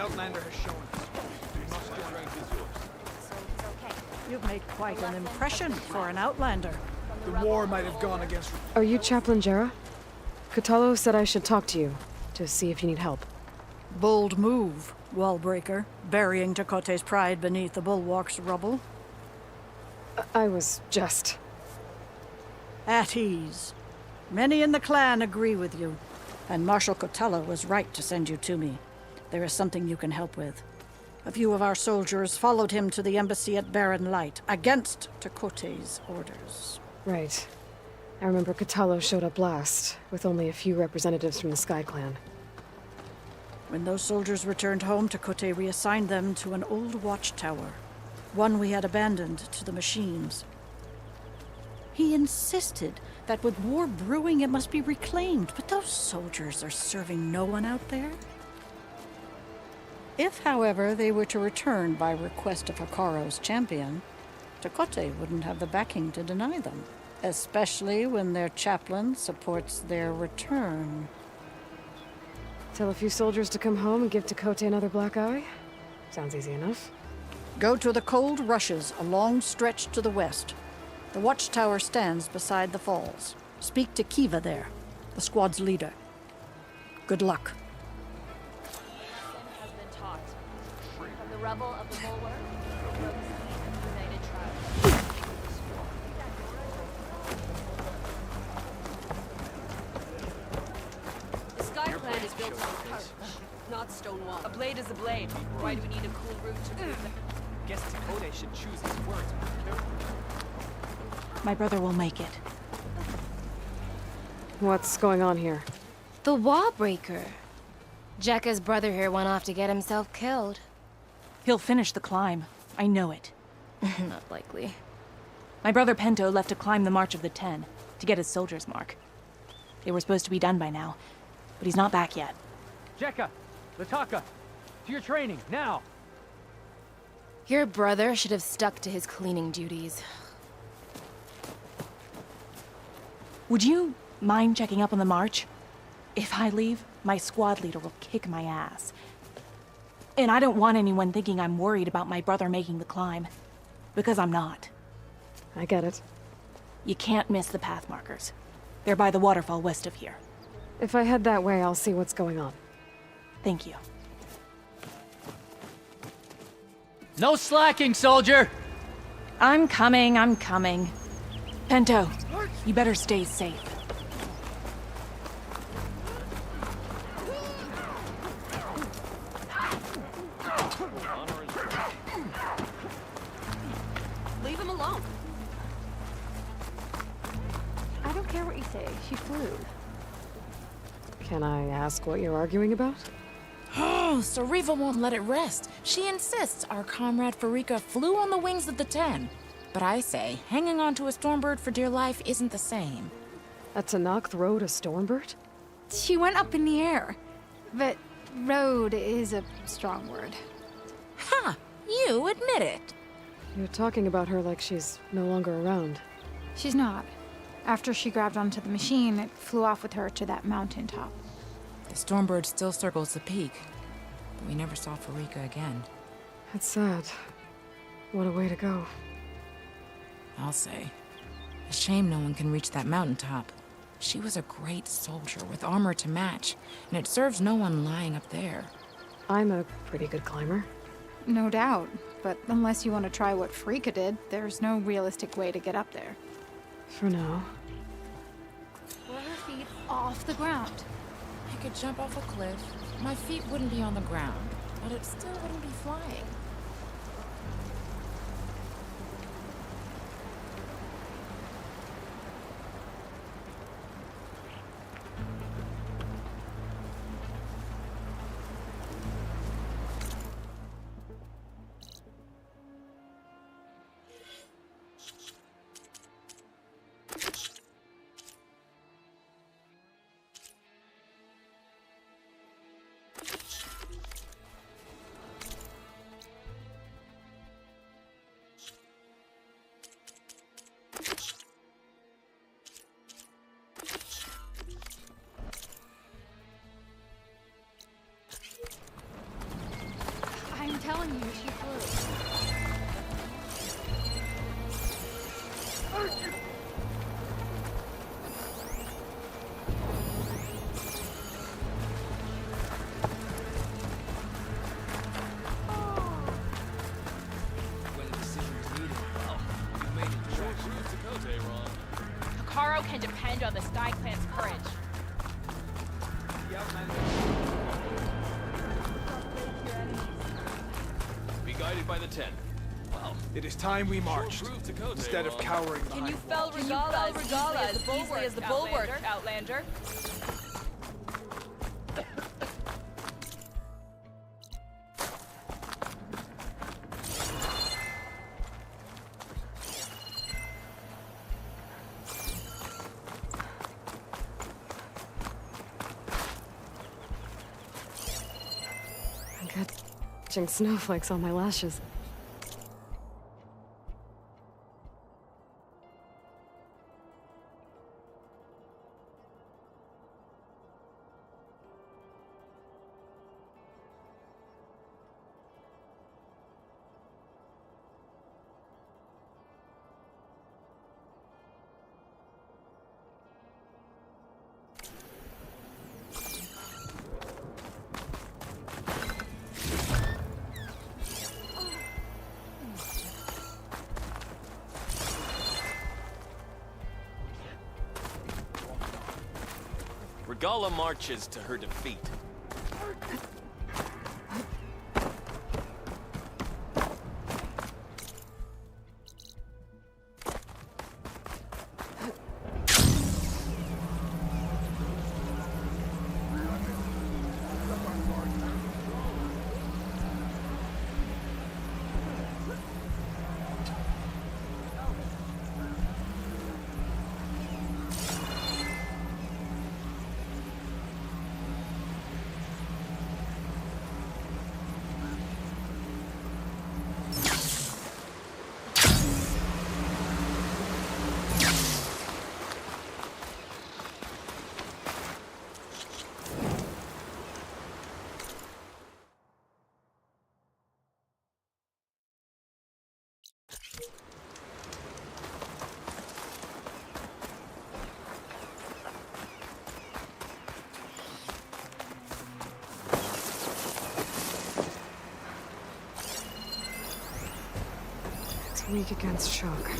Outlander has shown us. We must get right to yours. So it's okay. You've made quite an impression for an Outlander. The war might have gone against... Are you Chaplain Jera? Kotallo said I should talk to you, to see if you need help. Bold move, Wallbreaker, burying Tekote's pride beneath the bulwark's rubble. I was just... At ease. Many in the clan agree with you, and Marshal Kotallo was right to send you to me. There is something you can help with. A few of our soldiers followed him to the embassy at Barren Light, against Tekote's orders. Right. I remember Kotallo showed up last, with only a few representatives from the Sky Clan. When those soldiers returned home, Tekote reassigned them to an old watchtower, one we had abandoned to the machines. He insisted that with war brewing it must be reclaimed, but those soldiers are serving no one out there. If, however, they were to return by request of Hakaro's champion, Tekote wouldn't have the backing to deny them, especially when their chaplain supports their return. Tell a few soldiers to come home and give Tekote another black eye? Sounds easy enough. Go to the Cold Rushes, a long stretch to the west. The watchtower stands beside the falls. Speak to Kiva there, the squad's leader. Good luck. Has been taught. From the rubble of the bulwark, rose the united tribes. The Sky Clan is built on courage, not stone wall. A blade is a blade. Why do we need a cool route to prove that? Guess Tekote should choose his words more carefully. My brother will make it. What's going on here? The Wallbreaker. Jekka's brother here went off to get himself killed. He'll finish the climb. I know it. Not likely. My brother Pento left to climb the March of the Ten, to get his soldier's mark. They were supposed to be done by now, but he's not back yet. Jekka! Lataka! To your training, now! Your brother should have stuck to his cleaning duties. Would you mind checking up on the march? If I leave, my squad leader will kick my ass. And I don't want anyone thinking I'm worried about my brother making the climb. Because I'm not. I get it. You can't miss the path markers. They're by the waterfall west of here. If I head that way, I'll see what's going on. Thank you. No slacking, soldier! I'm coming, I'm coming. Pento, you better stay safe. Leave him alone. I don't care what you say. She flew. Can I ask what you're arguing about? Oh, Sariva won't let it rest. She insists our comrade Farika flew on the wings of the Ten. But I say, hanging on to a Stormbird for dear life isn't the same. A Tanakh rode a Stormbird? She went up in the air. But road is a strong word. Ha! You admit it. You're talking about her like she's no longer around. She's not. After she grabbed onto the machine, it flew off with her to that mountaintop. The Stormbird still circles the peak, but we never saw Farika again. It's sad. What a way to go. I'll say. A shame no one can reach that mountaintop. She was a great soldier with armor to match, and it serves no one lying up there. I'm a pretty good climber. No doubt. But unless you want to try what Frika did, there's no realistic way to get up there. For now. Pull her feet off the ground. I could jump off a cliff. My feet wouldn't be on the ground, but it still wouldn't be flying. telling you, she flew. When a decision is needed, well, you've made a choice. Hikaru can depend on the Sky Clan's courage. The Outlander. Be guided by the 10. Well, It is time we marched, proved Takote instead of wrong. cowering Can you behind fell walls. Regala as the bulwark, Outlander? I'm catching snowflakes on my lashes. Regala marches to her defeat. It's weak against shock.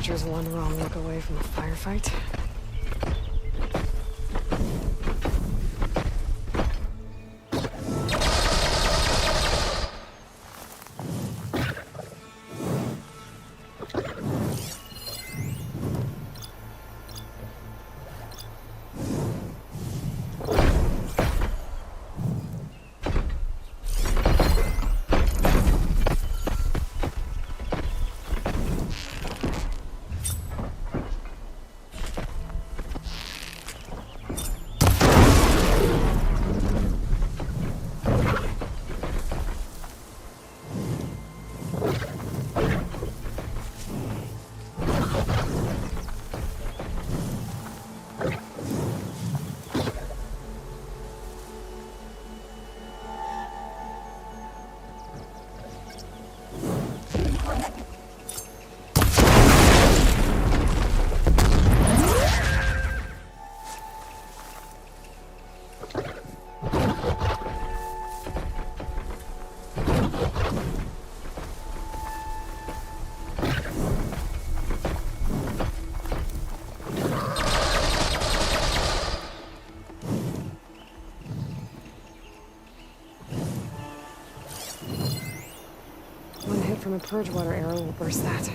Archer's one wrong look away from a firefight. One hit from a Purgewater arrow will burst that.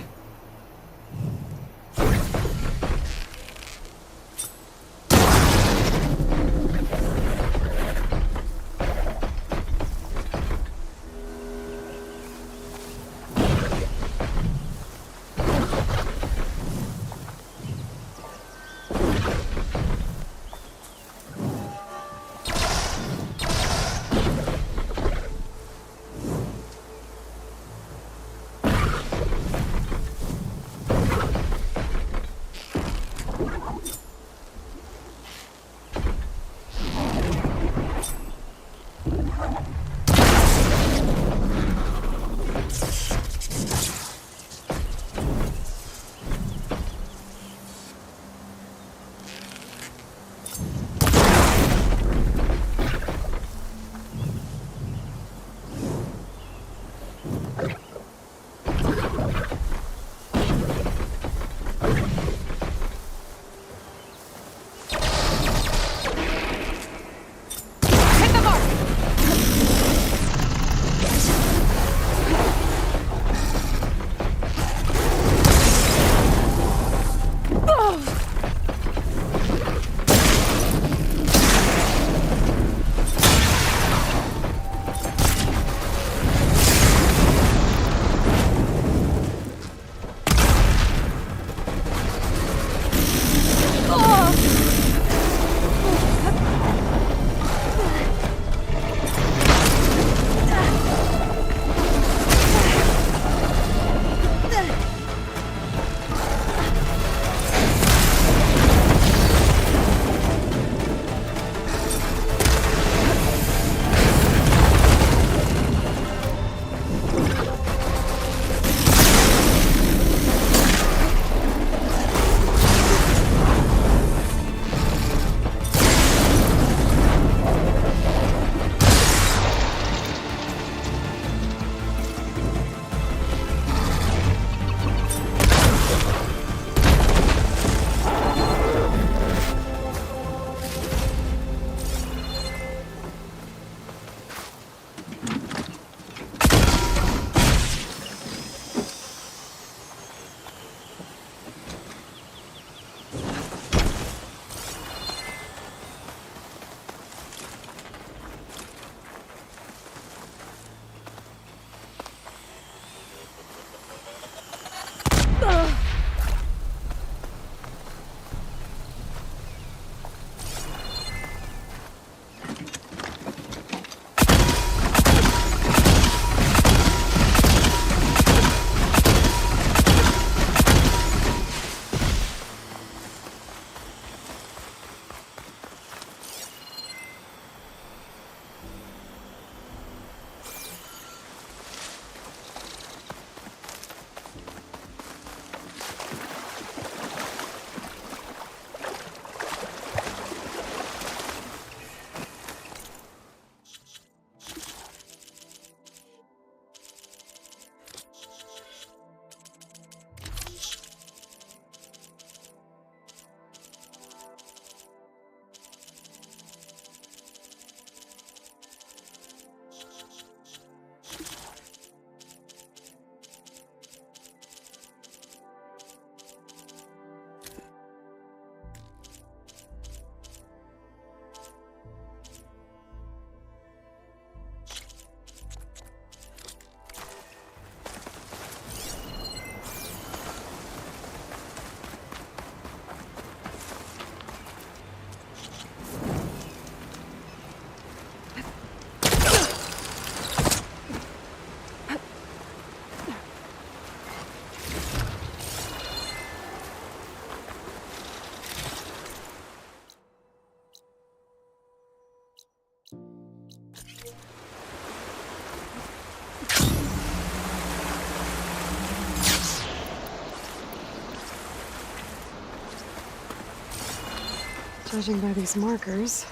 Judging by these markers,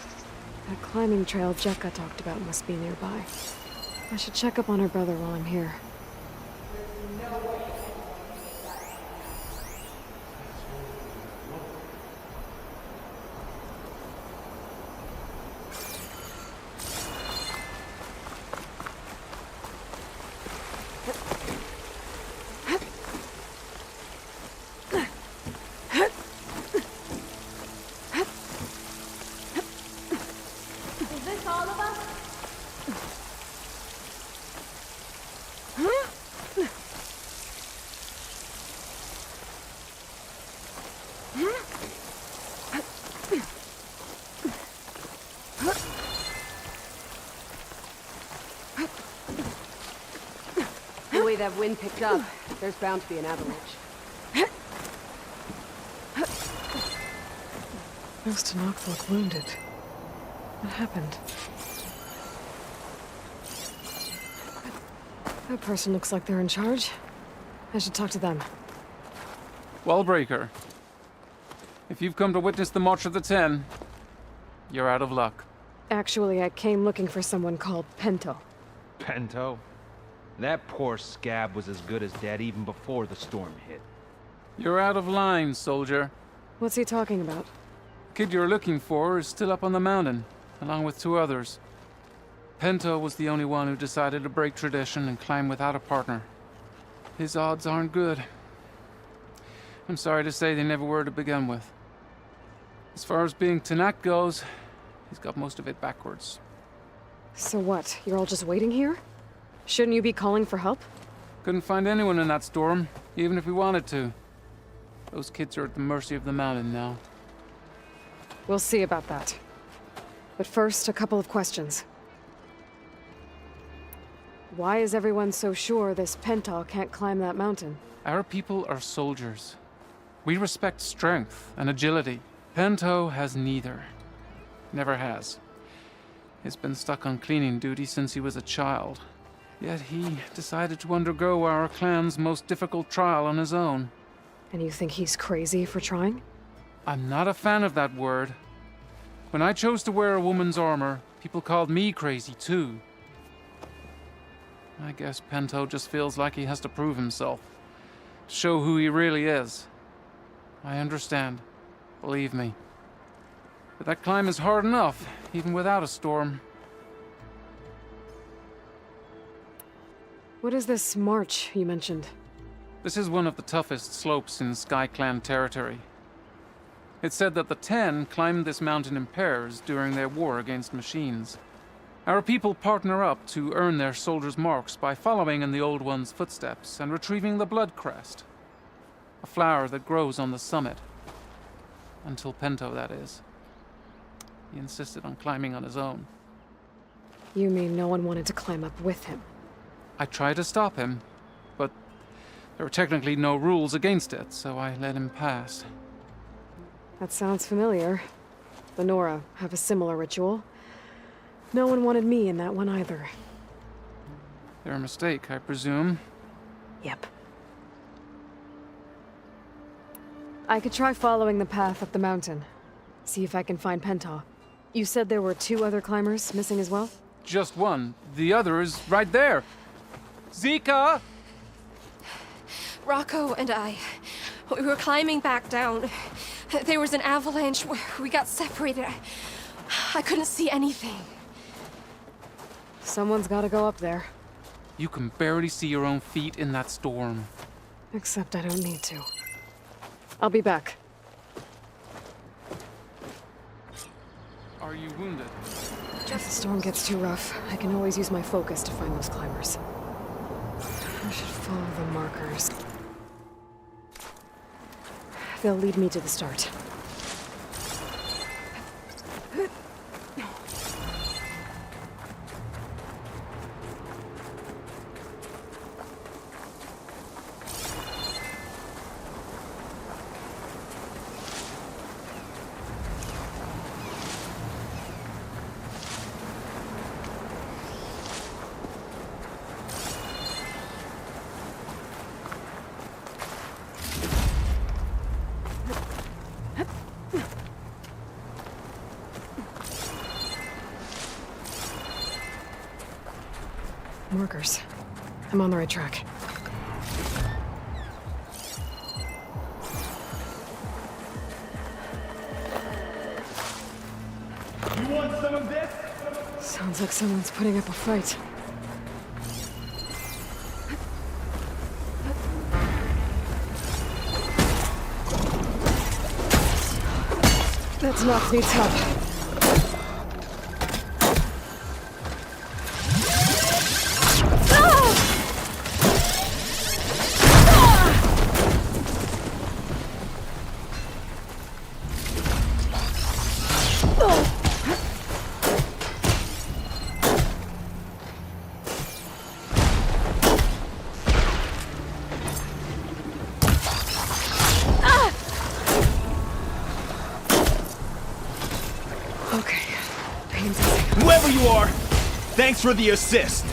that climbing trail Jekka talked about must be nearby. I should check up on her brother while I'm here. Is this all of us? The way that wind picked up, there's bound to be an avalanche. Most Tenakth look wounded. What happened? That person looks like they're in charge. I should talk to them. Wallbreaker. If you've come to witness the March of the Ten, you're out of luck. Actually, I came looking for someone called Pento. Pento? That poor scab was as good as dead even before the storm hit. You're out of line, soldier. What's he talking about? The kid you're looking for is still up on the mountain, along with 2 others. Pento was the only one who decided to break tradition and climb without a partner. His odds aren't good. I'm sorry to say they never were to begin with. As far as being Tenakth goes, he's got most of it backwards. So what? You're all just waiting here? Shouldn't you be calling for help? Couldn't find anyone in that storm, even if we wanted to. Those kids are at the mercy of the mountain now. We'll see about that. But first, a couple of questions. Why is everyone so sure this Pento can't climb that mountain? Our people are soldiers. We respect strength and agility. Pento has neither. Never has. He's been stuck on cleaning duty since he was a child. Yet he decided to undergo our clan's most difficult trial on his own. And you think he's crazy for trying? I'm not a fan of that word. When I chose to wear a woman's armor, people called me crazy too. I guess Pento just feels like he has to prove himself. Show who he really is. I understand. Believe me. But that climb is hard enough, even without a storm. What is this march you mentioned? This is one of the toughest slopes in SkyClan territory. It's said that the Ten climbed this mountain in pairs during their war against machines. Our people partner up to earn their soldiers' marks by following in the Old One's footsteps and retrieving the Blood Crest, a flower that grows on the summit. Until Pento, that is. He insisted on climbing on his own. You mean no one wanted to climb up with him? I tried to stop him, but there were technically no rules against it, so I let him pass. That sounds familiar. The Nora have a similar ritual. No one wanted me in that one either. Their mistake, I presume. Yep. I could try following the path up the mountain. See if I can find Pento. You said there were 2 other climbers missing as well? Just one. The other is right there. Zika! Rocco and I, we were climbing back down. There was an avalanche. We got separated. I couldn't see anything. Someone's gotta go up there. You can barely see your own feet in that storm. Except I don't need to. I'll be back. Are you wounded? If the storm gets too rough, I can always use my focus to find those climbers. I should follow the markers. They'll lead me to the start. workers. I'm on the right track. You want some of this? Sounds like someone's putting up a fight. That's knocked me tough. Whoever you are, thanks for the assist.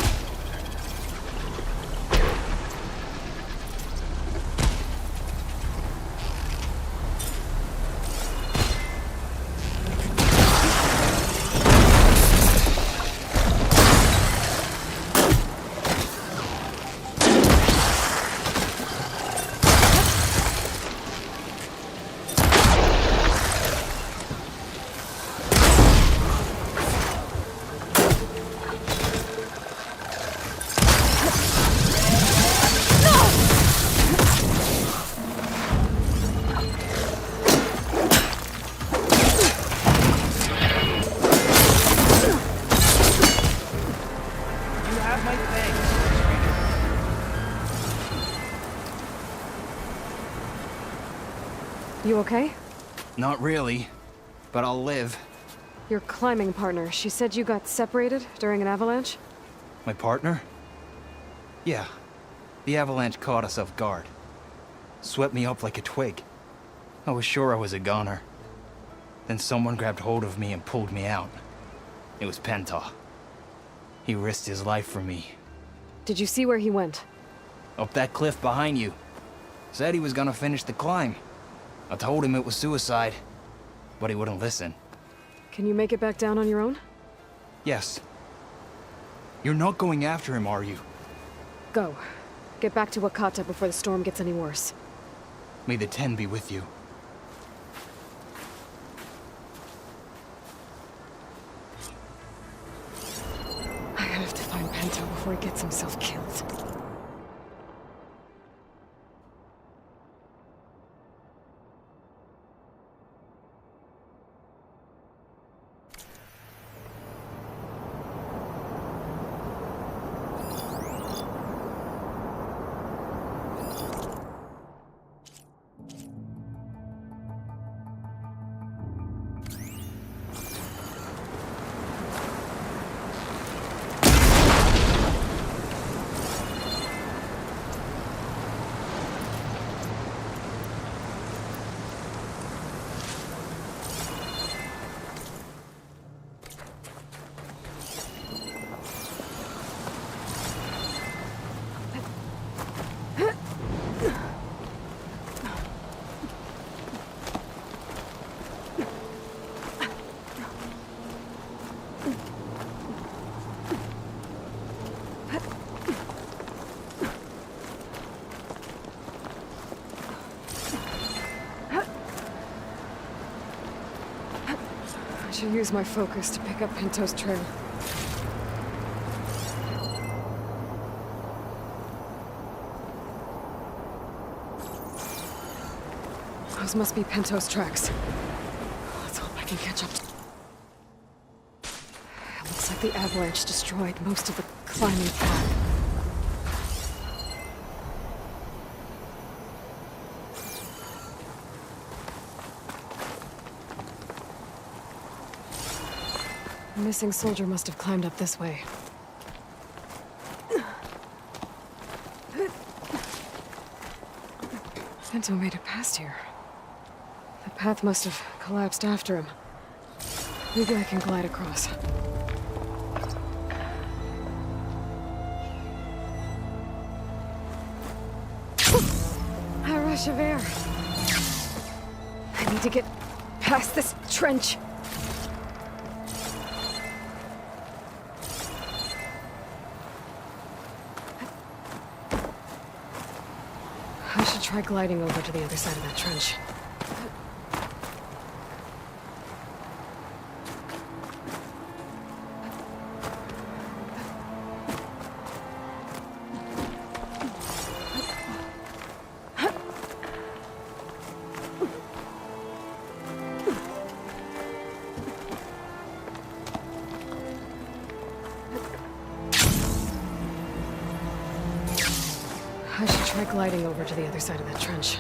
You okay? Not really, but I'll live. Your climbing partner, she said you got separated during an avalanche? My partner? Yeah. The avalanche caught us off guard. Swept me up like a twig. I was sure I was a goner. Then someone grabbed hold of me and pulled me out. It was Penta. He risked his life for me. Did you see where he went? Up that cliff behind you. Said he was gonna finish the climb. I told him it was suicide, but he wouldn't listen. Can you make it back down on your own? Yes. You're not going after him, are you? Go. Get back to Wakata before the storm gets any worse. May the Ten be with you. I have to find Penta before he gets himself killed. I should use my focus to pick up Pinto's trail. Those must be Pinto's tracks. Let's hope I can catch up. It looks like the avalanche destroyed most of the climbing path. The missing soldier must have climbed up this way. Pinto made it past here. The path must have collapsed after him. Maybe I can glide across. A rush of air. I need to get past this trench. I should try gliding over to the other side of that trench. I should try gliding over to the other side of that trench.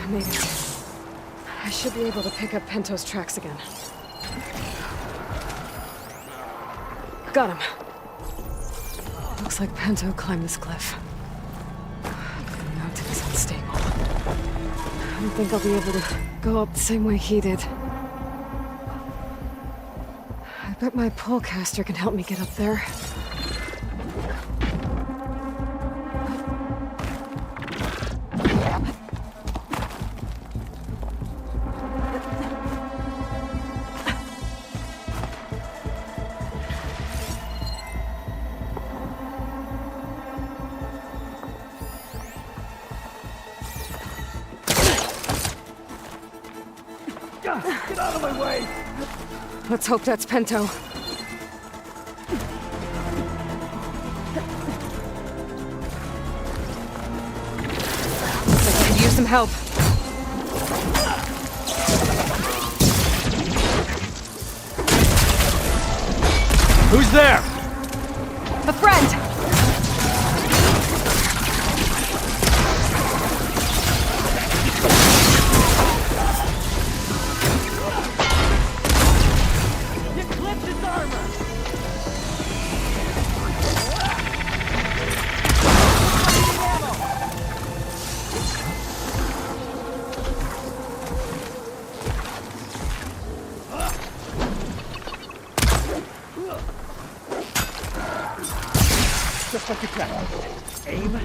Made it. I should be able to pick up Pento's tracks again. Got him. Looks like Pento climbed this cliff. The mountain is unstable. I don't think I'll be able to go up the same way he did. I bet my polecaster can help me get up there. Get out of my way! Let's hope that's Pento. Looks like I could use some help. Who's there? A friend! Just like you can. Aim.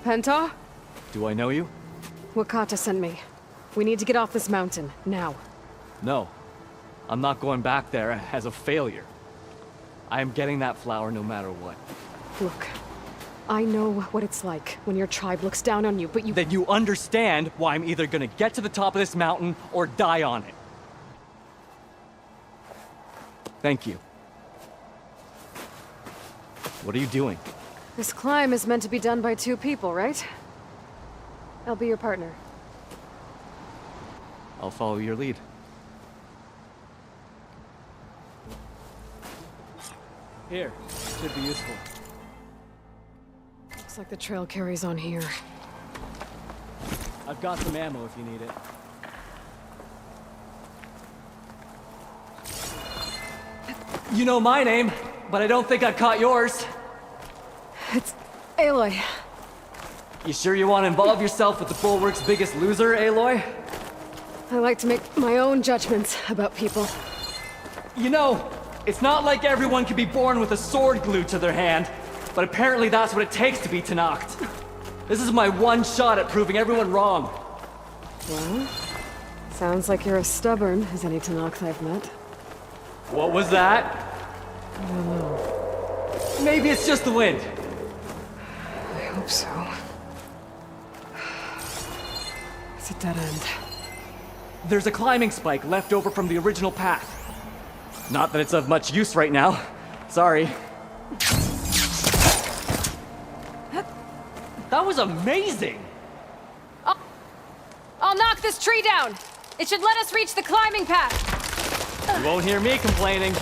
Pento? Do I know you? Wakata sent me. We need to get off this mountain, now. No. I'm not going back there as a failure. I am getting that flower no matter what. Look, I know what it's like when your tribe looks down on you, but you— Then you understand why I'm either gonna get to the top of this mountain or die on it. Thank you. What are you doing? This climb is meant to be done by two people, right? I'll be your partner. I'll follow your lead. Here, should be useful. Looks like the trail carries on here. I've got some ammo if you need it. You know my name, but I don't think I've caught yours. It's Aloy. You sure you want to involve yourself with the Bulwark's biggest loser, Aloy? I like to make my own judgments about people. You know, it's not like everyone can be born with a sword glued to their hand, but apparently that's what it takes to be Tenakth. This is my one shot at proving everyone wrong. Well, sounds like you're as stubborn as any Tenakth I've met. What was that? I don't know. Maybe it's just the wind. I hope so. It's a dead end. There's a climbing spike left over from the original path. Not that it's of much use right now. Sorry. That was amazing! I'll knock this tree down. It should let us reach the climbing path. You won't hear me complaining.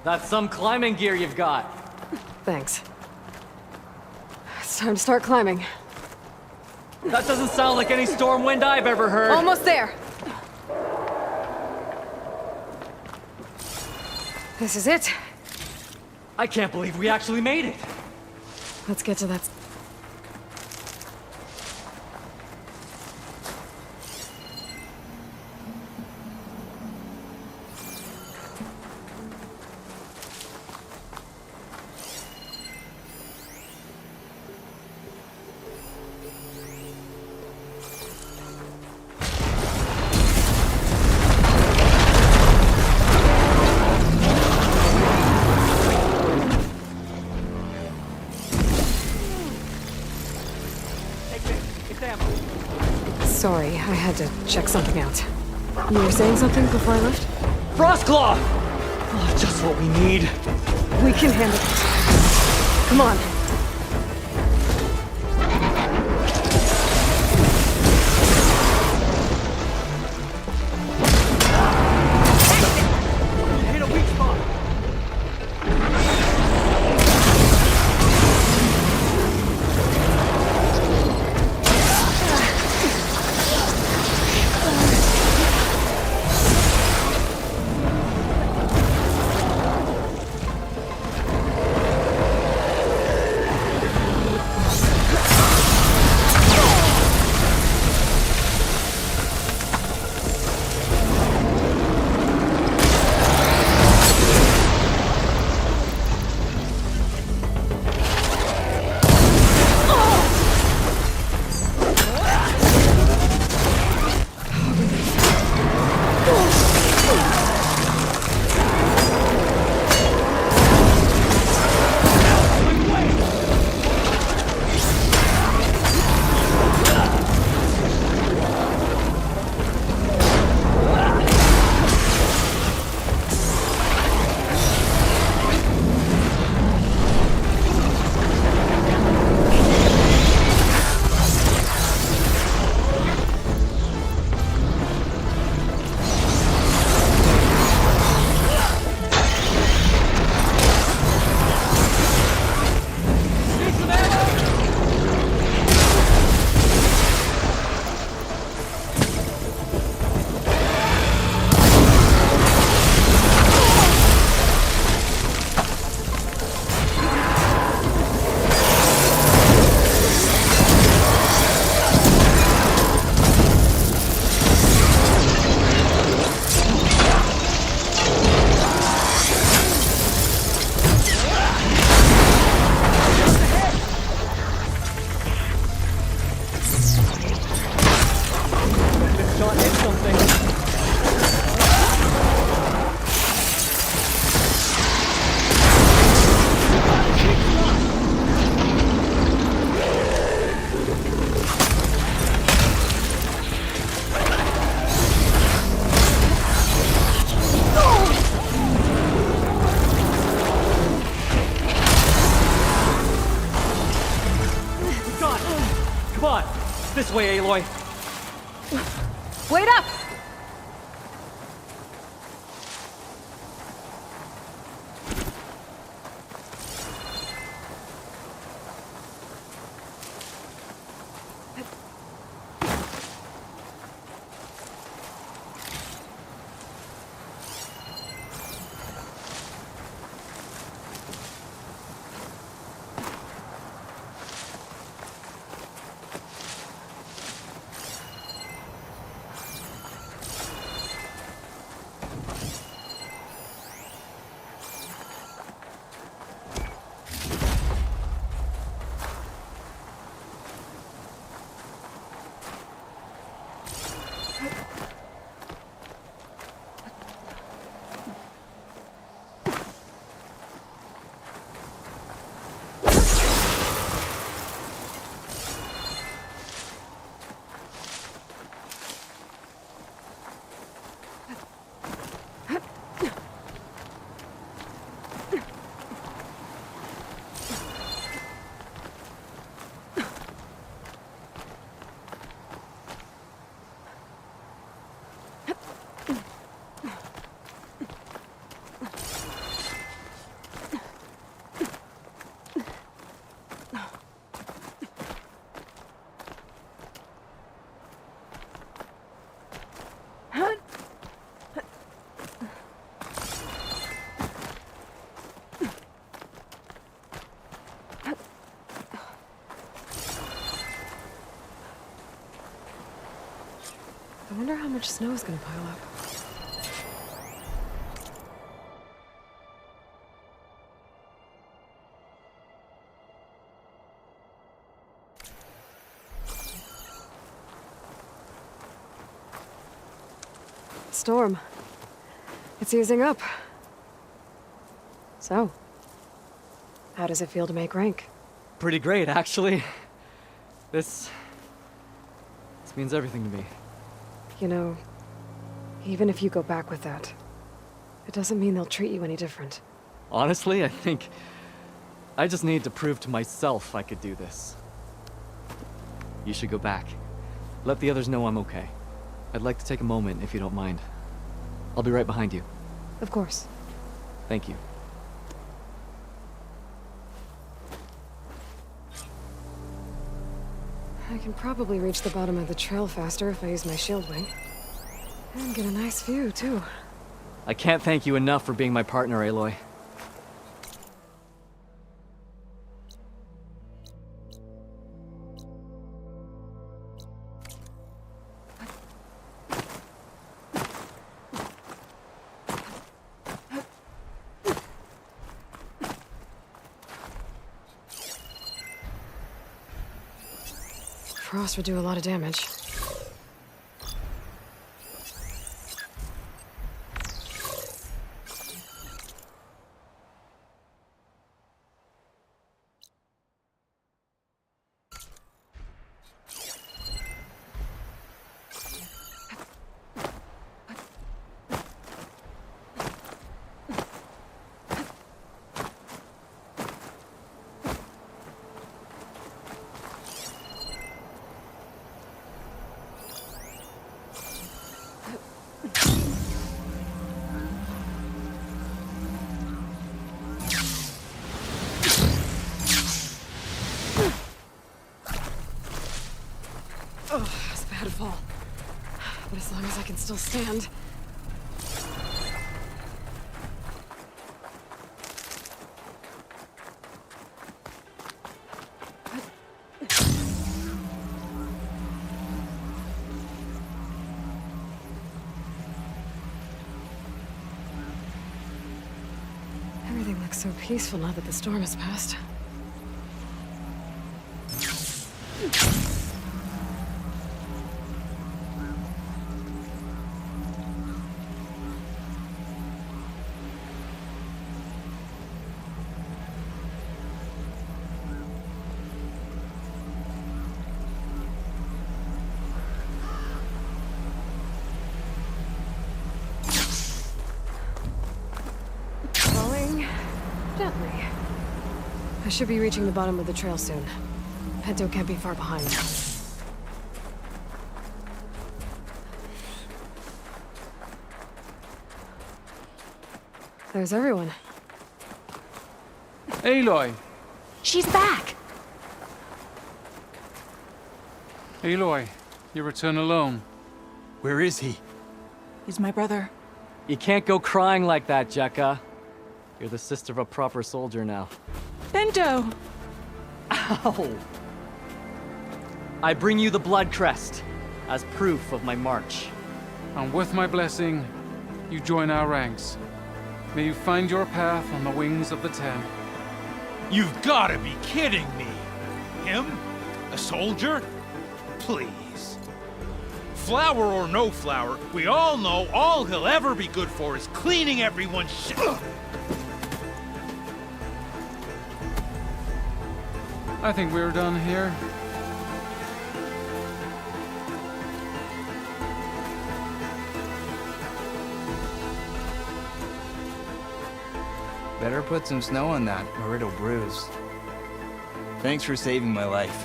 That's some climbing gear you've got. Thanks. It's time to start climbing. That doesn't sound like any storm wind I've ever heard. Almost there. This is it. I can't believe we actually made it. Let's get to that. Sorry, I had to check something out. You were saying something before I left? Frostclaw! Oh, just what we need. We can handle it. Come on. Hit a weak spot. This way, Aloy. Wait up! wonder how much snow is gonna pile up. Storm. It's easing up. So, how does it feel to make rank? Pretty great, actually. This means everything to me. You know, even if you go back with that, it doesn't mean they'll treat you any different. Honestly, I think I just need to prove to myself I could do this. You should go back. Let the others know I'm okay. I'd like to take a moment, if you don't mind. I'll be right behind you. Of course. Thank you. I can probably reach the bottom of the trail faster if I use my shield wing. And get a nice view, too. I can't thank you enough for being my partner, Aloy. Frost would do a lot of damage. Oh, it's a bad fall. But as long as I can still stand. Everything looks so peaceful now that the storm has passed. Gently. I should be reaching the bottom of the trail soon. Pento can't be far behind. There's everyone. Aloy! She's back! Aloy, you return alone. Where is he? He's my brother. You can't go crying like that, Jekka. You're the sister of a proper soldier now. Bento! Ow! I bring you the blood crest as proof of my march. And with my blessing, you join our ranks. May you find your path on the wings of the Ten. You've gotta be kidding me! Him? A soldier? Please. Flower or no flower, we all know all he'll ever be good for is cleaning everyone's shit. I think we're done here. Better put some snow on that, or it'll bruise. Thanks for saving my life.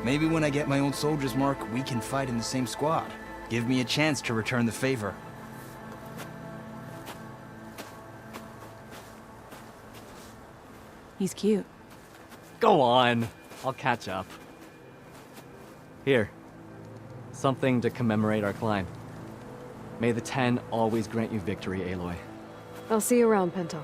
Maybe when I get my old soldier's mark, we can fight in the same squad. Give me a chance to return the favor. He's cute. Go on. I'll catch up. Here. Something to commemorate our climb. May the Ten always grant you victory, Aloy. I'll see you around, Pento.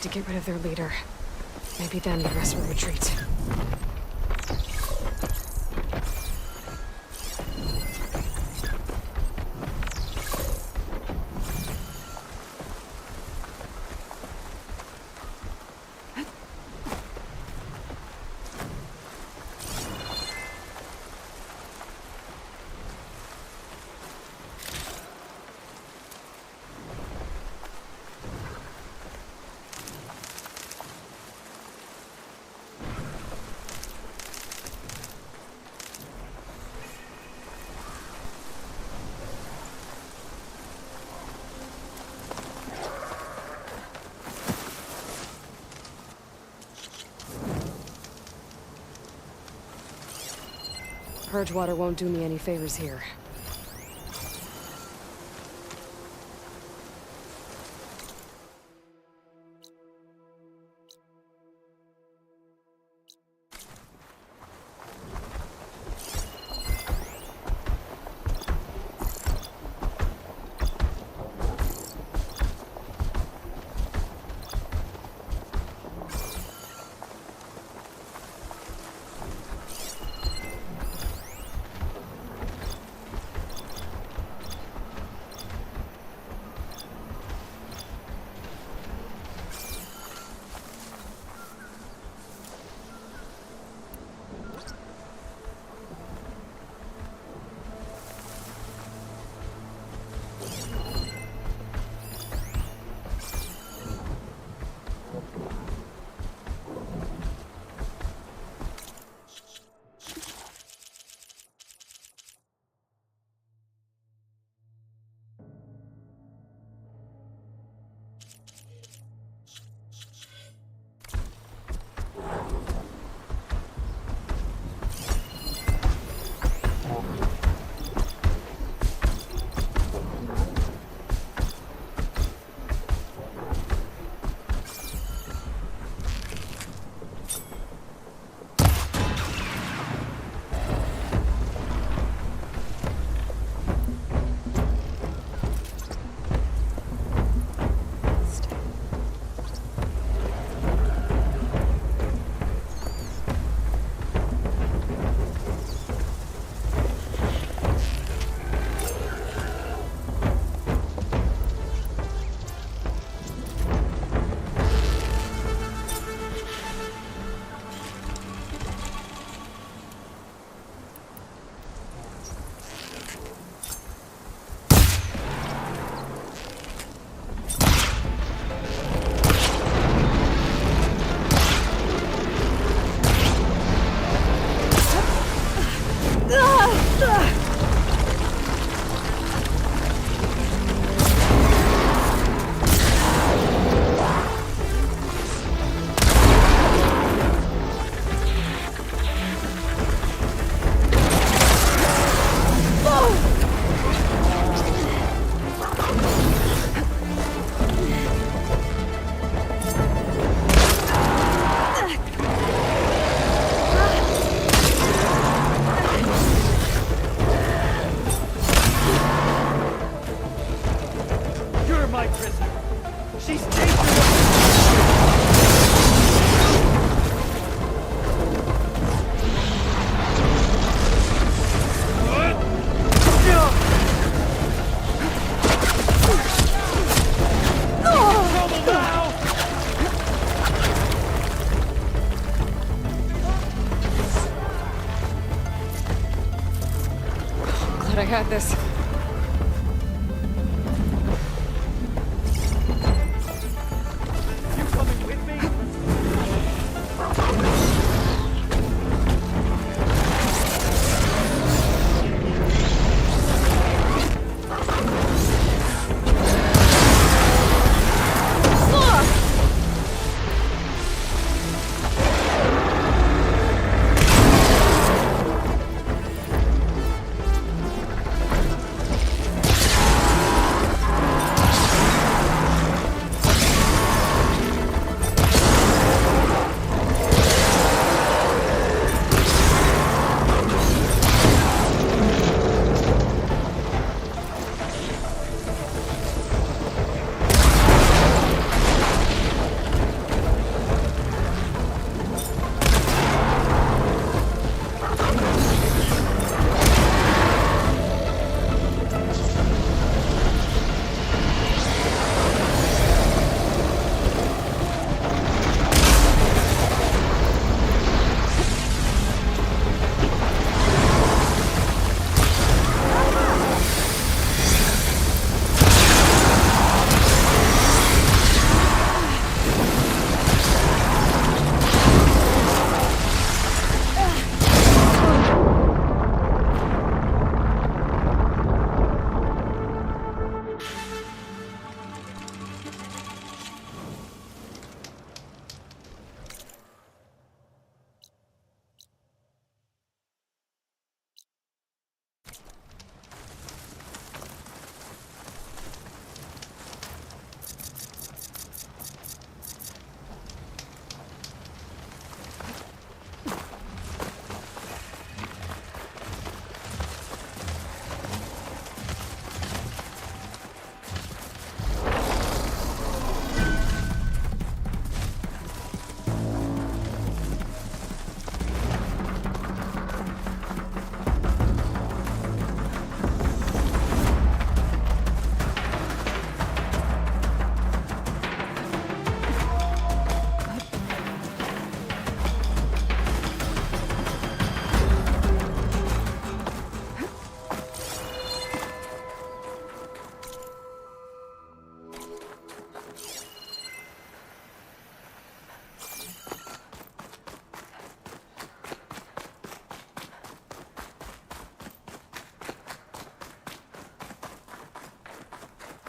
to get rid of their leader. Maybe then the rest will retreat. Purgewater won't do me any favors here. But I got this. You coming with me?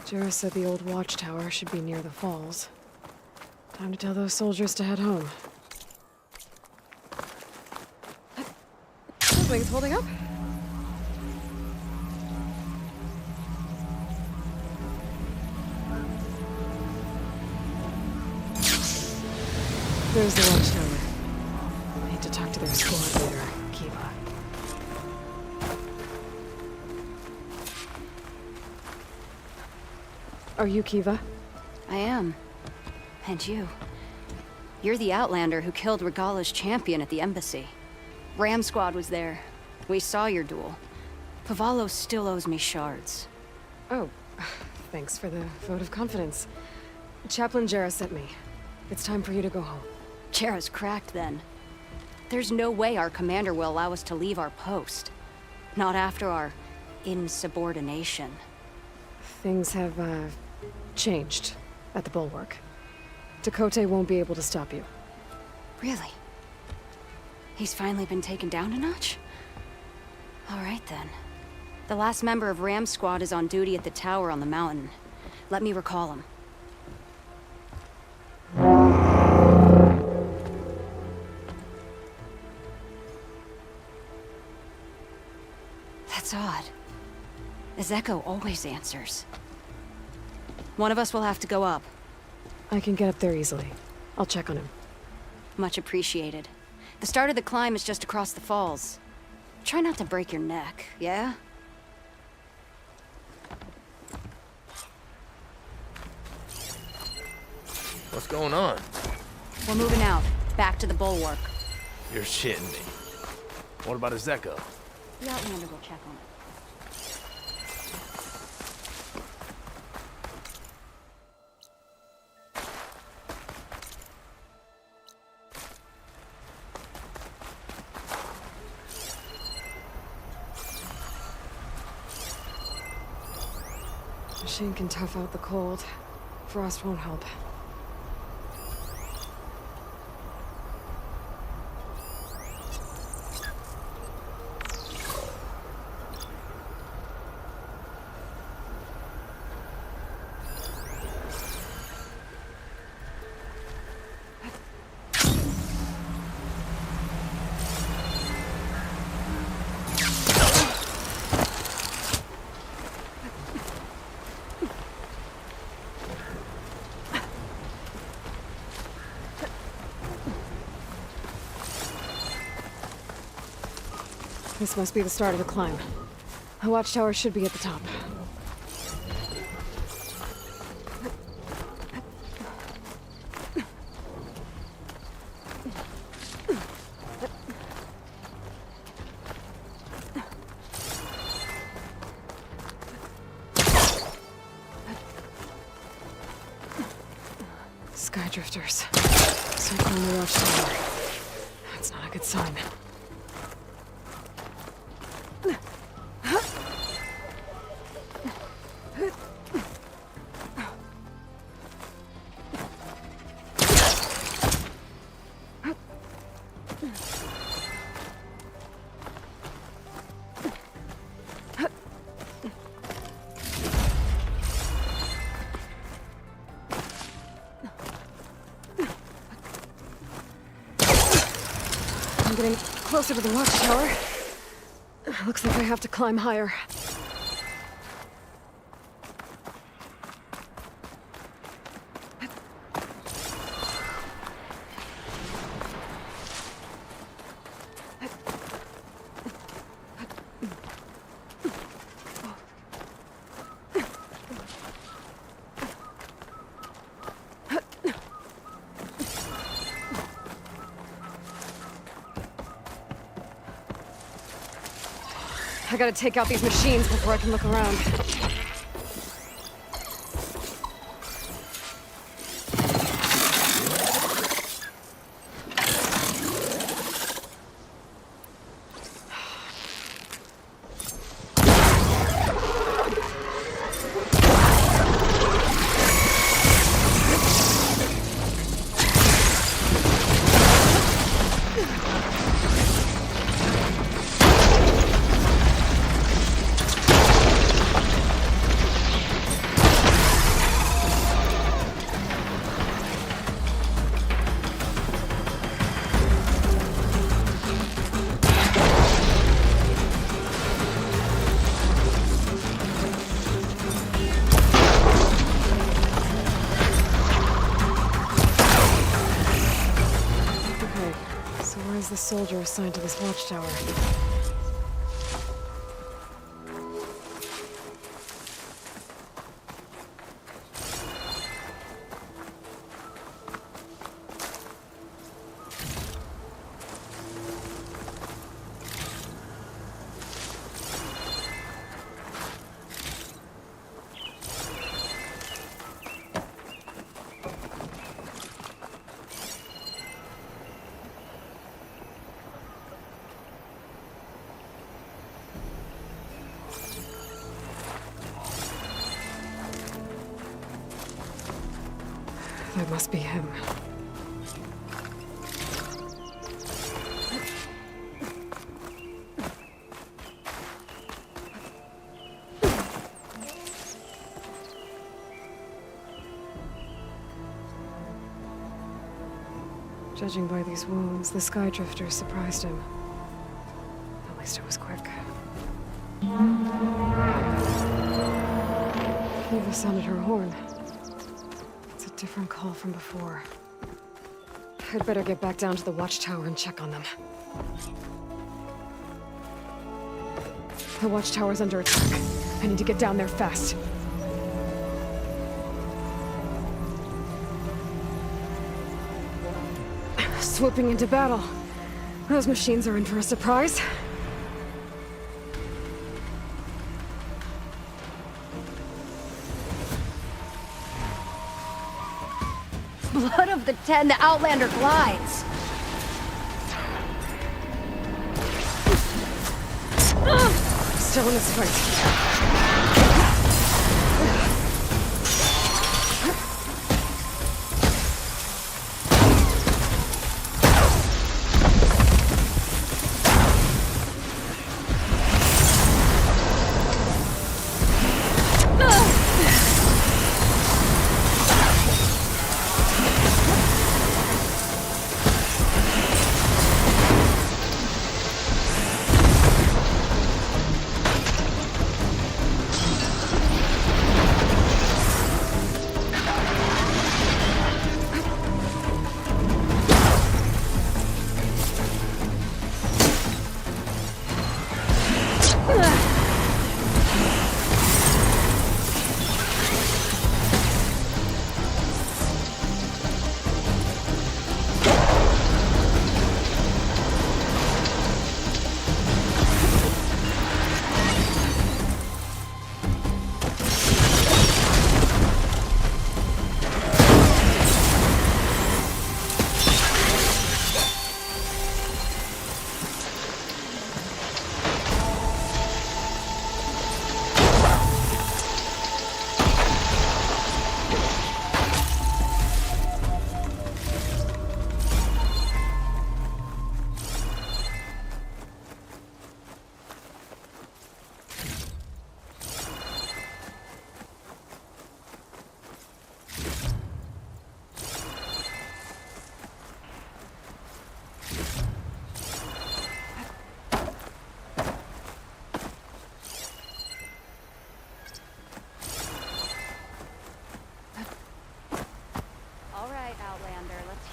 Jarrah said the old watchtower should be near the falls. Time to tell those soldiers to head home. Wings holding up? There's the watchtower. I need to talk to their squad leader, Kiva. Are you Kiva? I am. And you. You're the Outlander who killed Regala's champion at the embassy. Ram Squad was there. We saw your duel. Pavallo still owes me shards. Oh, thanks for the vote of confidence. Chaplain Jarrah sent me. It's time for you to go home. Jarrah's cracked then. There's no way our commander will allow us to leave our post. Not after our insubordination. Things have, changed at the Bulwark. Tekotteh won't be able to stop you. Really? He's finally been taken down a notch? All right then. The last member of Ram Squad is on duty at the tower on the mountain. Let me recall him. That's odd. Ezeko always answers. One of us will have to go up. I can get up there easily. I'll check on him. Much appreciated. The start of the climb is just across the falls. Try not to break your neck, yeah? What's going on? We're moving out. Back to the Bulwark. You're shitting me. What about Ezeko? The Outlander will check on it. Machine can tough out the cold. Frost won't help. This must be the start of the climb. The watchtower should be at the top. Skydrifters. Circling the watchtower. That's not a good sign. I'm getting closer to the watchtower. Looks like I have to climb higher. I gotta take out these machines before I can look around. a soldier assigned to this watchtower. That must be him. Judging by these wounds, the Skydrifter surprised him. At least it was quick. Eva sounded her horn. It's a different call from before. I'd better get back down to the watchtower and check on them. The watchtower's under attack. I need to get down there fast. Swooping into battle. Those machines are in for a surprise. Blood of the Ten, the Outlander glides. Still in this fight.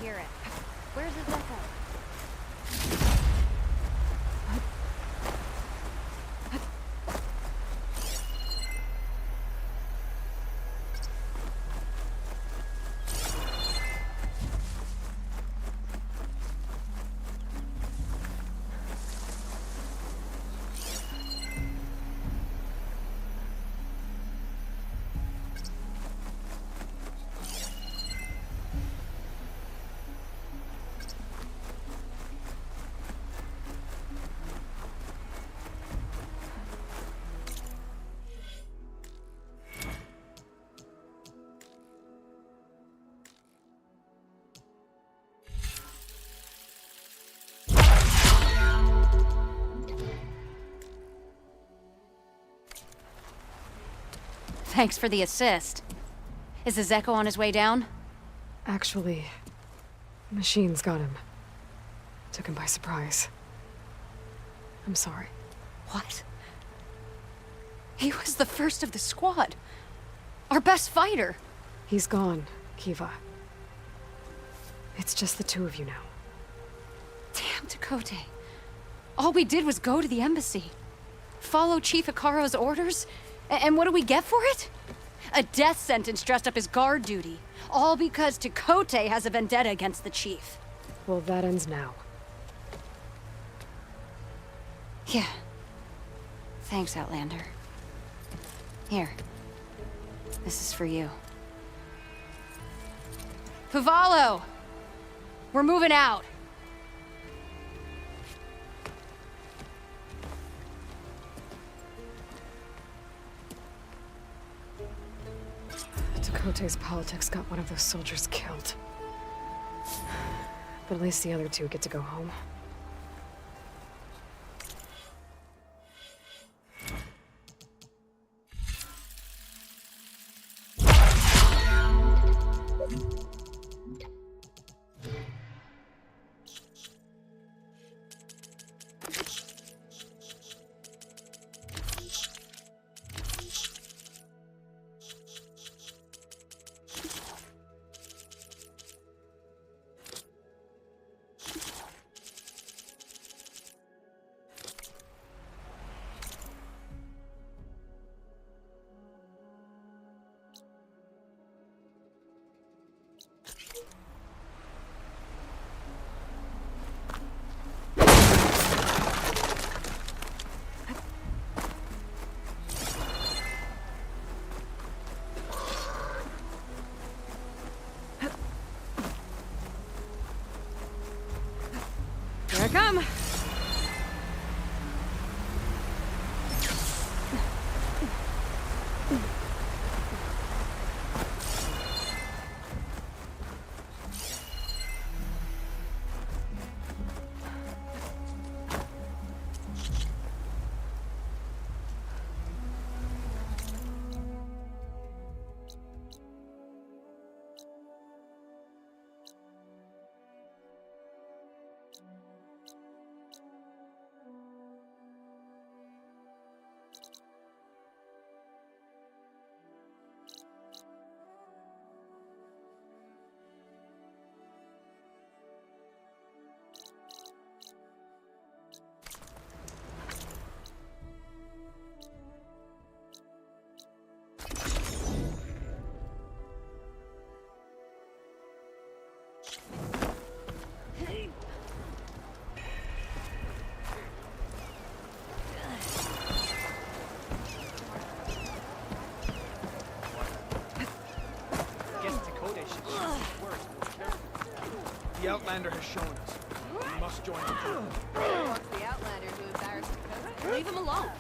Hear it. Where's his echo? Thanks for the assist. Is the Zeko on his way down? Actually, the machines got him. Took him by surprise. I'm sorry. What? He was the first of the squad. Our best fighter. He's gone, Kiva. It's just the two of you now. Damn. come to Kote. All we did was go to the embassy. Follow Chief Ikaro's orders? And what do we get for it? A death sentence dressed up as guard duty. All because Tekote has a vendetta against the chief. Well, that ends now. Yeah. Thanks, Outlander. Here. This is for you. Pavalo! We're moving out. Tekote's politics got one of those soldiers killed. But at least the other two get to go home. Here I come. The Outlander has shown us. We must join the group. What's the Outlander who embarrassed Dakota? Leave him alone.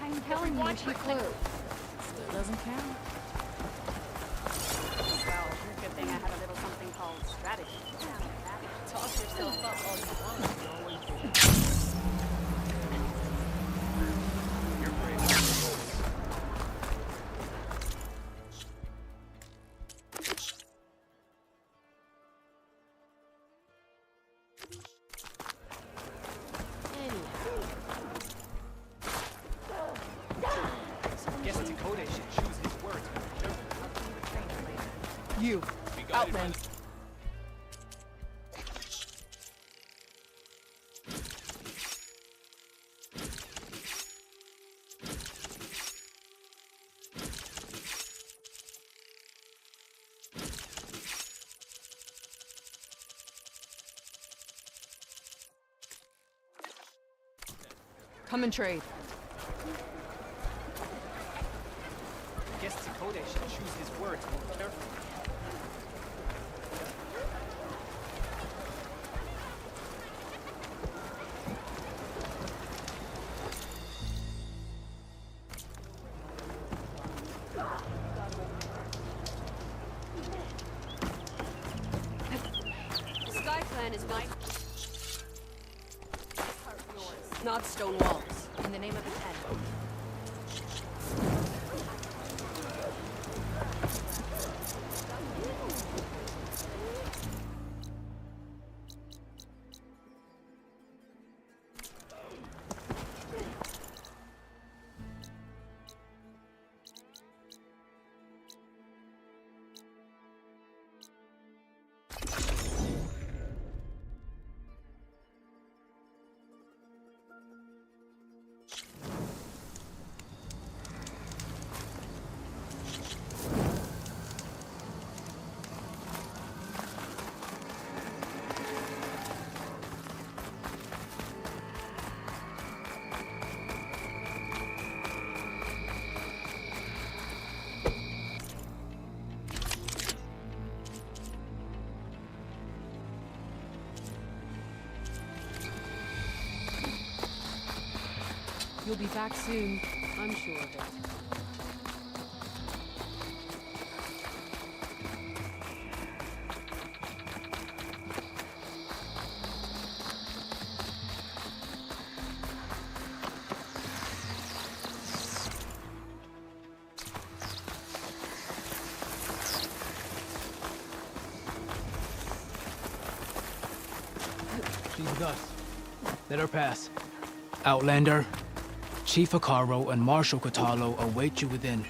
I'm telling you, she flew. Still doesn't count. Well, good thing I had a little something called strategy. Talk yourself up all you want. Guess Dakota should choose his words more carefully. You, Outlander. Come and trade. Guess Dakota should choose his words more carefully. Sky Clan is not... not stone walls. In the name of the Ten. You'll be back soon. I'm sure of it. She's with us. Let her pass. Outlander, Chief Hekarro and Marshal Kotallo await you within.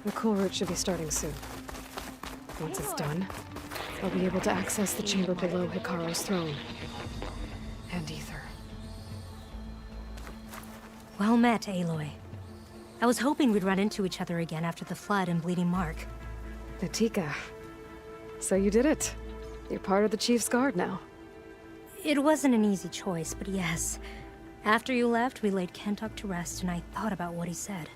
The cool route should be starting soon. Once it's done, I'll be able to access the chamber below Hekarro's throne. And Ether. Well met, Aloy. I was hoping we'd run into each other again after the flood and Bleeding Mark. Natika. So you did it. You're part of the Chief's Guard now. It wasn't an easy choice, but yes. After you left, we laid Kentuck to rest, and I thought about what he said.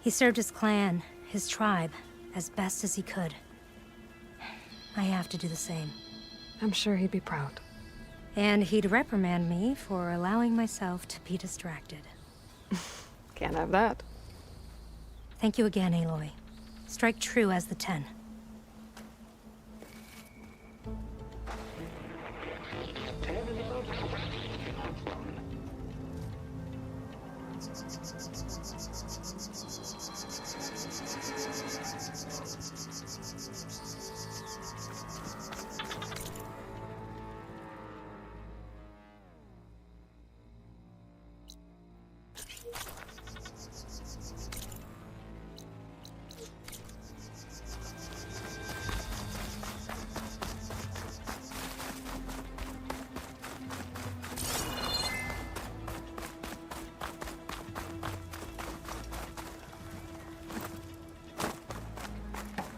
He served his clan, his tribe, as best as he could. I have to do the same. I'm sure he'd be proud. And he'd reprimand me for allowing myself to be distracted. Can't have that. Thank you again, Aloy. Strike true as the 10.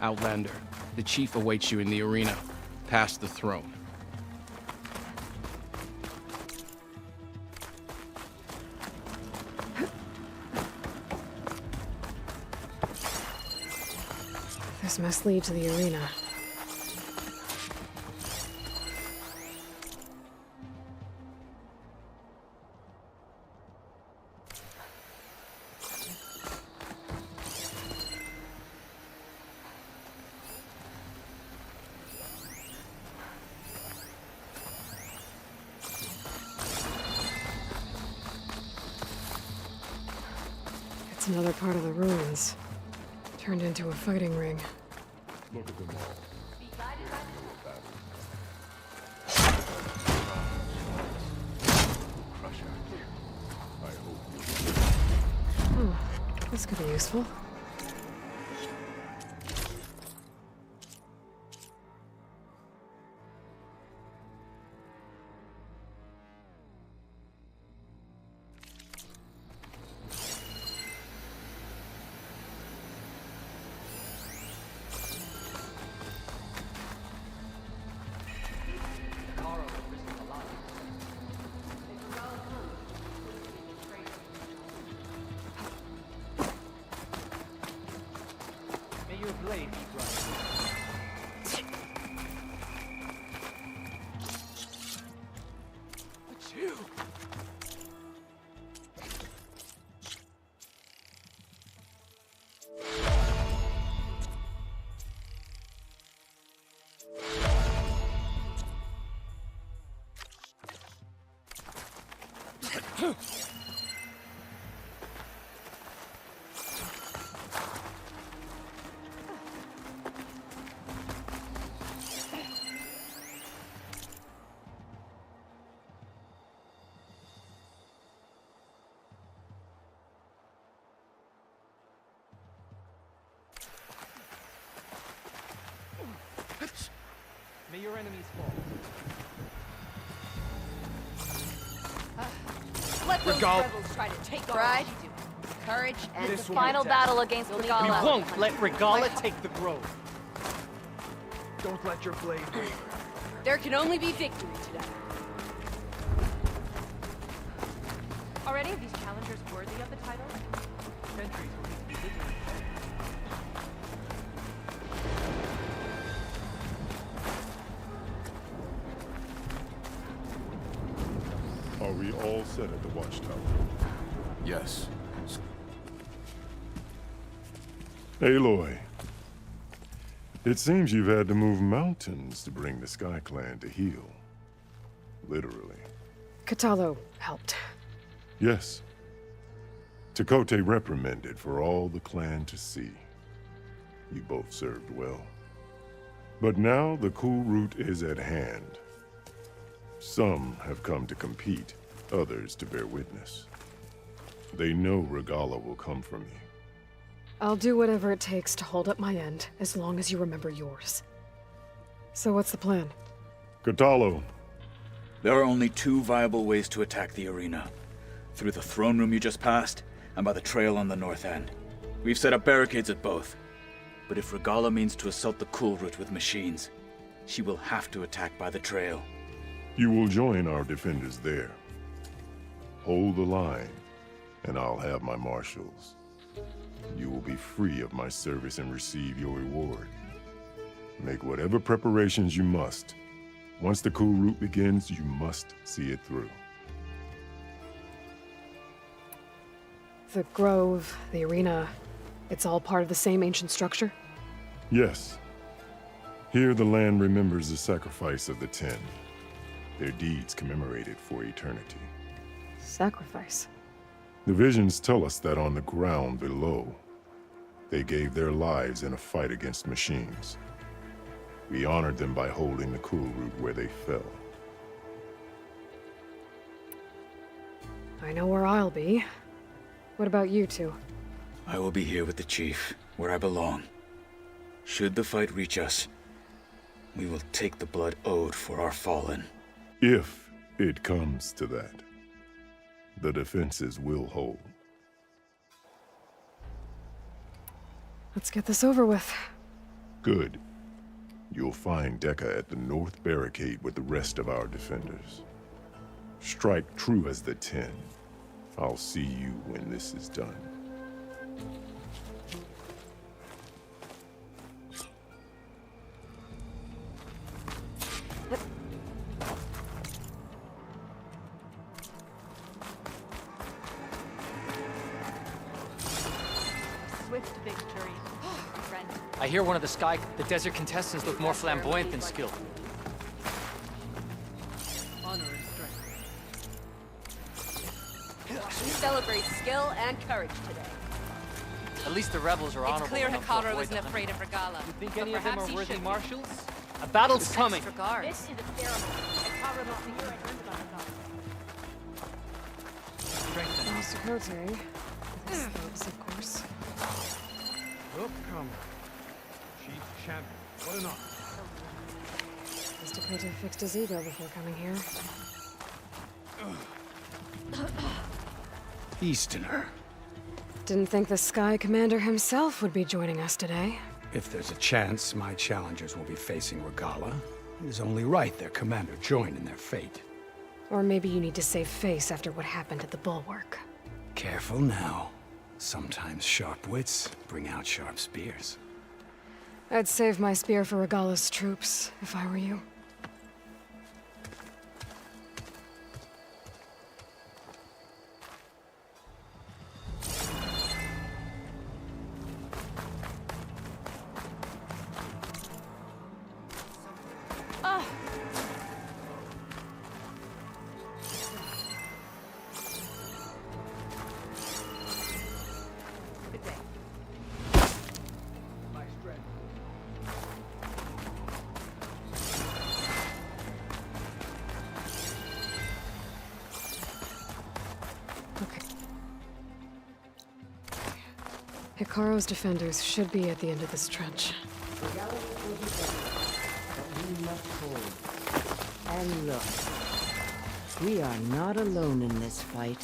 Outlander, the Chief awaits you in the arena, past the throne. This must lead to the arena. It's another part of the ruins. Turned into a fighting ring. Look at them all. Oh, this could be useful. Your blade be bright. Achoo! May your enemies fall. Let those Regal. rebels try to take pride, courage, and This the will be final the battle against Regala. We won't let Regala take the grove. Don't let your blade waver. There can only be victory today. Are any of these challengers worthy of the title? Sentries will need to be vigilant. all set at the watchtower? Yes. Aloy, it seems you've had to move mountains to bring the Sky Clan to heel. Literally. Kotallo helped. Yes. Tekote reprimanded for all the clan to see. You both served well. But now the cool route is at hand. Some have come to compete, others to bear witness. They know Regalla will come for me. I'll do whatever it takes to hold up my end, as long as you remember yours. So what's the plan? Kotallo. There are only two viable ways to attack the arena. Through the throne room you just passed, and by the trail on the north end. We've set up barricades at both. But if Regalla means to assault the cool route with machines, she will have to attack by the trail. You will join our defenders there. Hold the line, and I'll have my marshals. You will be free of my service and receive your reward. Make whatever preparations you must. Once the cool route begins, you must see it through. The grove, the arena, it's all part of the same ancient structure? Yes. Here the land remembers the sacrifice of the Ten. Their deeds commemorated for eternity. Sacrifice? The visions tell us that on the ground below, they gave their lives in a fight against machines. We honored them by holding the cool route where they fell. I know where I'll be. What about you two? I will be here with the chief, where I belong. Should the fight reach us, we will take the blood owed for our fallen. If it comes to that, the defenses will hold. Let's get this over with. Good. You'll find Dekka at the north barricade with the rest of our defenders. Strike true as the Ten. I'll see you when this is done. Swift victory, friend. I hear one of the desert contestants look more flamboyant than skilled. Honor and strength. We celebrate skill and courage today. At least the rebels are honorable. It's clear enough to Hikaru avoid isn't them. afraid of Regalla. You think any of them Perhaps are he worthy should be. marshals? A battle's coming. Regard. This is a ceremony. Hikaru not the year I learned about Regalla. Mr. Kote. This is, of course. Welcome, Chief Champion. What an honor. Mr. Kote fixed his ego before coming here. Easterner. Didn't think the Sky Commander himself would be joining us today. If there's a chance my challengers will be facing Regalla, it is only right their commander join in their fate. Or maybe you need to save face after what happened at the Bulwark. Careful now. Sometimes sharp wits bring out sharp spears. I'd save my spear for Regalla's troops, if I were you. Hikaru's defenders should be at the end of this trench. And look, we are not alone in this fight.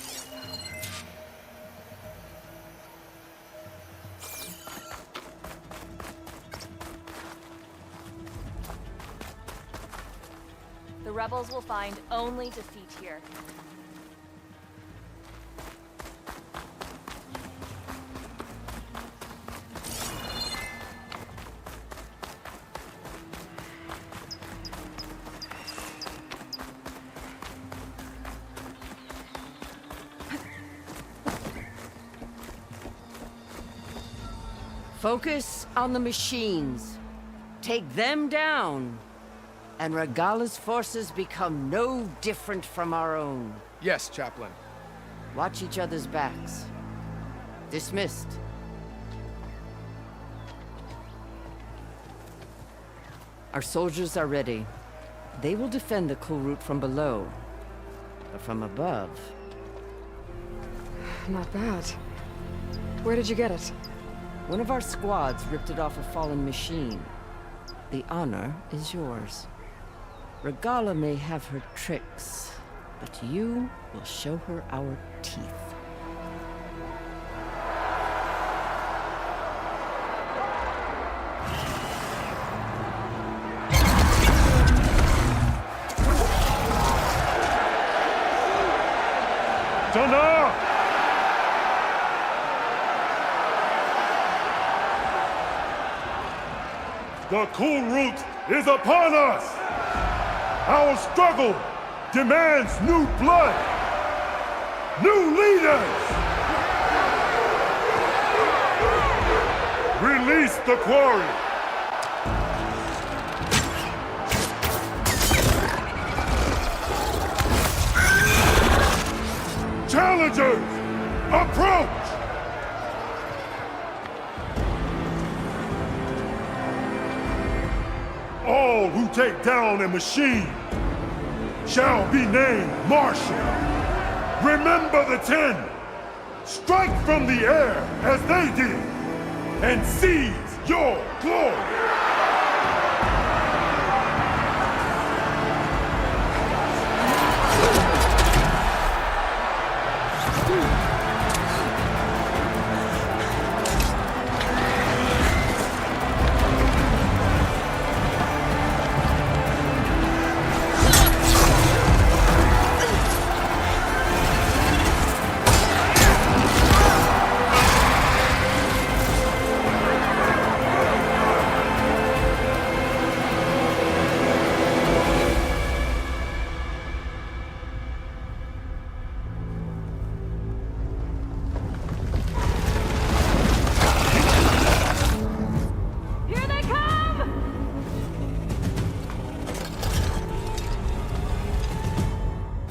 The rebels will find only defeat here. Focus on the machines. Take them down. And Regala's forces become no different from our own. Yes, Chaplain. Watch each other's backs. Dismissed. Our soldiers are ready. They will defend the Kulrut from below. But from above... Not bad. Where did you get it? One of our squads ripped it off a fallen machine. The honor is yours. Regala may have her tricks, but you will show her our teeth. Tana! The Kulrut is upon us! Our struggle demands new blood! New leaders! Release the quarry! Challengers, approach! All who take down a machine shall be named Marshal. Remember the 10. Strike from the air as they did, and seize your glory.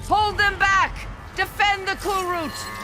Hold them back! Defend the Kulrut!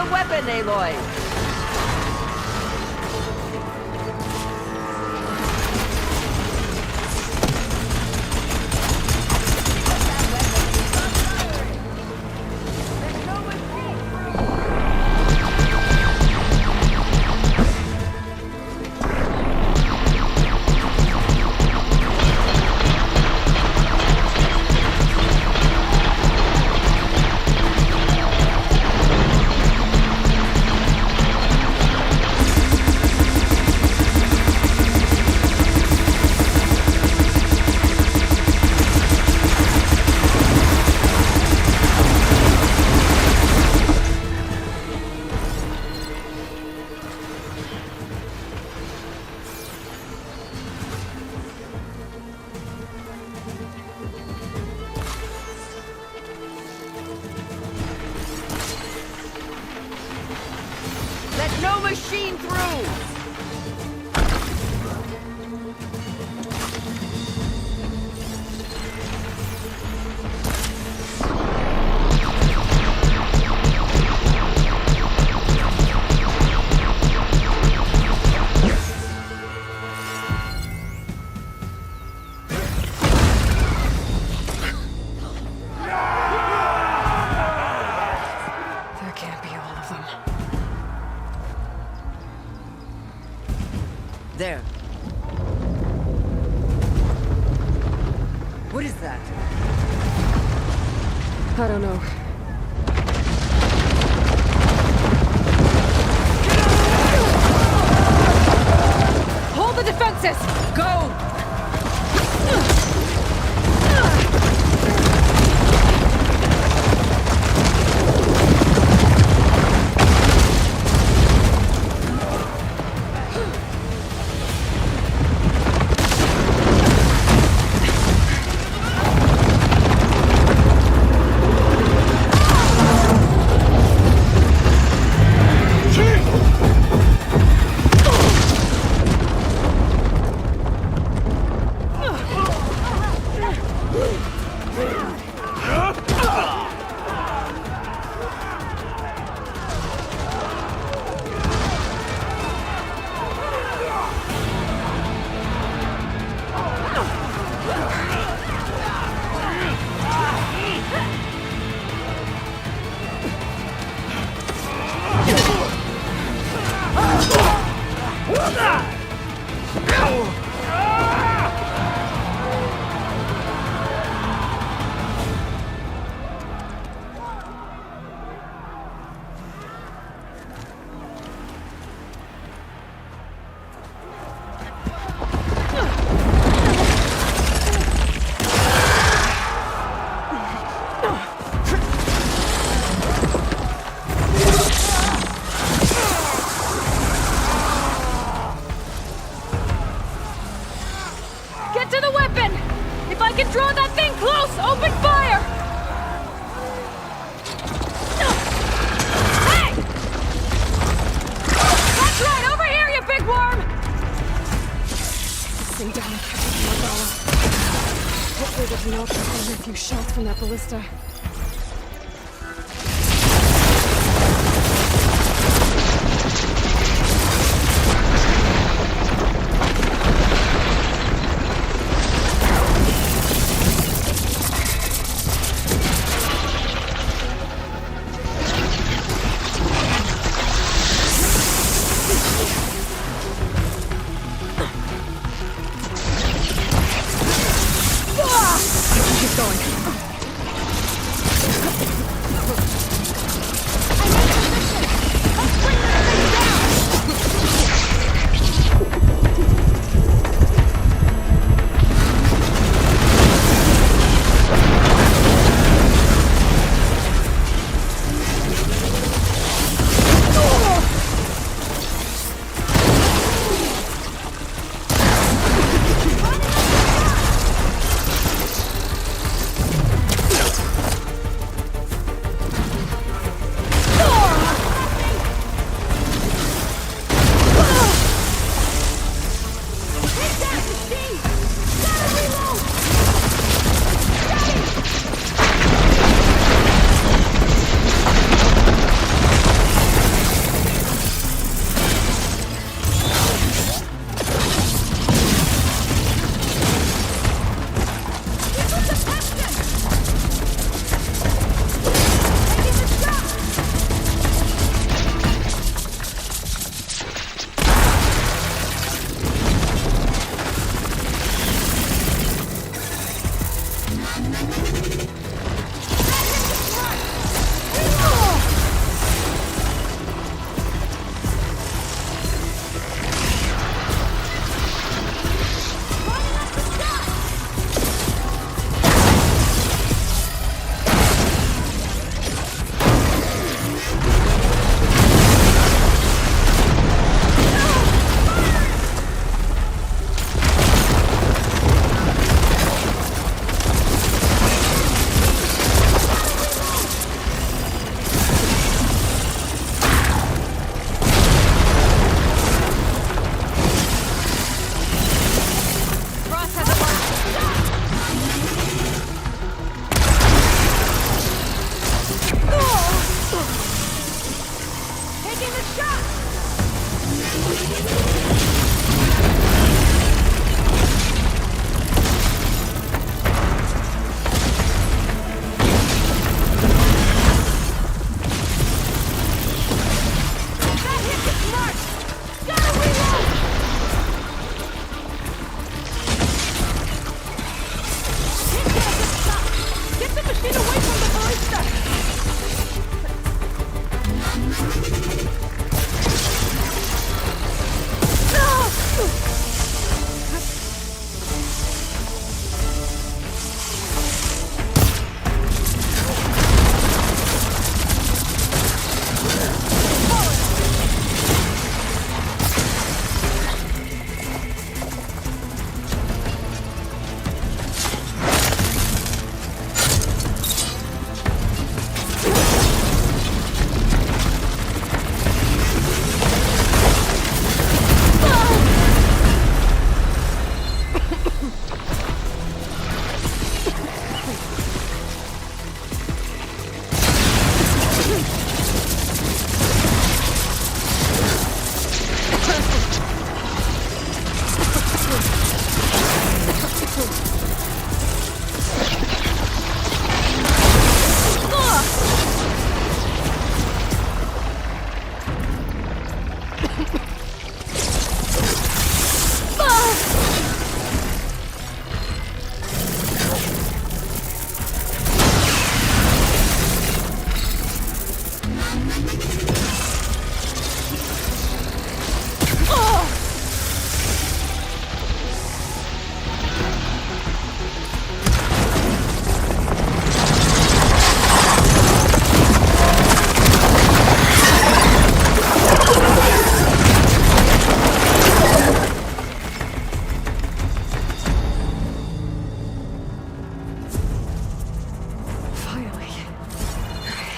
the weapon, Aloy! Let no machine through! There can't be all of them. There. What is that? I don't know. Hold the defenses! Go! Get to the weapon! If I can draw that thing close, open fire! Hey! That's right, over here, you big worm! Sing down and catch up with Magala. Hopefully there's an option for a few shots from that ballista. Keep going.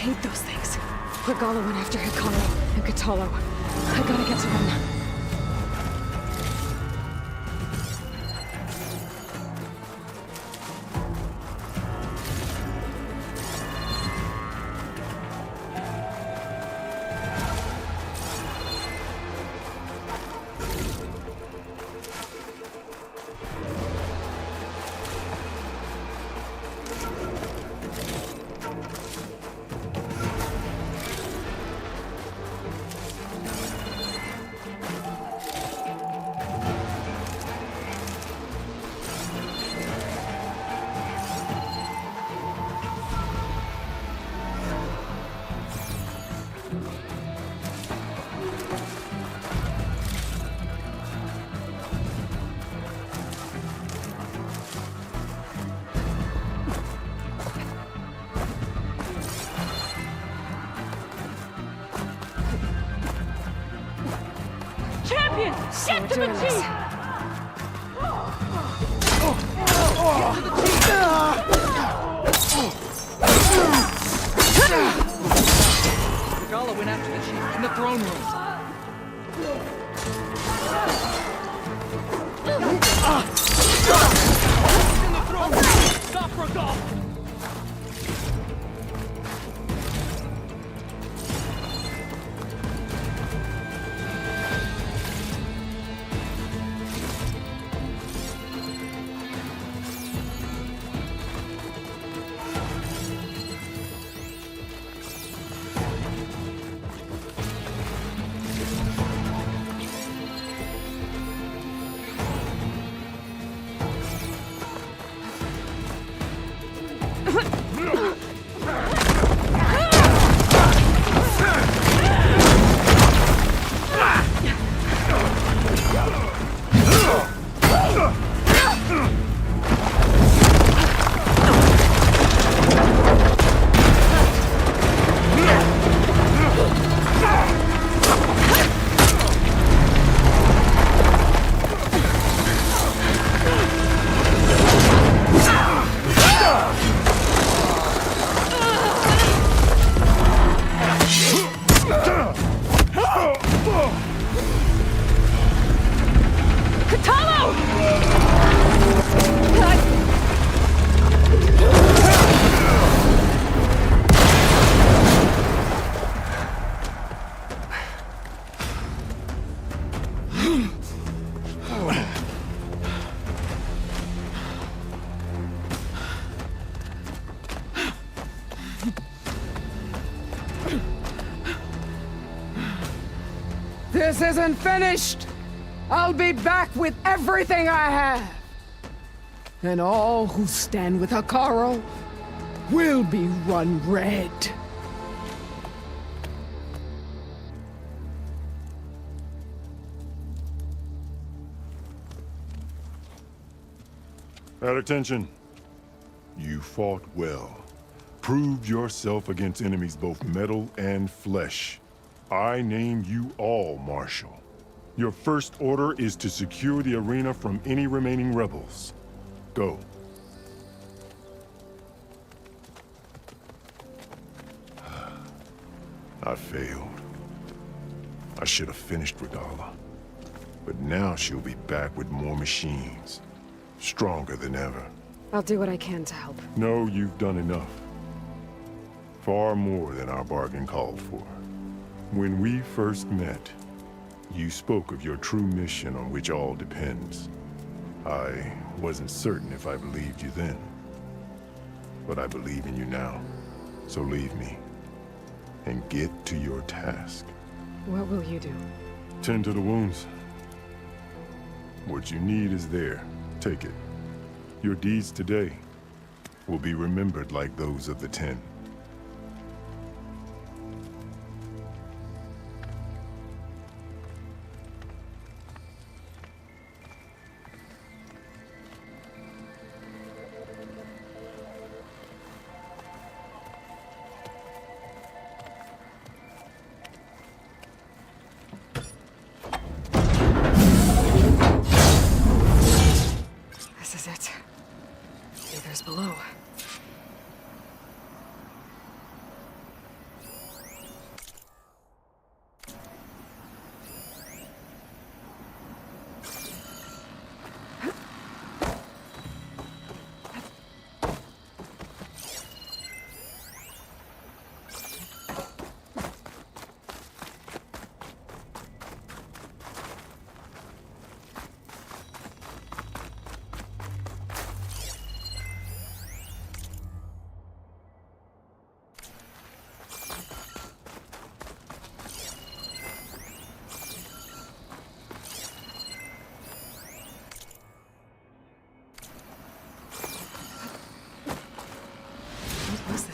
hate those things. Regala went after Hikaru and Kotallo. I gotta get to them. Champion, get to the chief! Regala went after the chief in the throne room. Stop Regala! This isn't finished! I'll be back with everything I have! And all who stand with Hikaru will be run red. At attention. You fought well. Proved yourself against enemies both metal and flesh. I name you all Marshal. Your first order is to secure the arena from any remaining rebels. Go. I failed. I should have finished Regala. But now she'll be back with more machines. Stronger than ever. I'll do what I can to help. No, you've done enough. Far more than our bargain called for. When we first met, you spoke of your true mission on which all depends. I wasn't certain if I believed you then. But I believe in you now. So leave me. And get to your task. What will you do? Tend to the wounds. What you need is there. Take it. Your deeds today will be remembered like those of the 10. This is it. Aether's below.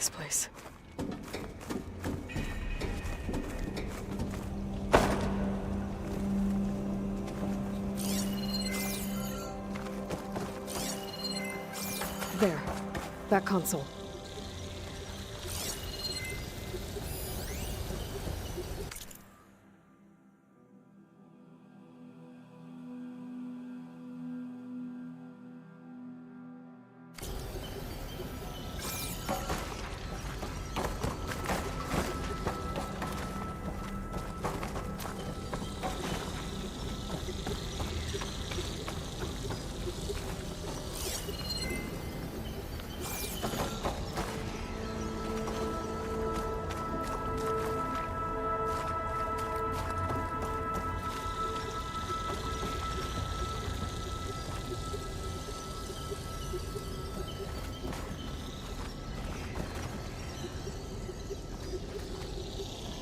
this place. There. That console.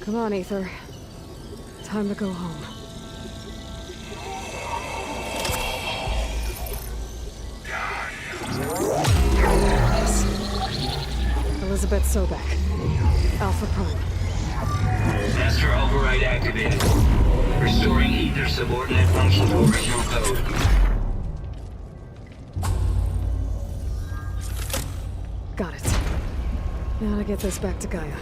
Come on, Aether. Time to go home. Elizabeth Sobek. Alpha Prime. Master override activated. Restoring Aether subordinate function to original code. Got it. Now to get this back to Gaia.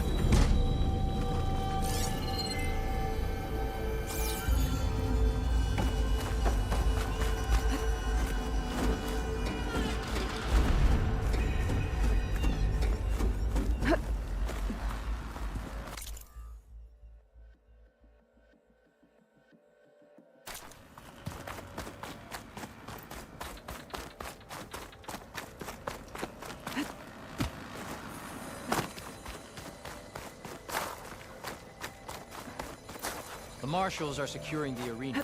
The marshals are securing the arena.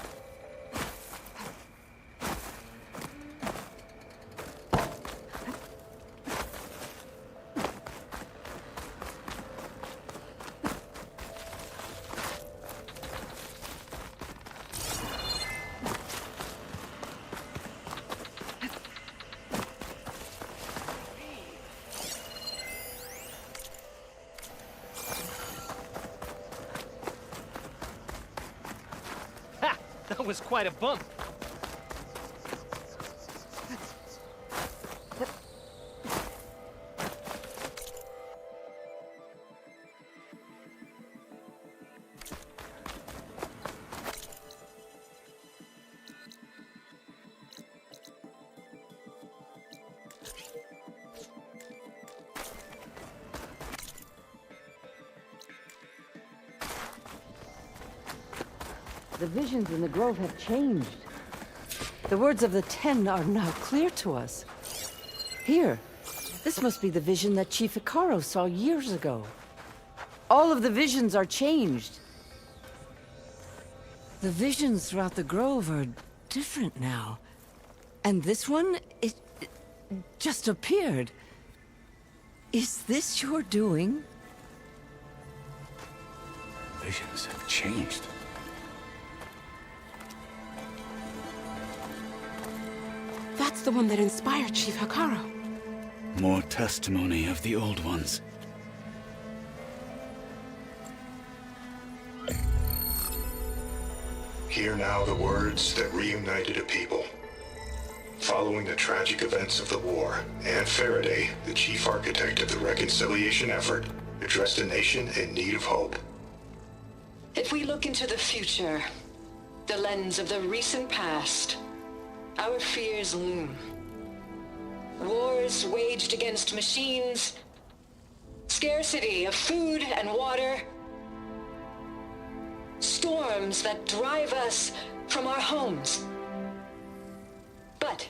That was quite a bump. The visions in the grove have changed. The words of the Ten are now clear to us. Here, this must be the vision that Chief Hekarro saw years ago. All of the visions are changed. The visions throughout the grove are different now. And this one, it just appeared. Is this your doing? Visions have changed. That's the one that inspired Chief Hekarro. More testimony of the old ones. Hear now the words that reunited a people. Following the tragic events of the war, Anne Faraday, the chief architect of the reconciliation effort, addressed a nation in need of hope. If we look into the future, the lens of the recent past, our fears loom. Wars waged against machines, scarcity of food and water, storms that drive us from our homes. But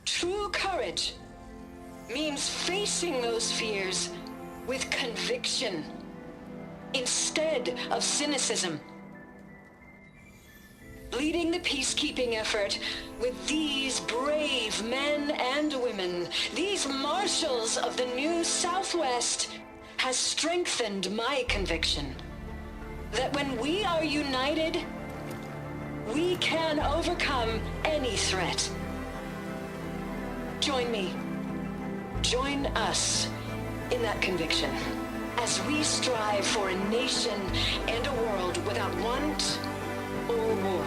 true courage means facing those fears with conviction instead of cynicism. Leading the peacekeeping effort with these brave men and women, these marshals of the new Southwest, has strengthened my conviction that when we are united, we can overcome any threat. Join me. Join us in that conviction as we strive for a nation and a world without want or war.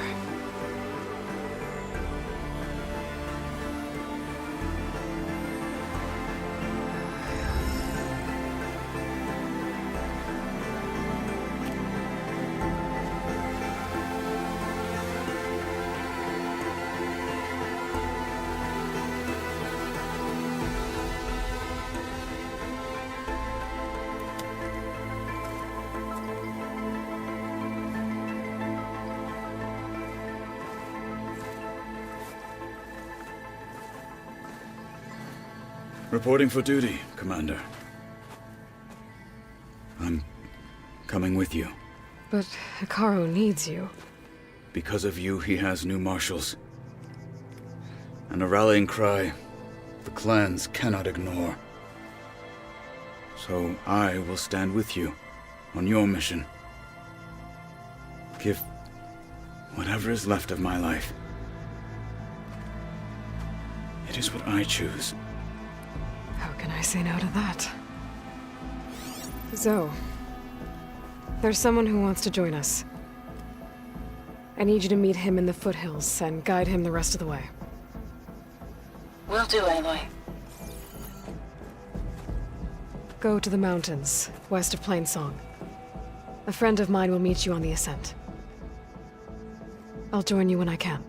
Reporting for duty, Commander. I'm coming with you. But Hekarro needs you. Because of you, he has new marshals. And a rallying cry the clans cannot ignore. So I will stand with you on your mission. Give whatever is left of my life. It is what I choose. How can I say no to that? Zoe, there's someone who wants to join us. I need you to meet him in the foothills and guide him the rest of the way. Will do, Aloy. Go to the mountains, west of Plainsong. A friend of mine will meet you on the ascent. I'll join you when I can.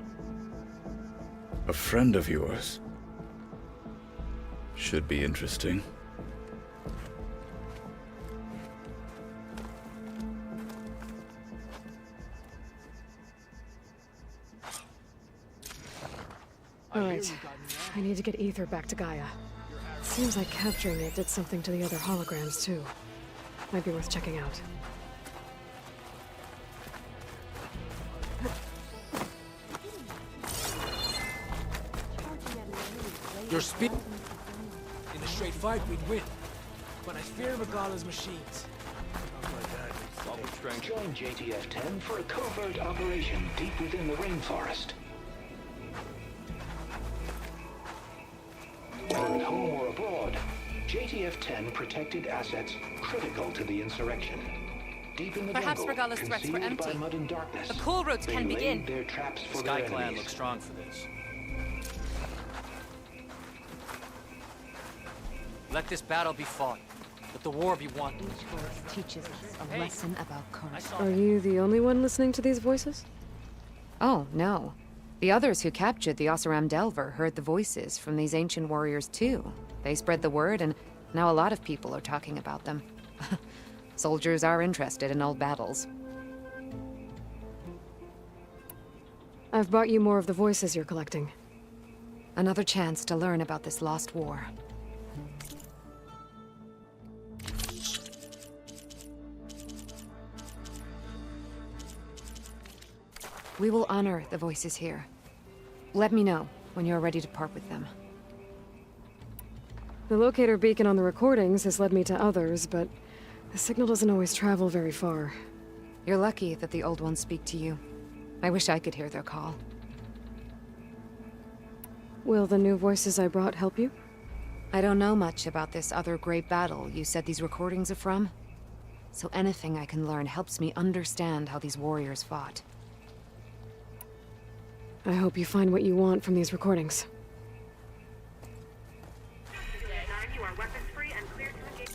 A friend of yours? Should be interesting. Alright. I need to get Ether back to Gaia. Seems like capturing it did something to the other holograms, too. Might be worth checking out. Your speed. In a straight fight, we'd win. But I fear Regalla's machines. Join JTF-10 for a covert operation deep within the rainforest. Whether at home or abroad, JTF-10 protected assets critical to the insurrection. Deep in the Perhaps jungle, Regalla's threats were concealed by empty. mud and darkness, The coal routes they can laid begin. their traps for Sky their Clan enemies. looks strong for this. Let this battle be fought. Let the war be won. Teaches us a lesson about courage. Are you the only one listening to these voices? Oh, no. The others who captured the Oseram Delver heard the voices from these ancient warriors too. They spread the word, and now a lot of people are talking about them. Soldiers are interested in old battles. I've brought you more of the voices you're collecting. Another chance to learn about this lost war. We will honor the voices here. Let me know when you're ready to part with them. The locator beacon on the recordings has led me to others, but the signal doesn't always travel very far. You're lucky that the old ones speak to you. I wish I could hear their call. Will the new voices I brought help you? I don't know much about this other great battle you said these recordings are from. So anything I can learn helps me understand how these warriors fought. I hope you find what you want from these recordings. You are weapons free and clear to engage.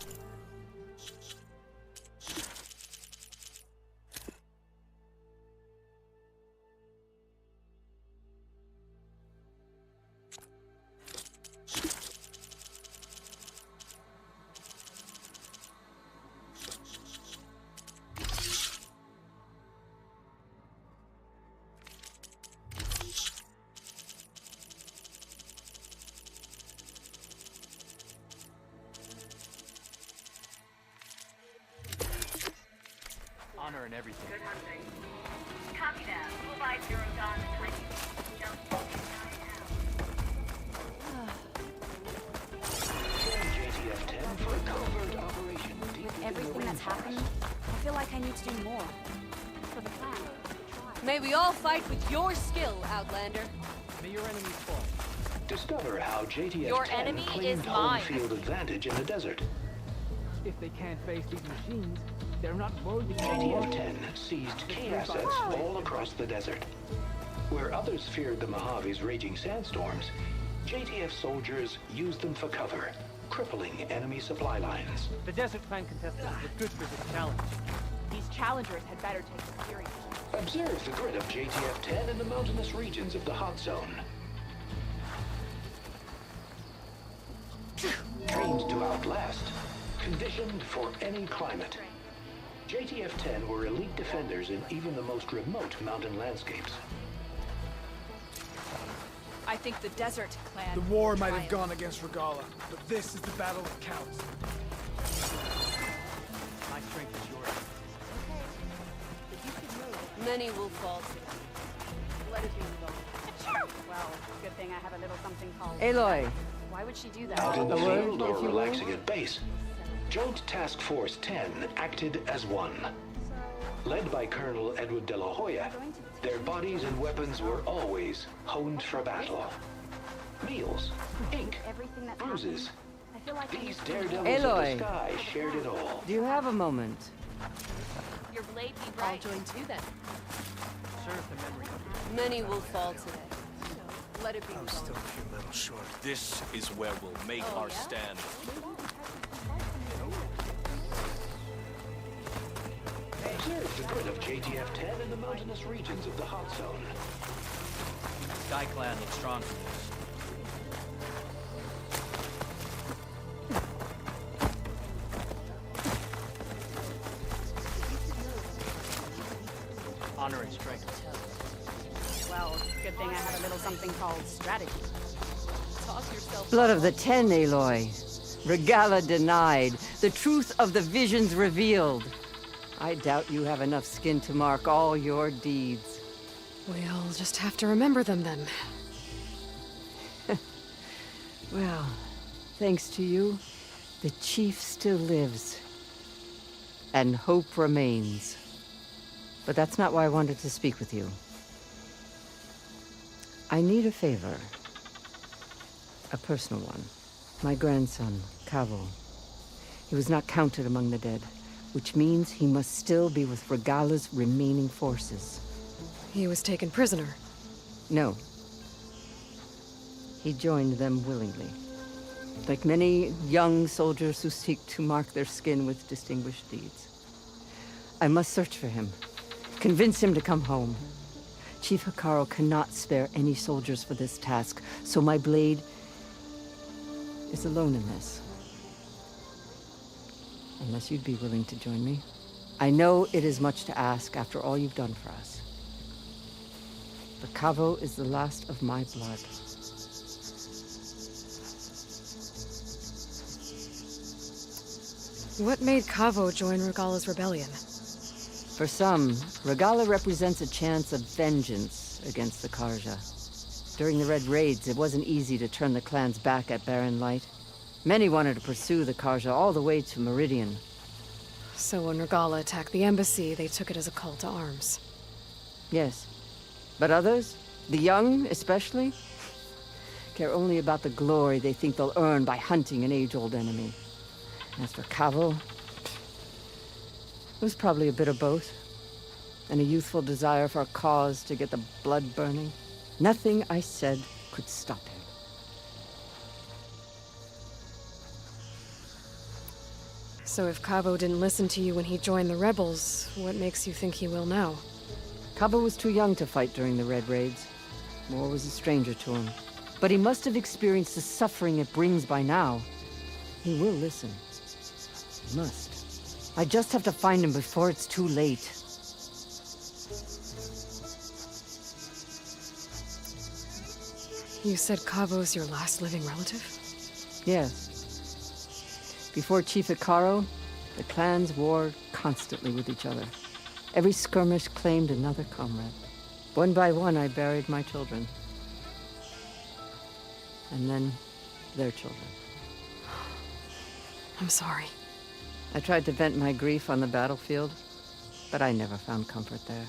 Honor and everything. Good hunting. Copy that. We'll buy Zero Dawn 20. Join JTF-10 for a covert operation deep With within everything the that's rainforest. happened, I feel like I need to do more. For the clan. May we all fight with your skill, Outlander. May your enemies fall. Discover how Your JTF-10 enemy claimed is home mine. field advantage in the desert. If they can't face these machines, they're not worthy JTF-10 seized key assets all across the desert. Where others feared the Mojave's raging sandstorms, JTF soldiers used them for cover, crippling enemy supply lines. The Desert Clan contestants look good for this challenge. These challengers had better take it seriously. Observe the grit of JTF-10 in the mountainous regions of the hot zone. Trained to outlast, conditioned for any climate. JTF-10 were elite defenders in even the most remote mountain landscapes. I think the Desert Clan. The war might have gone against Regalla, but this is the battle that counts. My strength is yours. Many will fall today. Let it be alone. Well, good thing I have a little something called. Aloy. Why would she do that? Out in the field or relaxing at base, Joint Task Force 10 acted as one. Led by Colonel Edward de la Hoya, their bodies and weapons were always honed for battle. Meals, ink, bruises. These daredevils of the sky shared it all. Do you have a moment? Your blade be bright. I'll join too then. Serve the memory of you. Many will fall today. Let it be I'm still a few little short. This is where we'll make our stand. Observe the grit of JTF-10 in the mountainous regions of the hot zone. Sky Clan looks strong for this. Honor and strength. Well, good thing I have a little something called strategy. Toss yourself. Blood of the Ten, Aloy. Regalla denied. The truth of the visions revealed. I doubt you have enough skin to mark all your deeds. We'll just have to remember them then. Well, thanks to you, the Chief still lives. And hope remains. But that's not why I wanted to speak with you. I need a favor. A personal one. My grandson, Kavo. He was not counted among the dead, which means he must still be with Regalla's remaining forces. He was taken prisoner. No. He joined them willingly. Like many young soldiers who seek to mark their skin with distinguished deeds. I must search for him. Convince him to come home. Chief Hekarro cannot spare any soldiers for this task, so my blade is alone in this. Unless you'd be willing to join me. I know it is much to ask after all you've done for us. But Kavo is the last of my blood. What made Kavo join Regalla's rebellion? For some, Regalla represents a chance of vengeance against the Carja. During the Red Raids, it wasn't easy to turn the clans back at Barren Light. Many wanted to pursue the Carja all the way to Meridian. So when Regalla attacked the embassy, they took it as a call to arms. Yes. But others, the young especially, care only about the glory they think they'll earn by hunting an age-old enemy. As for Kavo, it was probably a bit of both. And a youthful desire for a cause to get the blood burning. Nothing I said could stop him. So if Kavo didn't listen to you when he joined the rebels, what makes you think he will now? Kavo was too young to fight during the Red Raids. War was a stranger to him. But he must have experienced the suffering it brings by now. He will listen. He must. I just have to find him before it's too late. You said Kavo's your last living relative? Yes. Before Chief Hekarro, the clans warred constantly with each other. Every skirmish claimed another comrade. One by one, I buried my children. And then, their children. I'm sorry. I tried to vent my grief on the battlefield, but I never found comfort there.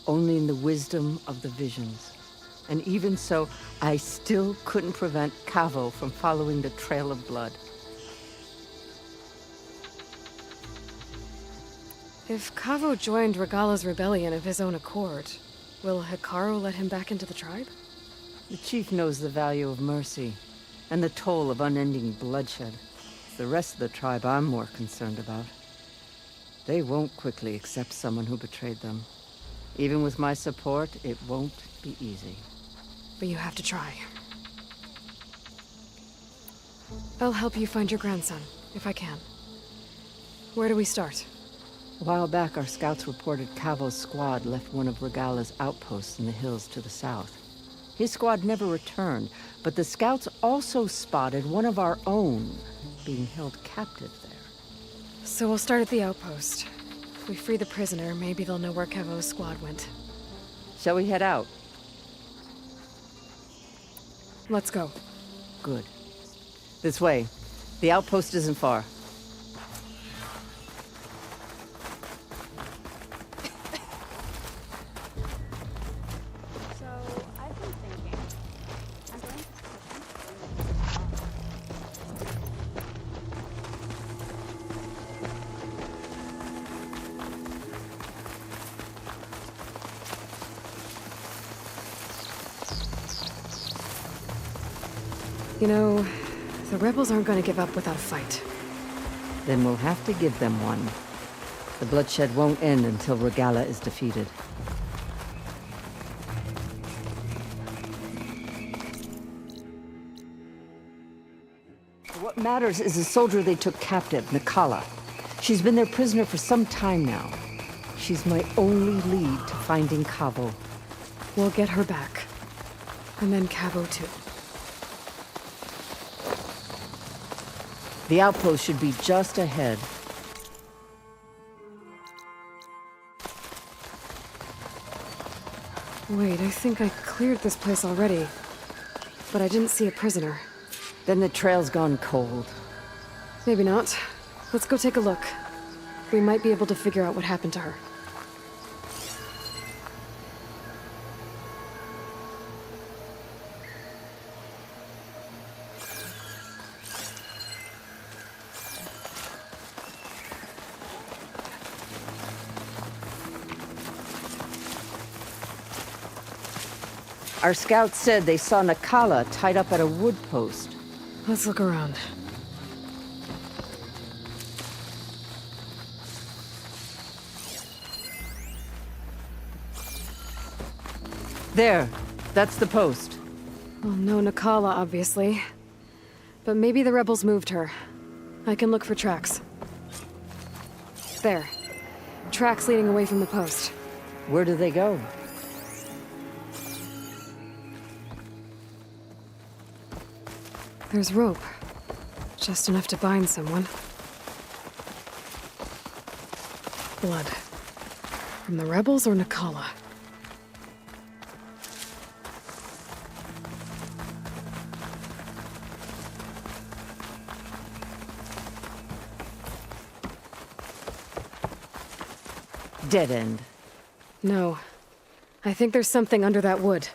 Only in the wisdom of the visions. And even so, I still couldn't prevent Kavo from following the trail of blood. If Kavo joined Regala's rebellion of his own accord, will Hikaru let him back into the tribe? The chief knows the value of mercy, and the toll of unending bloodshed. It's the rest of the tribe I'm more concerned about. They won't quickly accept someone who betrayed them. Even with my support, it won't be easy. But you have to try. I'll help you find your grandson, if I can. Where do we start? A while back, our scouts reported Kavo's squad left one of Regala's outposts in the hills to the south. His squad never returned, but the scouts also spotted one of our own being held captive there. So we'll start at the outpost. If we free the prisoner, maybe they'll know where Kavo's squad went. Shall we head out? Let's go. Good. This way. The outpost isn't far. So, I've been thinking. I'm going to You know, the rebels aren't going to give up without a fight. Then we'll have to give them one. The bloodshed won't end until Regala is defeated. What matters is the soldier they took captive, Nakala. She's been their prisoner for some time now. She's my only lead to finding Kavo. We'll get her back. And then Kavo too. The outpost should be just ahead. Wait, I think I cleared this place already. But I didn't see a prisoner. Then the trail's gone cold. Maybe not. Let's go take a look. We might be able to figure out what happened to her. Our scouts said they saw Nakala tied up at a wood post. Let's look around. There. That's the post. Well, no Nakala, obviously. But maybe the rebels moved her. I can look for tracks. There. Tracks leading away from the post. Where do they go? There's rope. Just enough to bind someone. Blood. From the rebels or Nakala? Dead end. No. I think there's something under that wood.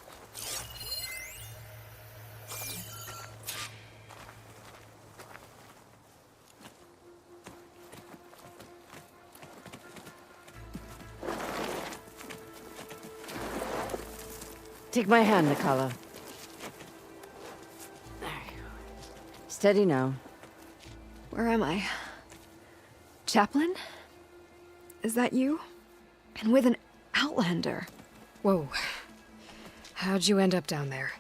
Take my hand, Nakala. There you go. Steady now. Where am I? Chaplain? Is that you? And with an Outlander. Whoa. How'd you end up down there?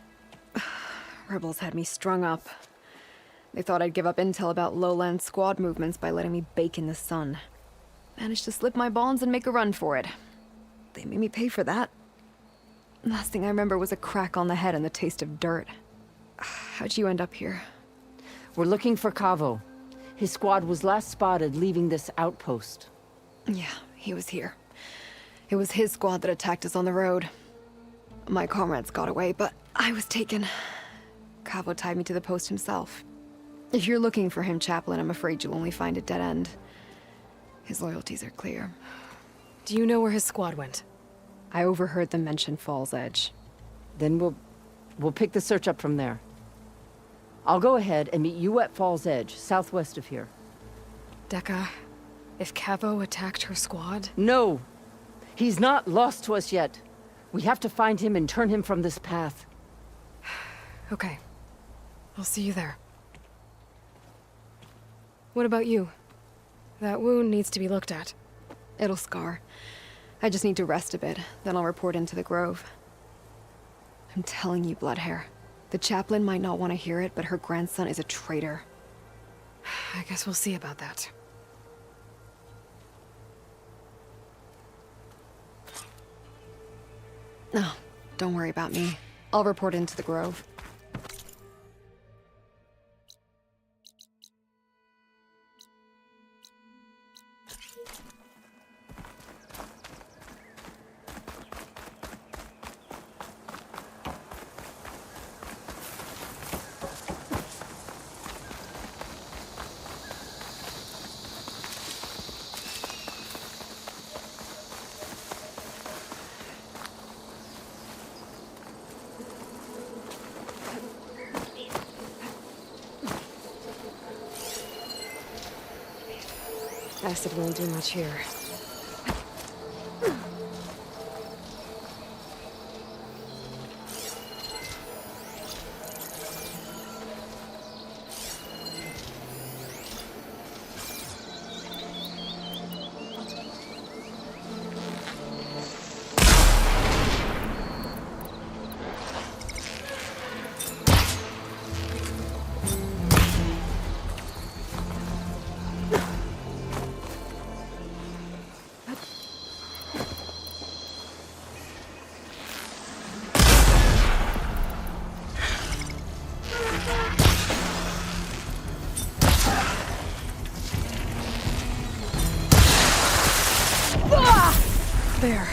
Rebels had me strung up. They thought I'd give up intel about lowland squad movements by letting me bake in the sun. Managed to slip my bonds and make a run for it. They made me pay for that. Last thing I remember was a crack on the head and the taste of dirt. How'd you end up here? We're looking for Kavo. His squad was last spotted leaving this outpost. Yeah, he was here. It was his squad that attacked us on the road. My comrades got away, but I was taken. Kavo tied me to the post himself. If you're looking for him, Chaplain, I'm afraid you'll only find a dead end. His loyalties are clear. Do you know where his squad went? I overheard them mention Fall's Edge. Then we'll pick the search up from there. I'll go ahead and meet you at Fall's Edge, southwest of here. Dekka, If Cavo attacked her squad? No! He's not lost to us yet. We have to find him and turn him from this path. Okay. I'll see you there. What about you? That wound needs to be looked at. It'll scar. I just need to rest a bit, then I'll report into the Grove. I'm telling you, Bloodhair. The chaplain might not want to hear it, but her grandson is a traitor. I guess we'll see about that. No, don't worry about me. I'll report into the Grove. Acid won't do much here. There.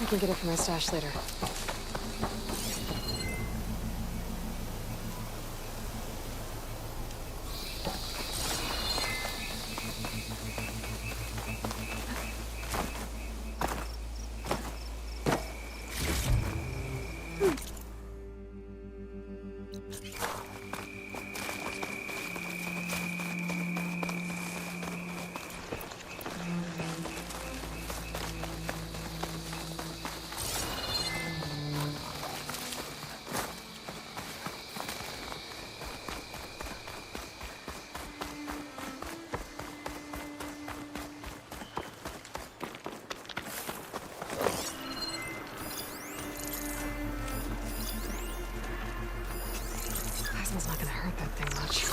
I can get it from my stash later. Steel's not gonna hurt that thing much.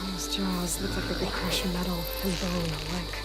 Those jaws look like they could crush metal and bone alike.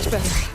Much better.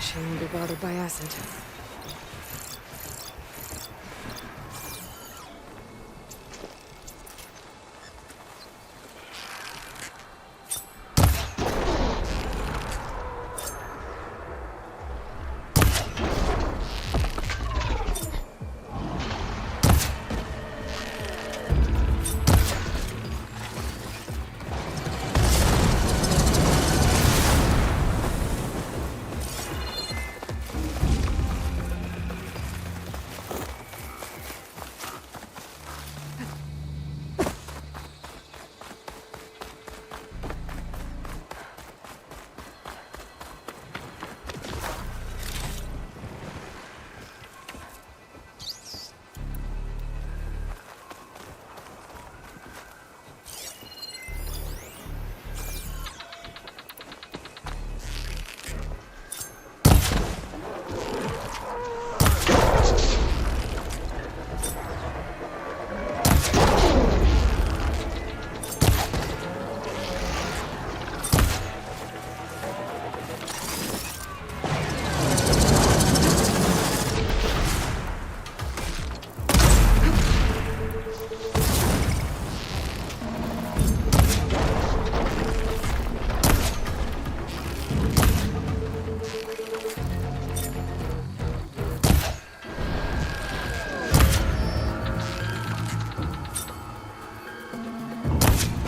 Shouldn't be bothered by acid.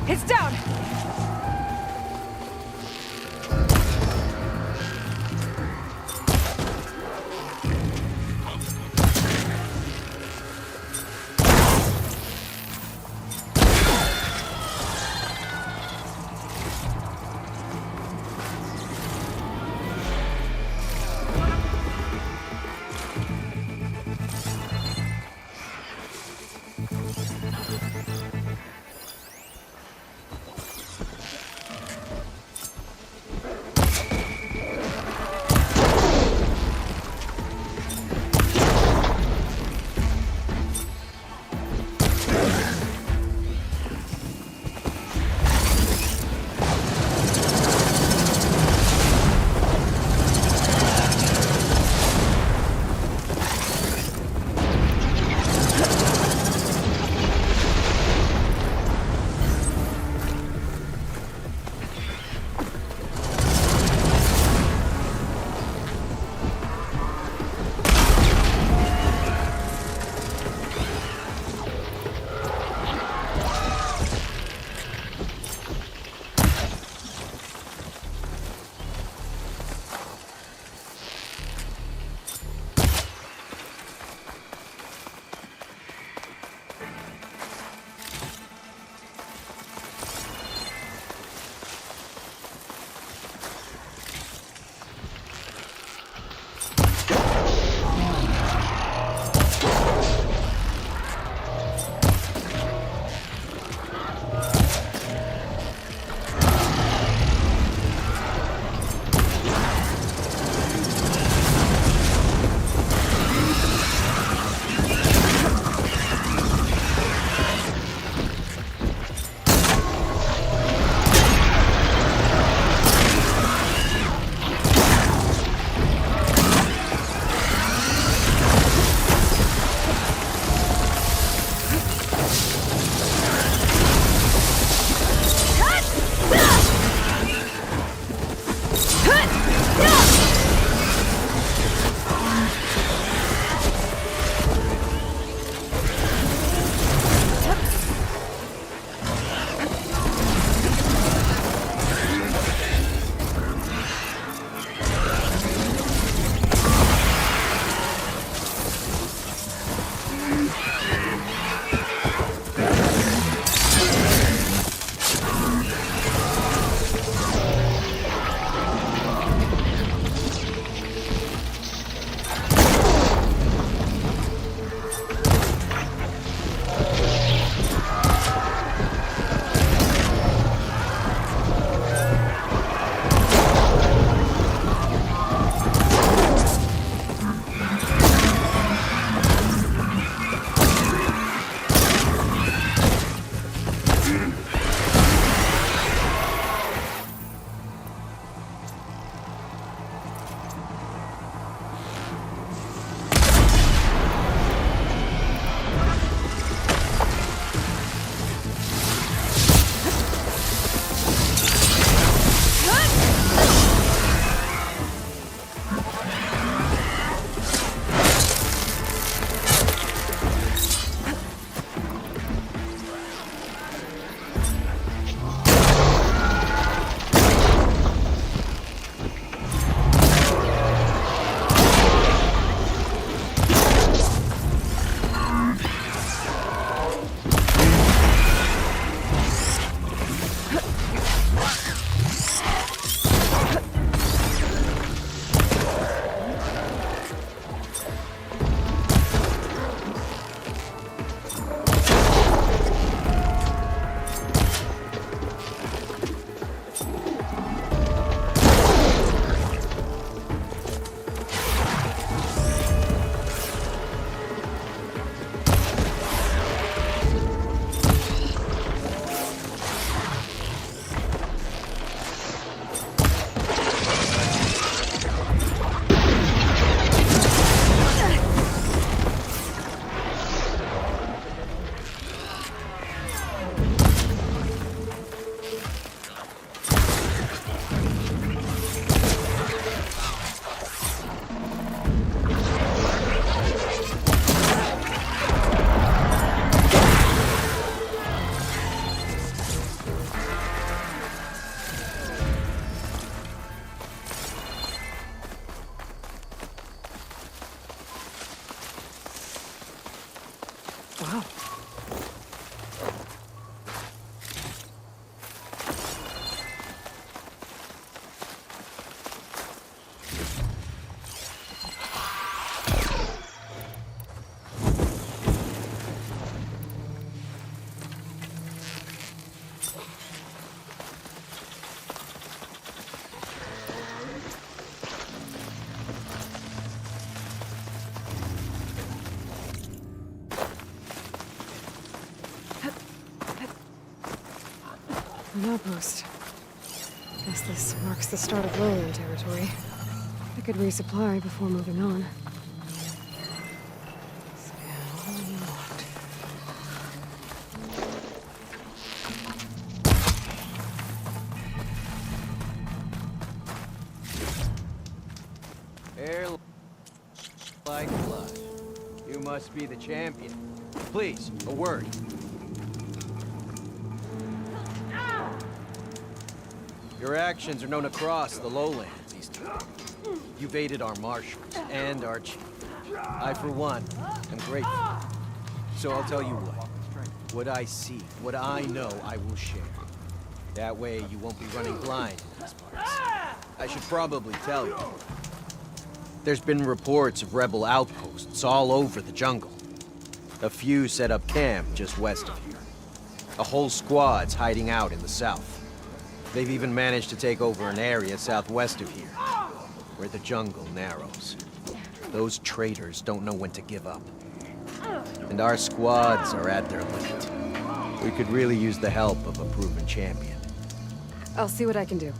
It's down! An outpost. Guess this marks the start of lowland territory. I could resupply before moving on. Air like blood. You must be the champion. Please, a word. Your actions are known across the lowlands, Eastern. You've aided our marshals and our chief. I, for one, am grateful. So I'll tell you what. What I see, what I know, I will share. That way you won't be running blind in these parts. I should probably tell you. There's been reports of rebel outposts all over the jungle. A few set up camp just west of here. A whole squad's hiding out in the south. They've even managed to take over an area southwest of here, where the jungle narrows. Those traitors don't know when to give up. And our squads are at their limit. We could really use the help of a proven champion. I'll see what I can do.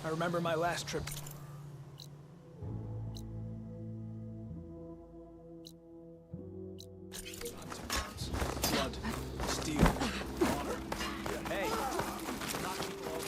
I remember my last trip. Blood, steel, honor. Hey! Knock people over.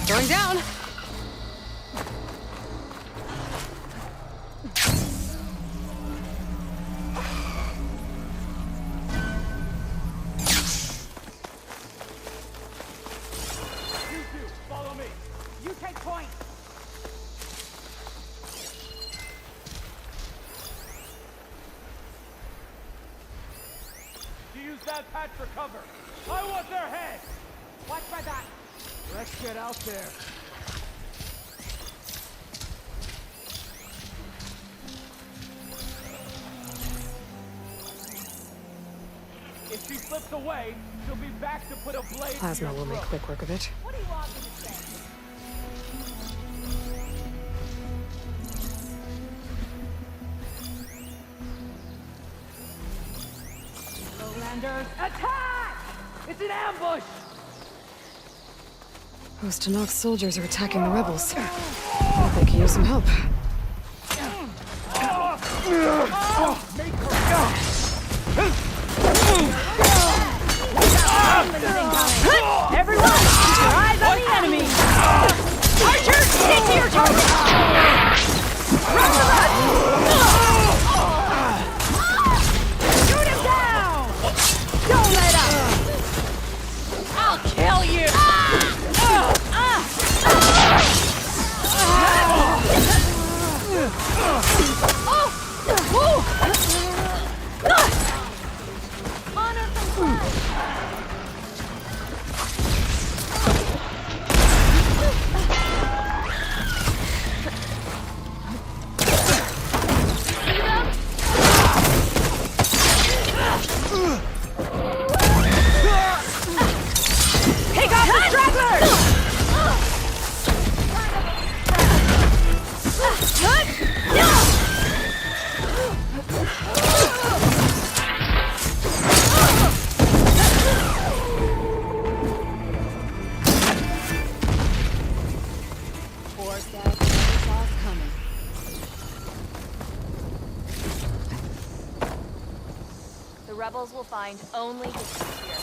Going down! use that patch for cover. I want their head! Watch my back. Let's get out there. If she slips away, she'll be back to put a blade in Plasma your will make throat. quick work of it. What do you want me to say? Lowlanders, attack! It's an ambush! Ostanok's soldiers are attacking the rebels. They could use some help. Everyone, keep your eyes on the enemy! Archers, stick to your target! Run the run! Shoot him down! Don't let up! I'll kill you! Honor from Take off the stragglers! The rebels will find only distance here.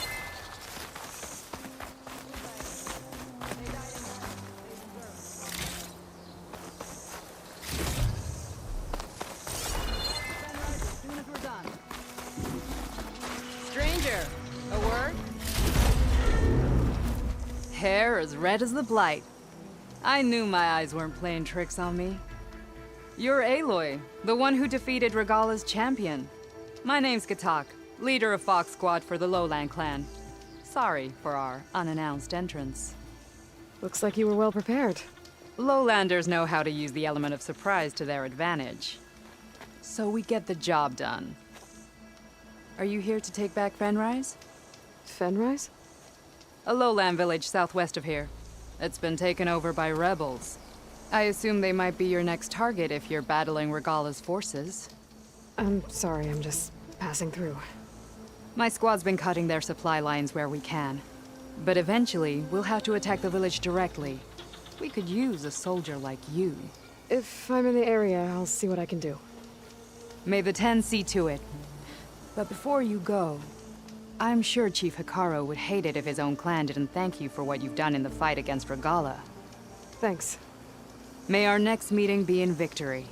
Stranger, a word? Hair as red as the Blight. I knew my eyes weren't playing tricks on me. You're Aloy, the one who defeated Regalla's champion. My name's Katak, leader of Fox Squad for the Lowland clan. Sorry for our unannounced entrance. Looks like you were well prepared. Lowlanders know how to use the element of surprise to their advantage. So we get the job done. Are you here to take back Fenrise? Fenrise? A lowland village southwest of here. It's been taken over by rebels. I assume they might be your next target if you're battling Regalla's forces. I'm sorry, I'm just passing through. My squad's been cutting their supply lines where we can. But eventually, we'll have to attack the village directly. We could use a soldier like you. If I'm in the area, I'll see what I can do. May the Ten see to it. But before you go, I'm sure Chief Hekarro would hate it if his own clan didn't thank you for what you've done in the fight against Regalla. Thanks. May our next meeting be in victory.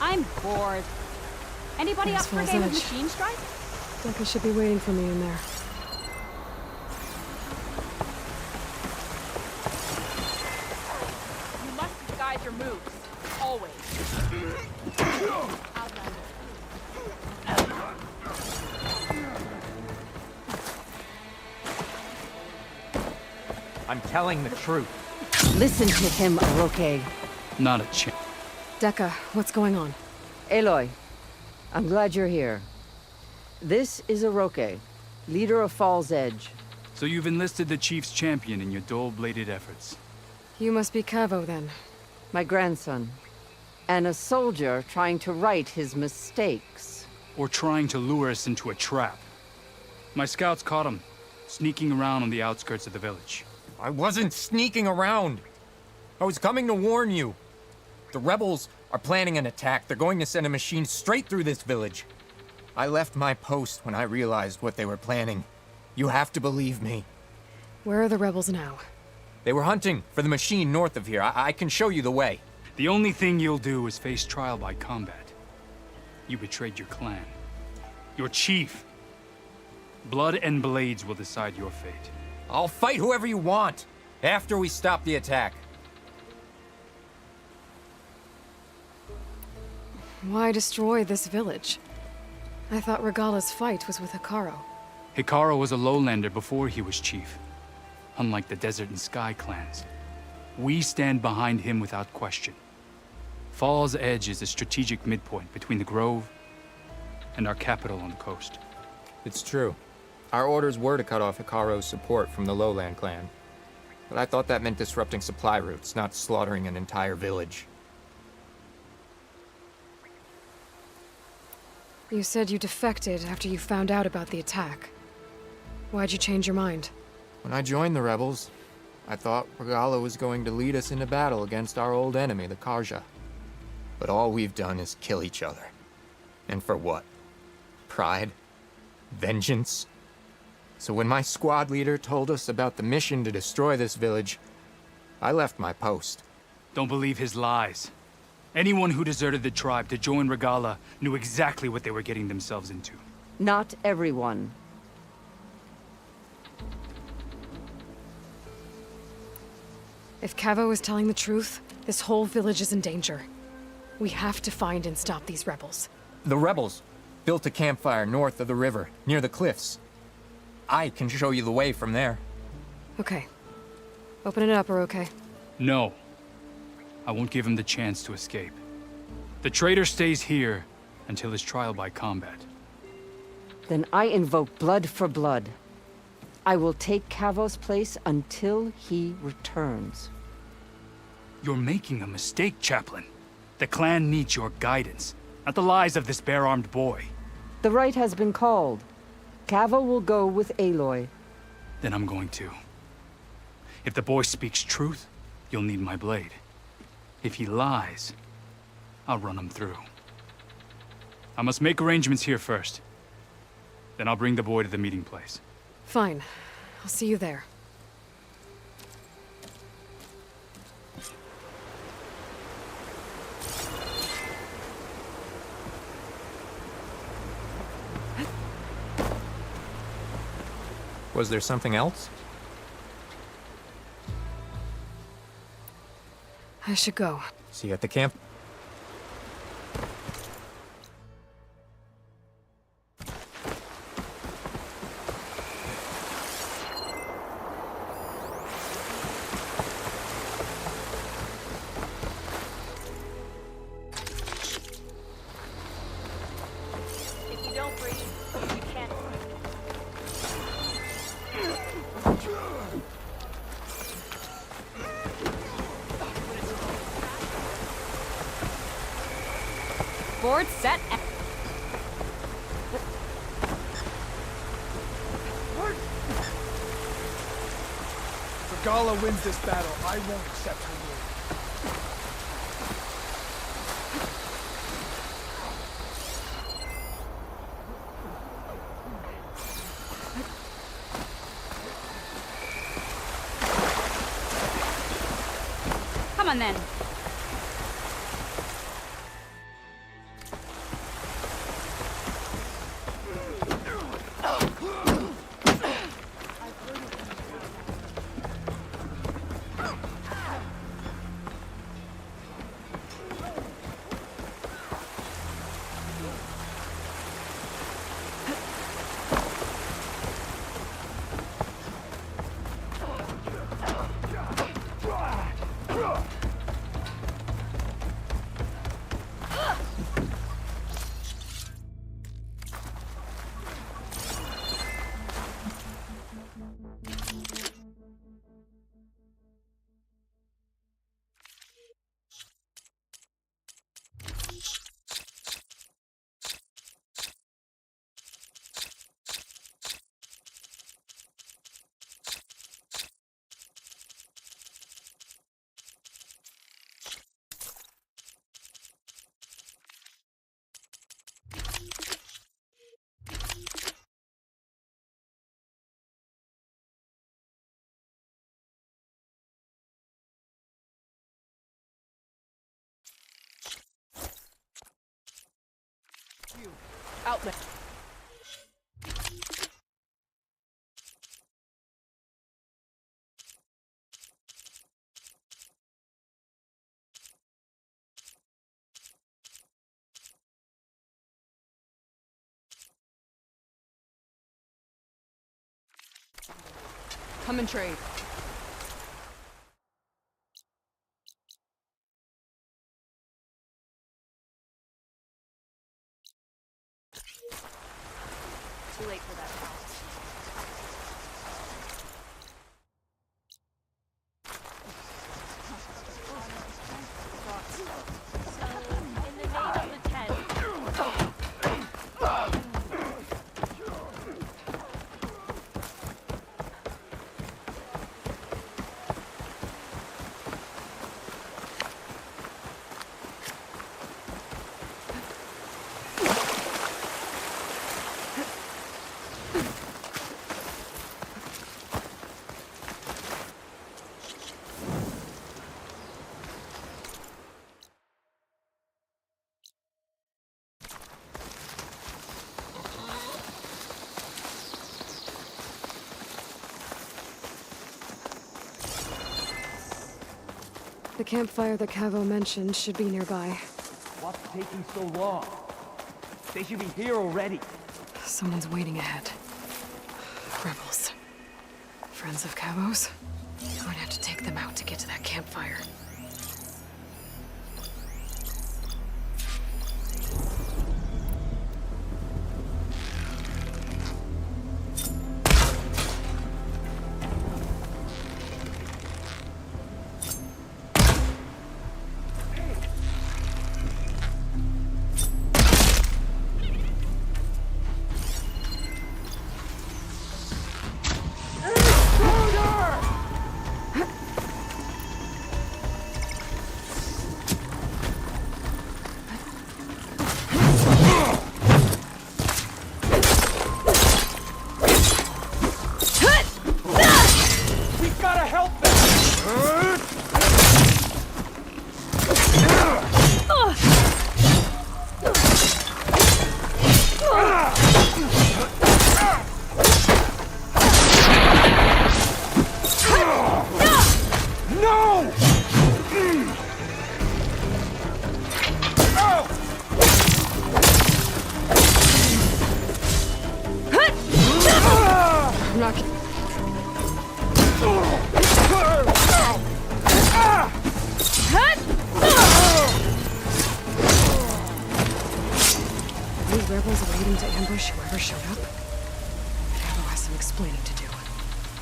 I'm bored. Anybody up There's for a Falls game of Edge. Machine Strike? Deca should be waiting for me in there. You must disguise your moves. Always. I'm telling the truth. Listen to him, Oroke. Not a chance. Deca, what's going on? Aloy, I'm glad you're here. This is Oroke, leader of Falls Edge. So you've enlisted the Chief's champion in your dull-bladed efforts. You must be Cavo, then. My grandson. And a soldier trying to right his mistakes. Or trying to lure us into a trap. My scouts caught him, sneaking around on the outskirts of the village. I wasn't sneaking around. I was coming to warn you. The rebels are planning an attack. They're going to send a machine straight through this village. I left my post when I realized what they were planning. You have to believe me. Where are the rebels now? They were hunting for the machine north of here. I can show you the way. The only thing you'll do is face trial by combat. You betrayed your clan. Your chief. Blood and blades will decide your fate. I'll fight whoever you want, after we stop the attack. Why destroy this village? I thought Regala's fight was with Hekarro. Hekarro was a lowlander before he was chief. Unlike the Desert and Sky clans. We stand behind him without question. Falls Edge is a strategic midpoint between the Grove and our capital on the coast. It's true. Our orders were to cut off Hekarro's support from the Lowland clan. But I thought that meant disrupting supply routes, not slaughtering an entire village. You said you defected after you found out about the attack. Why'd you change your mind? When I joined the rebels, I thought Regala was going to lead us into battle against our old enemy, the Carja. But all we've done is kill each other. And for what? Pride? Vengeance? So when my squad leader told us about the mission to destroy this village, I left my post. Don't believe his lies. Anyone who deserted the tribe to join Regala knew exactly what they were getting themselves into. Not everyone. If Cavo is telling the truth, this whole village is in danger. We have to find and stop these rebels. The rebels built a campfire north of the river, near the cliffs. I can show you the way from there. Okay. Open it up, Oroke. No. I won't give him the chance to escape. The traitor stays here until his trial by combat. Then I invoke blood for blood. I will take Cavo's place until he returns. You're making a mistake, Chaplain. The clan needs your guidance, not the lies of this bare-armed boy. The right has been called. Cavo will go with Aloy. Then I'm going to. If the boy speaks truth, you'll need my blade. If he lies, I'll run him through. I must make arrangements here first. Then I'll bring the boy to the meeting place. Fine. I'll see you there. Was there something else? I should go. See you at the camp. If you don't breathe, you can't breathe. Board set. Regala wins this battle. I won't accept her rule. Come on then. Outlet. Come and trade. Too late for that now. So, in the name of the Ten. The campfire that Cavo mentioned should be nearby. What's taking so long? They should be here already. Someone's waiting ahead. Rebels. Friends of Cavo's? Going to have to take them out to get to that campfire.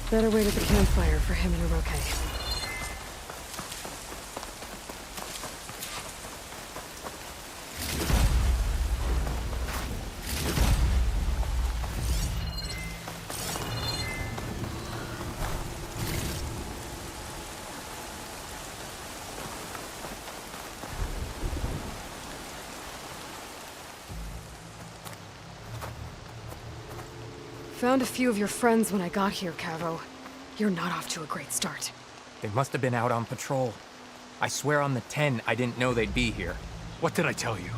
Better wait at the campfire for him and Oroke. Found a few of your friends when I got here, Cavo. You're not off to a great start. They must have been out on patrol. I swear on the 10, I didn't know they'd be here. What did I tell you?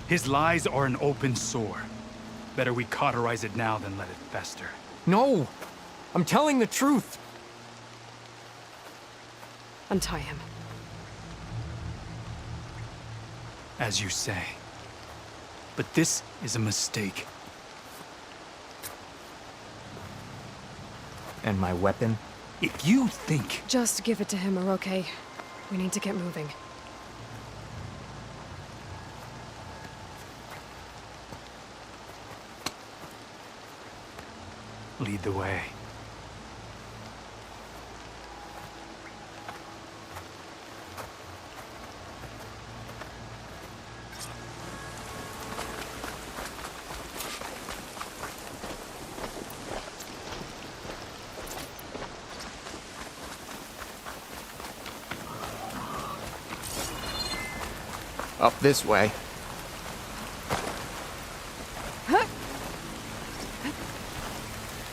His lies are an open sore. Better we cauterize it now than let it fester. No! I'm telling the truth! Untie him. As you say. But this is a mistake. And my weapon? If you think... Just give it to him, Oroke. We need to get moving. Lead the way. Up this way.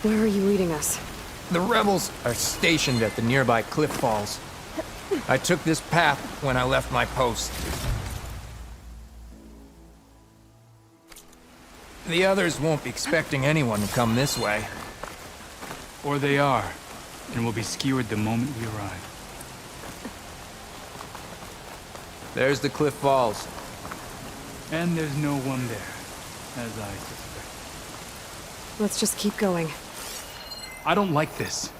Where are you leading us? The rebels are stationed at the nearby cliff falls. I took this path when I left my post. The others won't be expecting anyone to come this way. Or they are, and will be skewered the moment we arrive. There's the cliff falls. And there's no one there, as I suspect. Let's just keep going. I don't like this.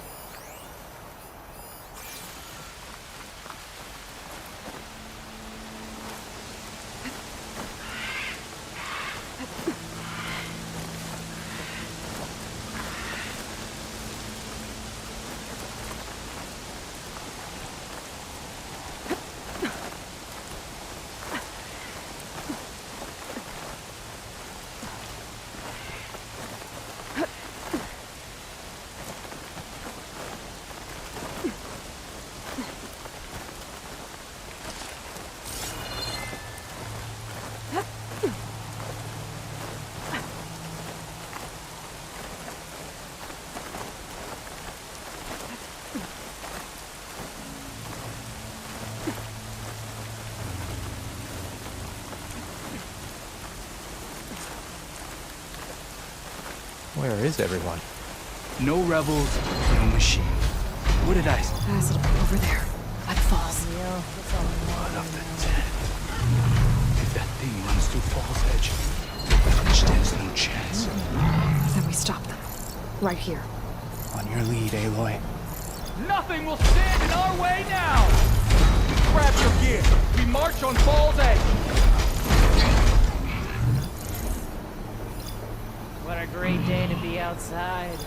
Where is everyone? No rebels, no machine. What did I say? It'll be over there, by the falls. Blood of the dead. If that thing runs through Fall's Edge, Village stands no chance. Then we stop them. Right here. On your lead, Aloy. Nothing will stand in our way now! Grab your gear. We march on Fall's Edge. What a great day to be outside.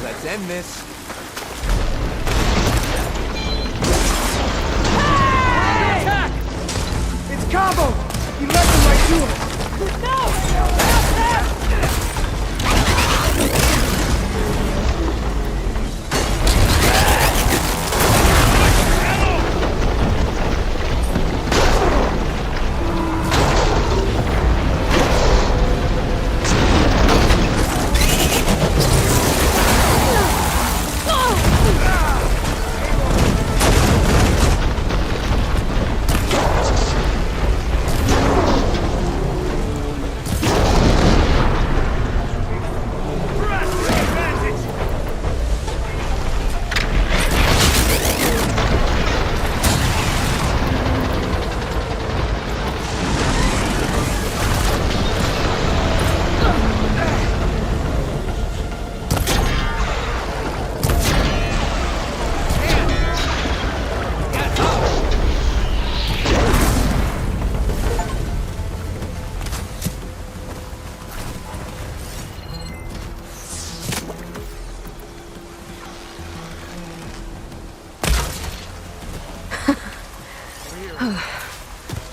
Let's end this. Hey! Attack! It's Cabo! He led them right to us! No!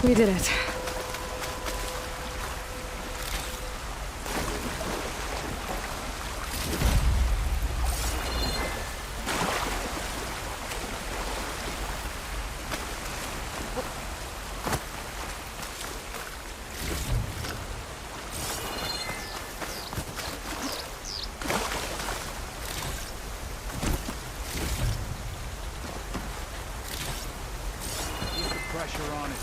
We did it. Keep the pressure on it.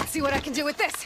Let's see what I can do with this.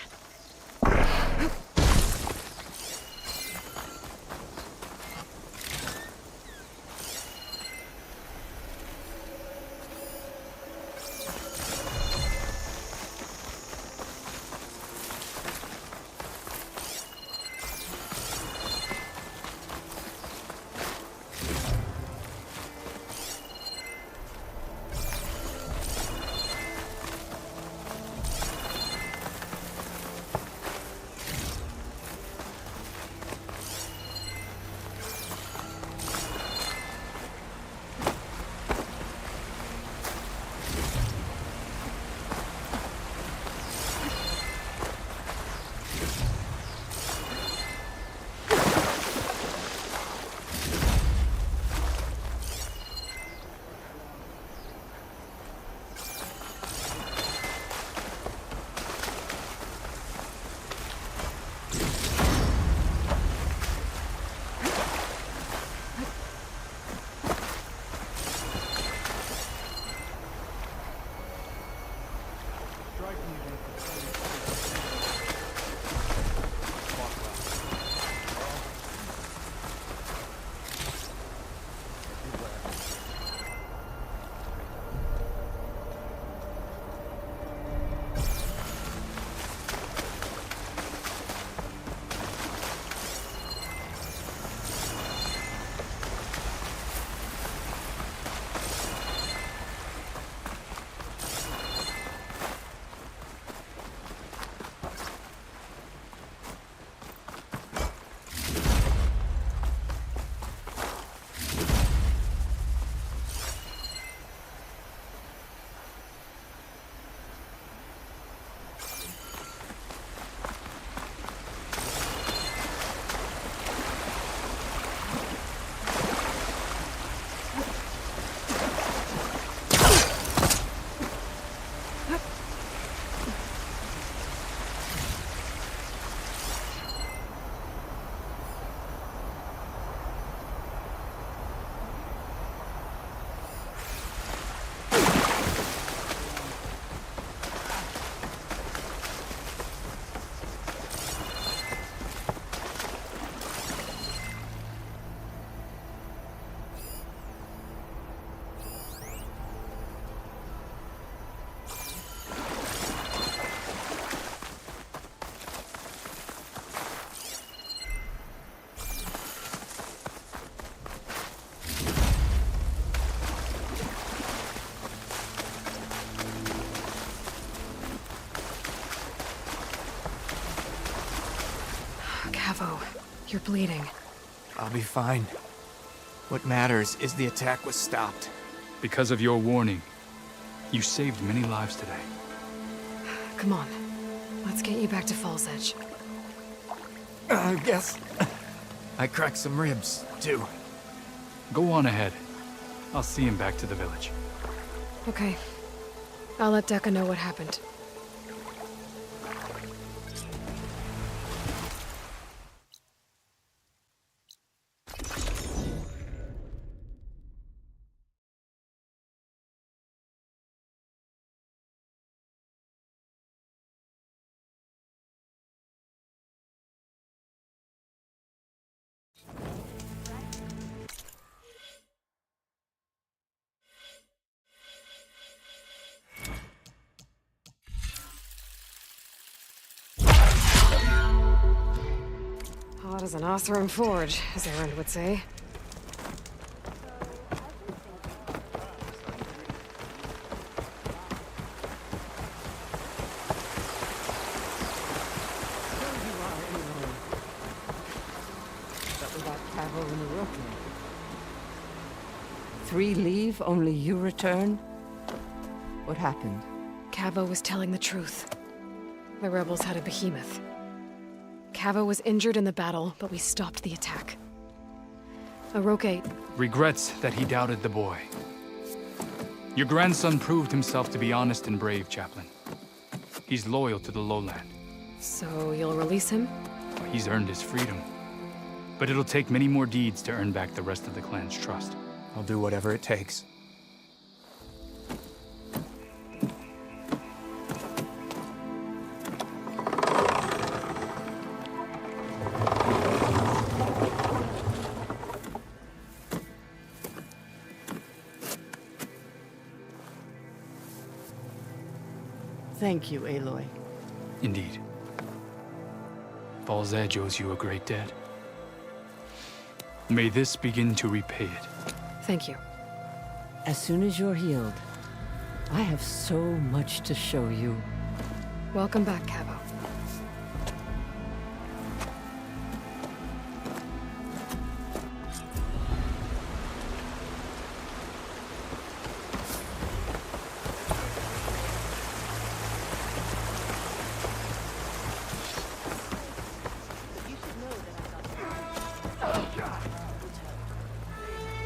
Cavo, you're bleeding. I'll be fine. What matters is the attack was stopped. Because of your warning, you saved many lives today. Come on. Let's get you back to Falls Edge. I guess I cracked some ribs, too. Go on ahead. I'll see him back to the village. Okay. I'll let Dekka know what happened. Hot as an Oseram forge, as Erend would say. Three leave, only you return? What happened? Cavo was telling the truth. The rebels had a behemoth. Cavo was injured in the battle, but we stopped the attack. Aroke... Regrets that he doubted the boy. Your grandson proved himself to be honest and brave, Chaplain. He's loyal to the lowland. So you'll release him? He's earned his freedom. But it'll take many more deeds to earn back the rest of the clan's trust. I'll do whatever it takes. Thank you, Aloy. Indeed. Falls Edge owes you a great debt. May this begin to repay it. Thank you. As soon as you're healed, I have so much to show you. Welcome back, Cabo.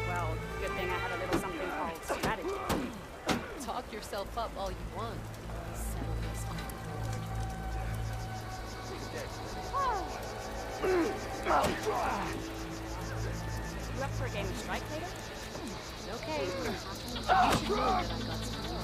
Well, good thing I had a little something called strategy. Talk yourself up all you want. Settle this on You up for a game of strike later? Okay. You should know that I've got some more.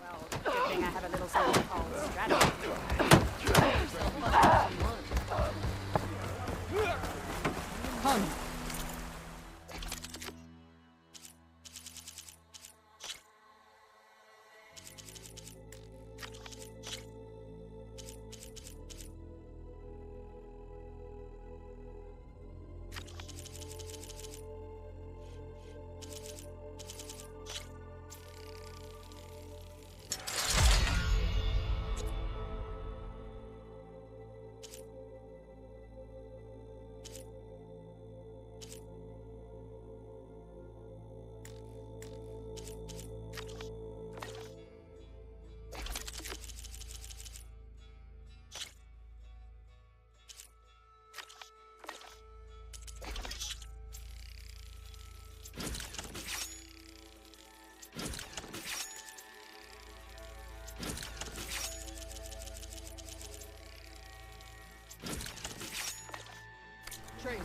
Well, good thing I have a little something called strategy. Come. Train.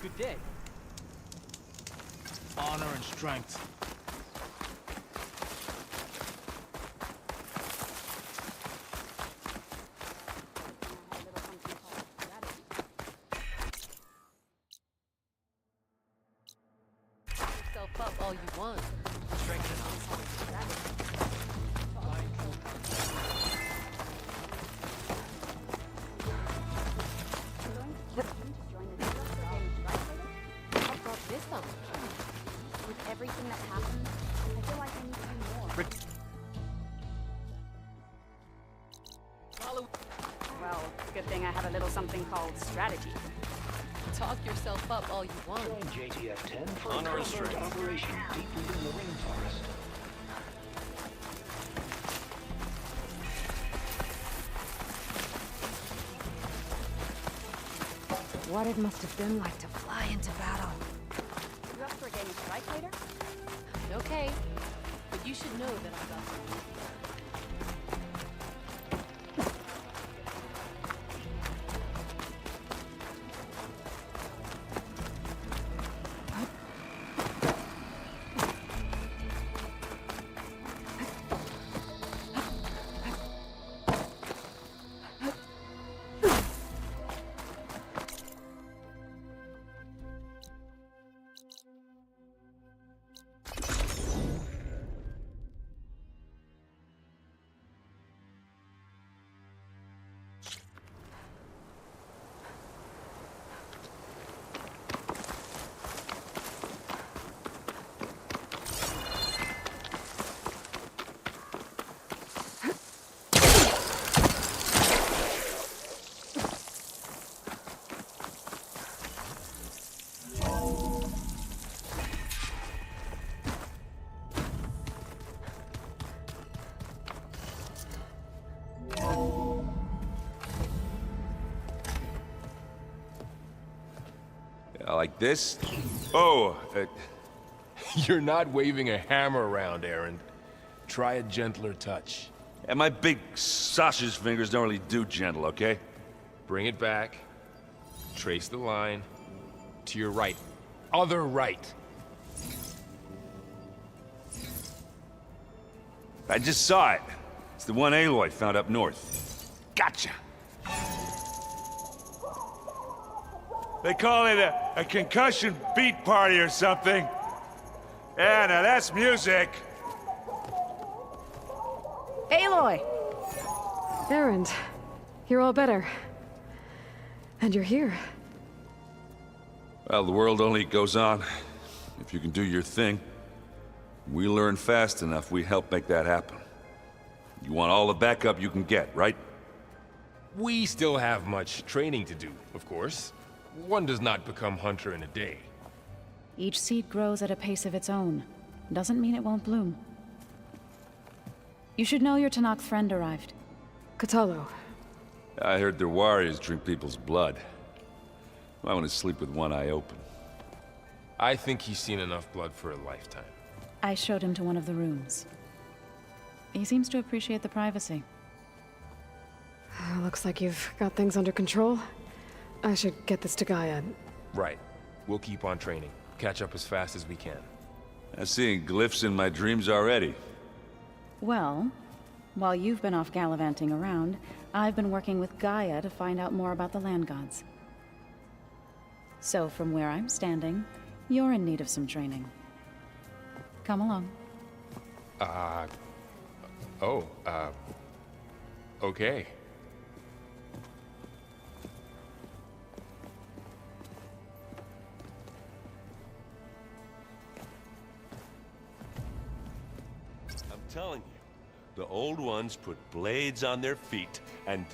Good day. Honor and strength. Yourself up all you want. What brought this on? With everything that happened, I feel like I need to do more. Well, good thing I have a little something called strategy. Talk yourself up all you want. Join JTF-10 for Honor a and covert strength. operation deep within the rainforest. What it must have been like to fly into battle. You up for a game of strike later? Okay. But you should know that I've got some. Like this? Oh, You're not waving a hammer around, Erend. Try a gentler touch. and my big sausage fingers don't really do gentle, okay? Bring it back. Trace the line. To your right. Other right. I just saw it. It's the one Aloy found up north. Gotcha! They call it a concussion beat party or something. Yeah, now that's music. Aloy! Erend, you're all better. And you're here. Well, the world only goes on if you can do your thing. We learn fast enough, we help make that happen. You want all the backup you can get, right? We still have much training to do, of course. One does not become hunter in a day. Each seed grows at a pace of its own. Doesn't mean it won't bloom. You should know your Tenakth friend arrived. Kotallo. I heard their warriors drink people's blood. I want to sleep with one eye open. I think he's seen enough blood for a lifetime. I showed him to one of the rooms. He seems to appreciate the privacy. Looks like you've got things under control. I should get this to Gaia. Right. We'll keep on training. Catch up as fast as we can. I'm seeing glyphs in my dreams already. Well, while you've been off gallivanting around, I've been working with Gaia to find out more about the land gods. So from where I'm standing, you're in need of some training. Come along. Okay. I'm telling you, the old ones put blades on their feet and...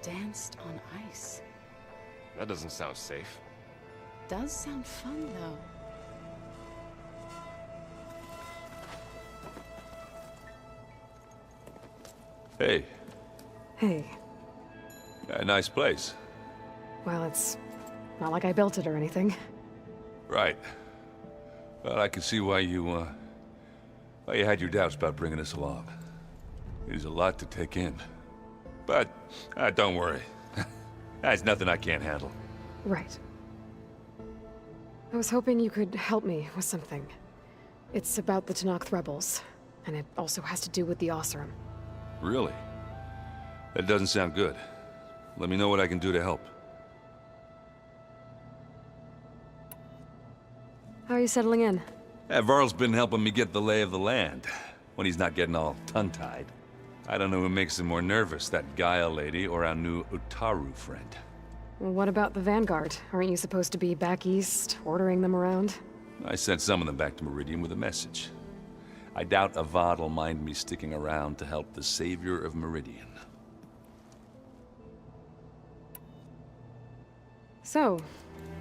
Danced on ice. That doesn't sound safe. Does sound fun, though. Hey. Hey. A nice place. Well, it's not like I built it or anything. Right. Well, I can see why you had your doubts about bringing us along. It is a lot to take in. But, don't worry. That's nothing I can't handle. Right. I was hoping you could help me with something. It's about the Tenakth rebels, and it also has to do with the Oseram. Really? That doesn't sound good. Let me know what I can do to help. How are you settling in? Varl's been helping me get the lay of the land, when he's not getting all tongue-tied. I don't know who makes him more nervous, that Gaia lady or our new Utaru friend. What about the Vanguard? Aren't you supposed to be back east, ordering them around? I sent some of them back to Meridian with a message. I doubt Avad will mind me sticking around to help the savior of Meridian. So,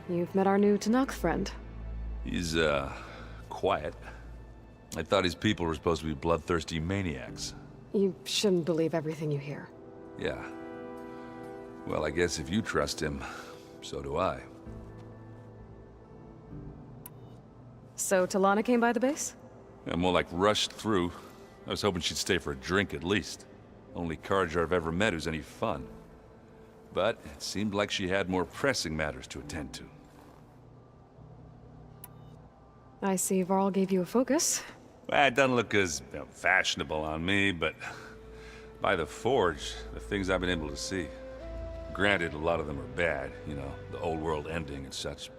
you've met our new Tenakth friend. He's, quiet. I thought his people were supposed to be bloodthirsty maniacs. You shouldn't believe everything you hear. Yeah. Well, I guess if you trust him, so do I. So, Talana came by the base? Yeah, more like rushed through. I was hoping she'd stay for a drink at least. Only Carja I've ever met who's any fun. But it seemed like she had more pressing matters to attend to. I see Varl gave you a focus. Well, it doesn't look as fashionable on me, but by the Forge, the things I've been able to see. Granted, a lot of them are bad, you know, the old world ending and such.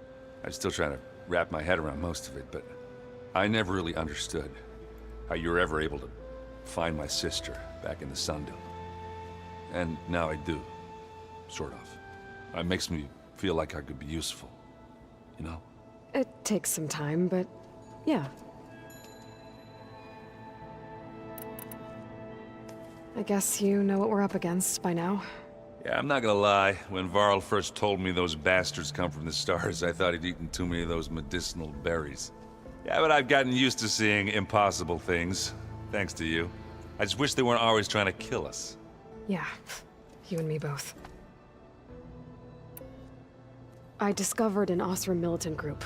I'm still trying to wrap my head around most of it, but I never really understood how you were ever able to find my sister back in the Sundom. And now I do, sort of. It makes me feel like I could be useful, you know? It takes some time, but yeah. I guess you know what we're up against by now. Yeah, I'm not gonna lie. When Varl first told me those bastards come from the stars, I thought he'd eaten too many of those medicinal berries. Yeah, but I've gotten used to seeing impossible things, thanks to you. I just wish they weren't always trying to kill us. Yeah, you and me both. I discovered an Osram militant group.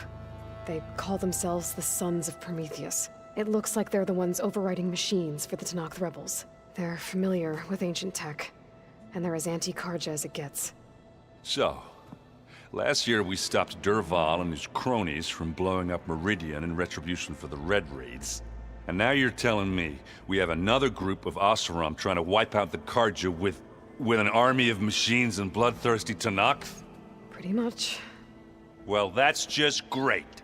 They call themselves the Sons of Prometheus. It looks like they're the ones overriding machines for the Tenakth rebels. They're familiar with ancient tech, and they're as anti-Karja as it gets. So, last year we stopped Dervahl and his cronies from blowing up Meridian in retribution for the Red Raids. And now you're telling me we have another group of Oseram trying to wipe out the Karja with an army of machines and bloodthirsty Tenakth? Pretty much. Well, that's just great.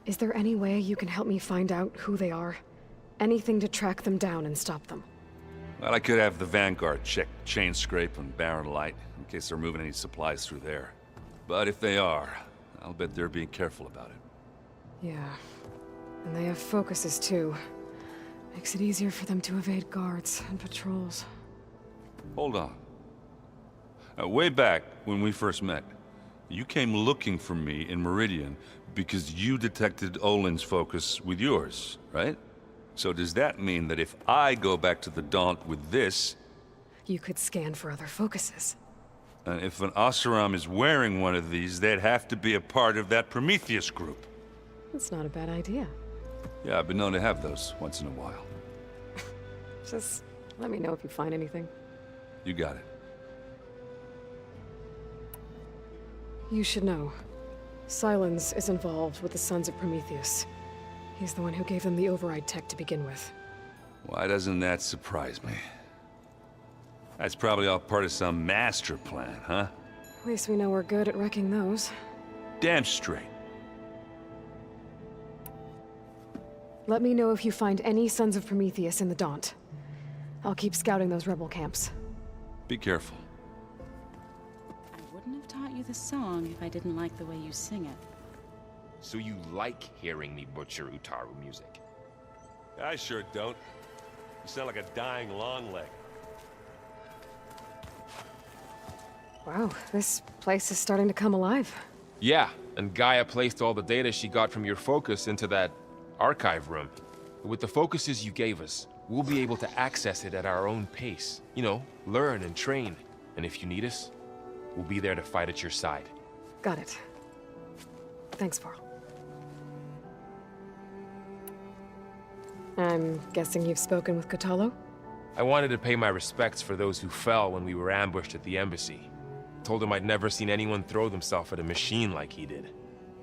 Is there any way you can help me find out who they are? Anything to track them down and stop them. Well, I could have the Vanguard check Chain Scrape and Barren Light, in case they're moving any supplies through there. But if they are, I'll bet they're being careful about it. Yeah. And they have focuses, too. Makes it easier for them to evade guards and patrols. Hold on. Way back, when we first met, you came looking for me in Meridian because you detected Olin's focus with yours, right? So does that mean that if I go back to the Daunt with this... You could scan for other focuses. And if an Oseram is wearing one of these, they'd have to be a part of that Prometheus group. That's not a bad idea. Yeah, I've been known to have those once in a while. Just let me know if you find anything. You got it. You should know. Sylens is involved with the Sons of Prometheus. He's the one who gave them the override tech to begin with. Why doesn't that surprise me? That's probably all part of some master plan, huh? At least we know we're good at wrecking those. Damn straight. Let me know if you find any Sons of Prometheus in the Daunt. I'll keep scouting those rebel camps. Be careful. I wouldn't have taught you the song if I didn't like the way you sing it. So you like hearing me butcher Utaru music? I sure don't. You sound like a dying longleg. Wow, this place is starting to come alive. Yeah, and Gaia placed all the data she got from your focus into that archive room. With the focuses you gave us, we'll be able to access it at our own pace. You know, learn and train. And if you need us, we'll be there to fight at your side. Got it. Thanks, Varl. I'm guessing you've spoken with Kotallo? I wanted to pay my respects for those who fell when we were ambushed at the embassy. Told him I'd never seen anyone throw themselves at a machine like he did.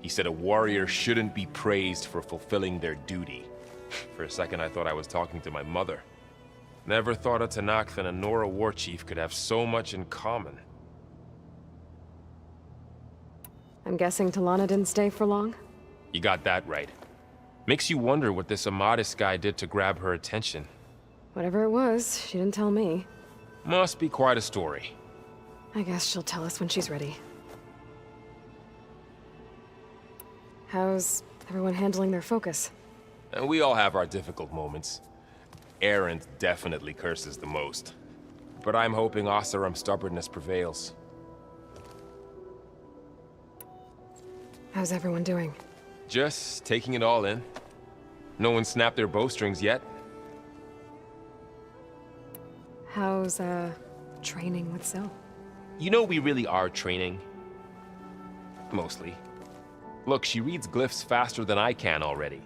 He said a warrior shouldn't be praised for fulfilling their duty. For a second I thought I was talking to my mother. Never thought a Tenakth and a Nora war chief could have so much in common. I'm guessing Talana didn't stay for long? You got that right. Makes you wonder what this Amadis guy did to grab her attention. Whatever it was, she didn't tell me. Must be quite a story. I guess she'll tell us when she's ready. How's everyone handling their focus? And we all have our difficult moments. Erend definitely curses the most. But I'm hoping Oseram's stubbornness prevails. How's everyone doing? Just taking it all in. No one snapped their bowstrings yet. How's, training with Zoe? You know we really are training. Mostly. Look, she reads glyphs faster than I can already.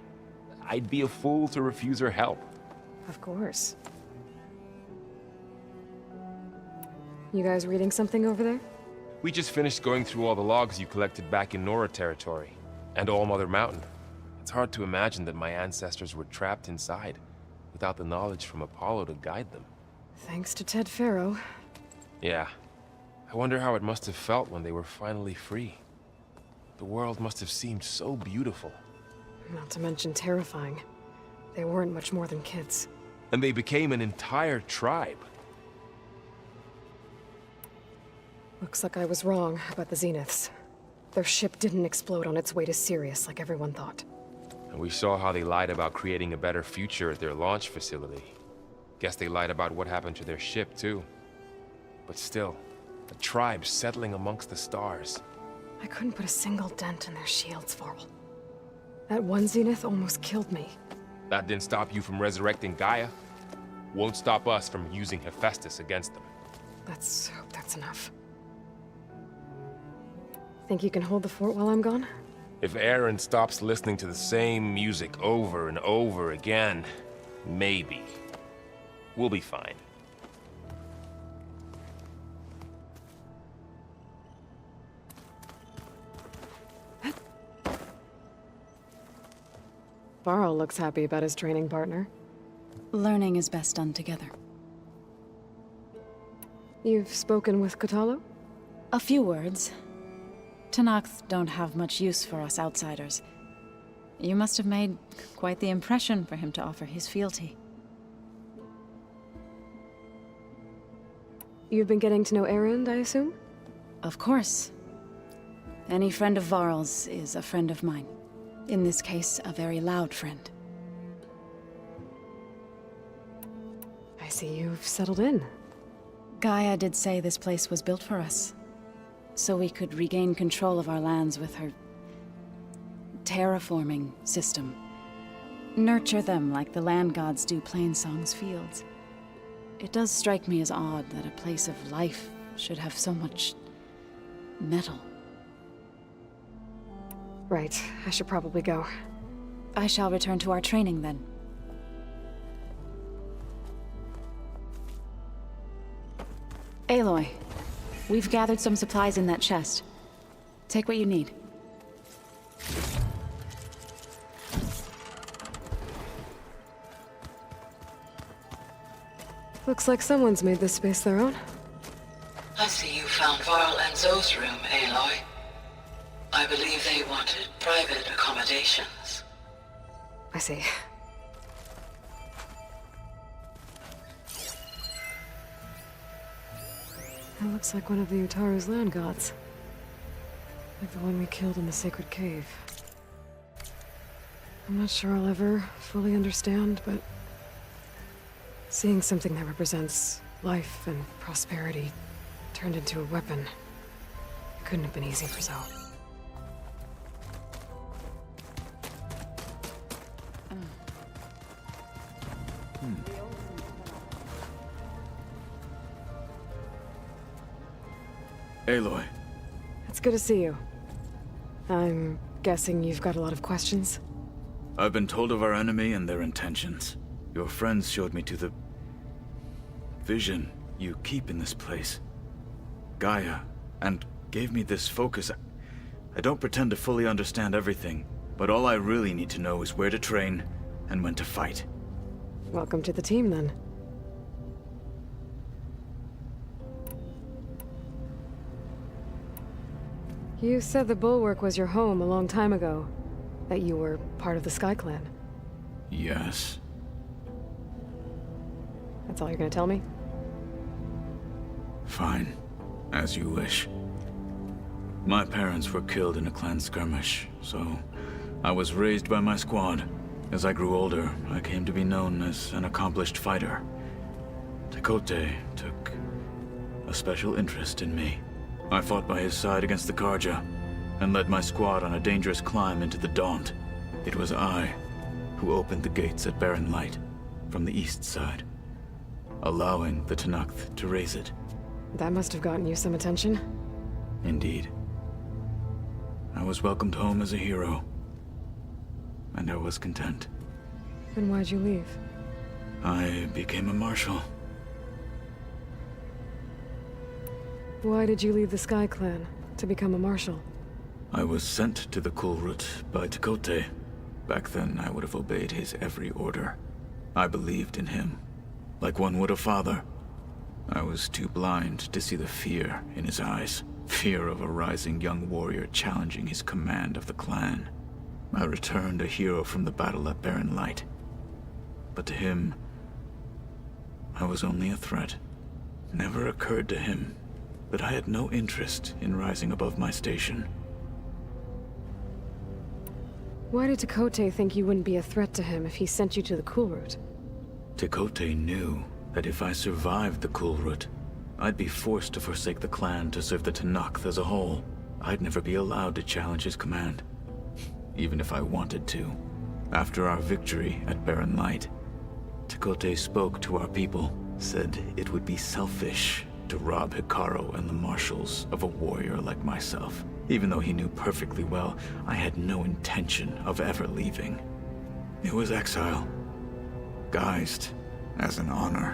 I'd be a fool to refuse her help. Of course. You guys reading something over there? We just finished going through all the logs you collected back in Nora territory, and All Mother Mountain. It's hard to imagine that my ancestors were trapped inside, without the knowledge from Apollo to guide them. Thanks to Ted Faro. Yeah. I wonder how it must have felt when they were finally free. The world must have seemed so beautiful. Not to mention terrifying. They weren't much more than kids. And they became an entire tribe. Looks like I was wrong about the Zeniths. Their ship didn't explode on its way to Sirius like everyone thought. And we saw how they lied about creating a better future at their launch facility. Guess they lied about what happened to their ship, too. But still, a tribe settling amongst the stars. I couldn't put a single dent in their shields, Varl. That one Zenith almost killed me. That didn't stop you from resurrecting Gaia. Won't stop us from using Hephaestus against them. Let's hope that's enough. Think you can hold the fort while I'm gone? If Aaron stops listening to the same music over and over again, maybe. We'll be fine. Varl looks happy about his training partner. Learning is best done together. You've spoken with Kotallo? A few words. Tenakth don't have much use for us outsiders. You must have made quite the impression for him to offer his fealty. You've been getting to know Erend, I assume? Of course. Any friend of Varl's is a friend of mine. In this case, a very loud friend. I see you've settled in. Gaia did say this place was built for us, so we could regain control of our lands with her terraforming system. Nurture them like the land gods do Plainsong's fields. It does strike me as odd that a place of life should have so much metal. Right, I should probably go. I shall return to our training then. Aloy, we've gathered some supplies in that chest. Take what you need. Looks like someone's made this space their own. I see you found Varl and Zoe's room, Aloy. I believe they wanted private accommodations. I see. That looks like one of the Utaru's land gods. Like the one we killed in the sacred cave. I'm not sure I'll ever fully understand, but seeing something that represents life and prosperity turned into a weapon, it couldn't have been easy for Zoe. Aloy. It's good to see you. I'm guessing you've got a lot of questions? I've been told of our enemy and their intentions. Your friends showed me to the vision you keep in this place. Gaia, and gave me this focus. I don't pretend to fully understand everything, but all I really need to know is where to train and when to fight. Welcome to the team, then. You said the Bulwark was your home a long time ago. That you were part of the Sky Clan. Yes. That's all you're gonna tell me? Fine. As you wish. My parents were killed in a clan skirmish, so I was raised by my squad. As I grew older, I came to be known as an accomplished fighter. Tekotteh took a special interest in me. I fought by his side against the Karja, and led my squad on a dangerous climb into the Daunt. It was I who opened the gates at Barren Light, from the east side, allowing the Tenakth to raise it. That must have gotten you some attention. Indeed. I was welcomed home as a hero, and I was content. Then why'd you leave? I became a marshal. Why did you leave the Sky Clan to become a marshal? I was sent to the Kulrut by Tekotteh. Back then, I would have obeyed his every order. I believed in him, like one would a father. I was too blind to see the fear in his eyes. Fear of a rising young warrior challenging his command of the clan. I returned a hero from the battle at Barren Light. But to him, I was only a threat. Never occurred to him that I had no interest in rising above my station. Why did Tekotteh think you wouldn't be a threat to him if he sent you to the Kulrut? Tekotteh knew that if I survived the Kulrut, I'd be forced to forsake the clan to serve the Tenakth as a whole. I'd never be allowed to challenge his command, even if I wanted to. After our victory at Barren Light, Tekotteh spoke to our people, said it would be selfish to rob Hikaru and the Marshals of a warrior like myself, even though he knew perfectly well I had no intention of ever leaving. It was exile, guised as an honor.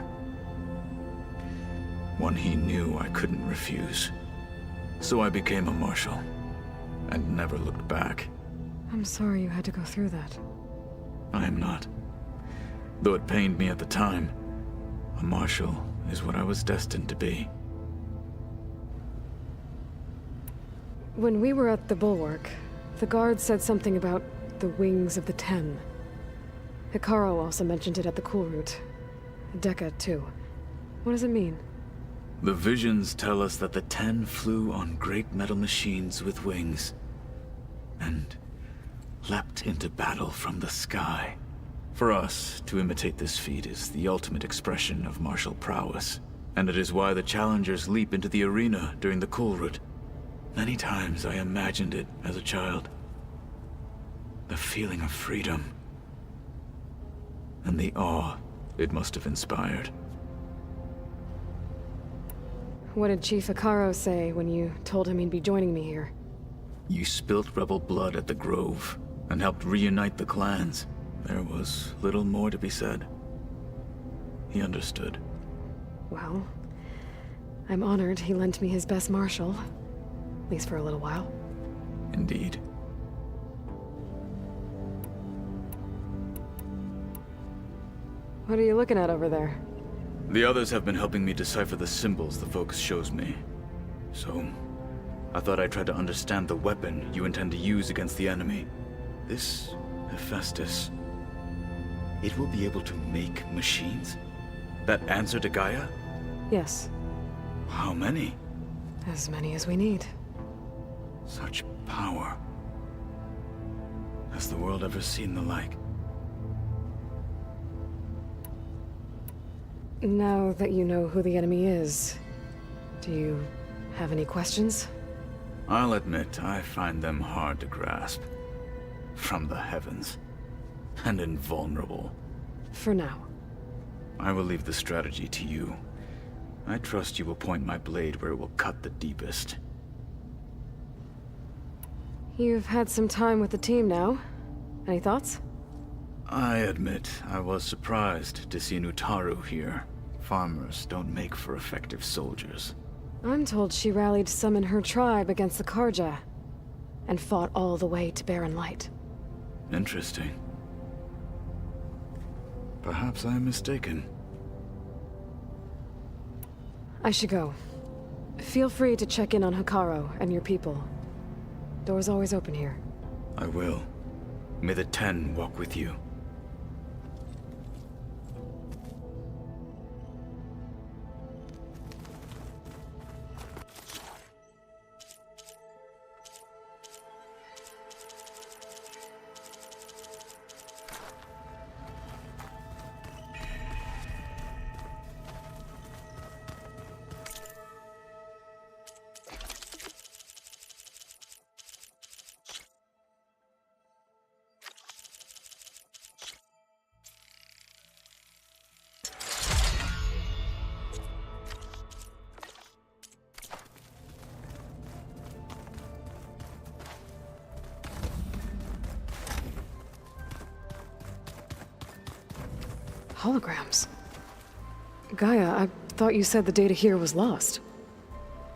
One he knew I couldn't refuse. So I became a Marshal, and never looked back. I'm sorry you had to go through that. I am not. Though it pained me at the time, a Marshal is what I was destined to be. When we were at the Bulwark, the guard said something about the Wings of the Ten. Hikaru also mentioned it at the Cool Route. Dekka, too. What does it mean? The visions tell us that the Ten flew on great metal machines with wings, and leapt into battle from the sky. For us, to imitate this feat is the ultimate expression of martial prowess, and it is why the challengers leap into the arena during the Cool Route. Many times I imagined it as a child. The feeling of freedom, and the awe it must have inspired. What did Chief Hikaru say when you told him he'd be joining me here? You spilt rebel blood at the Grove, and helped reunite the clans. There was little more to be said. He understood. Well, I'm honored he lent me his best marshal. At least for a little while. Indeed. What are you looking at over there? The others have been helping me decipher the symbols the Focus shows me. So, I thought I'd try to understand the weapon you intend to use against the enemy. This Hephaestus, it will be able to make machines? That answer to Gaia? Yes. How many? As many as we need. Such power. Has the world ever seen the like? Now that you know who the enemy is, do you have any questions? I'll admit, I find them hard to grasp. From the heavens. And invulnerable. For now. I will leave the strategy to you. I trust you will point my blade where it will cut the deepest. You've had some time with the team now. Any thoughts? I admit, I was surprised to see Nutaru here. Farmers don't make for effective soldiers. I'm told she rallied some in her tribe against the Karja, and fought all the way to Barren Light. Interesting. Perhaps I am mistaken. I should go. Feel free to check in on Hikaru and your people. Door's always open here. I will. May the Ten walk with you. Holograms. Gaia, I thought you said the data here was lost.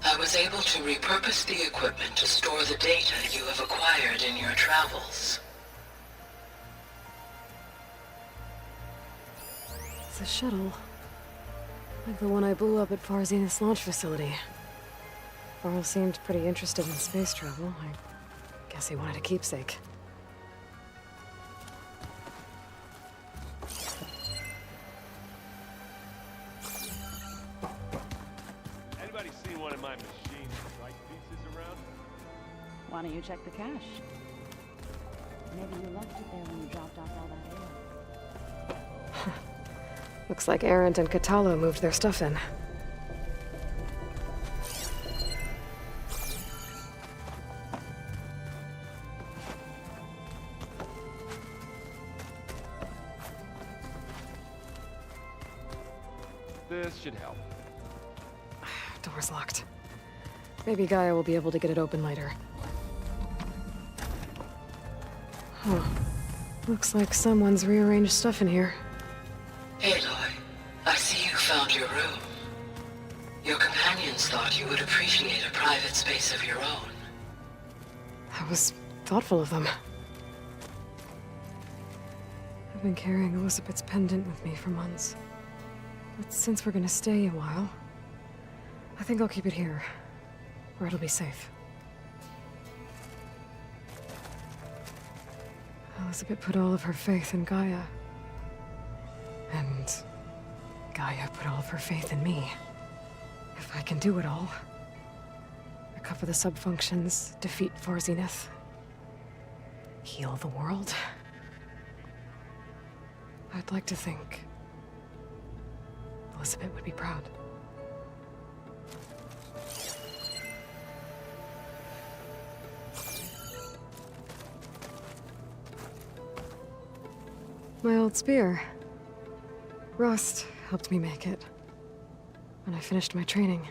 I was able to repurpose the equipment to store the data you have acquired in your travels. It's a shuttle. Like the one I blew up at Farzinus launch facility. Varl seemed pretty interested in space travel. I guess he wanted a keepsake. Anybody seen one of my machines with right pieces around? Why don't you check the cache? Maybe you left it there when you dropped off all that ale. Looks like Erend and Katalo moved their stuff in. This should help. door's locked. Maybe Gaia will be able to get it open later. Huh. Looks like someone's rearranged stuff in here. Aloy, I see you found your room. Your companions thought you would appreciate a private space of your own. That was thoughtful of them. I've been carrying Elizabeth's pendant with me for months. But since we're gonna stay a while, I think I'll keep it here, where it'll be safe. Elizabeth put all of her faith in Gaia. And Gaia put all of her faith in me. If I can do it all, recover the subfunctions, defeat Varzineth, heal the world, I'd like to think Elizabeth would be proud. My old spear. Rust helped me make it when I finished my training.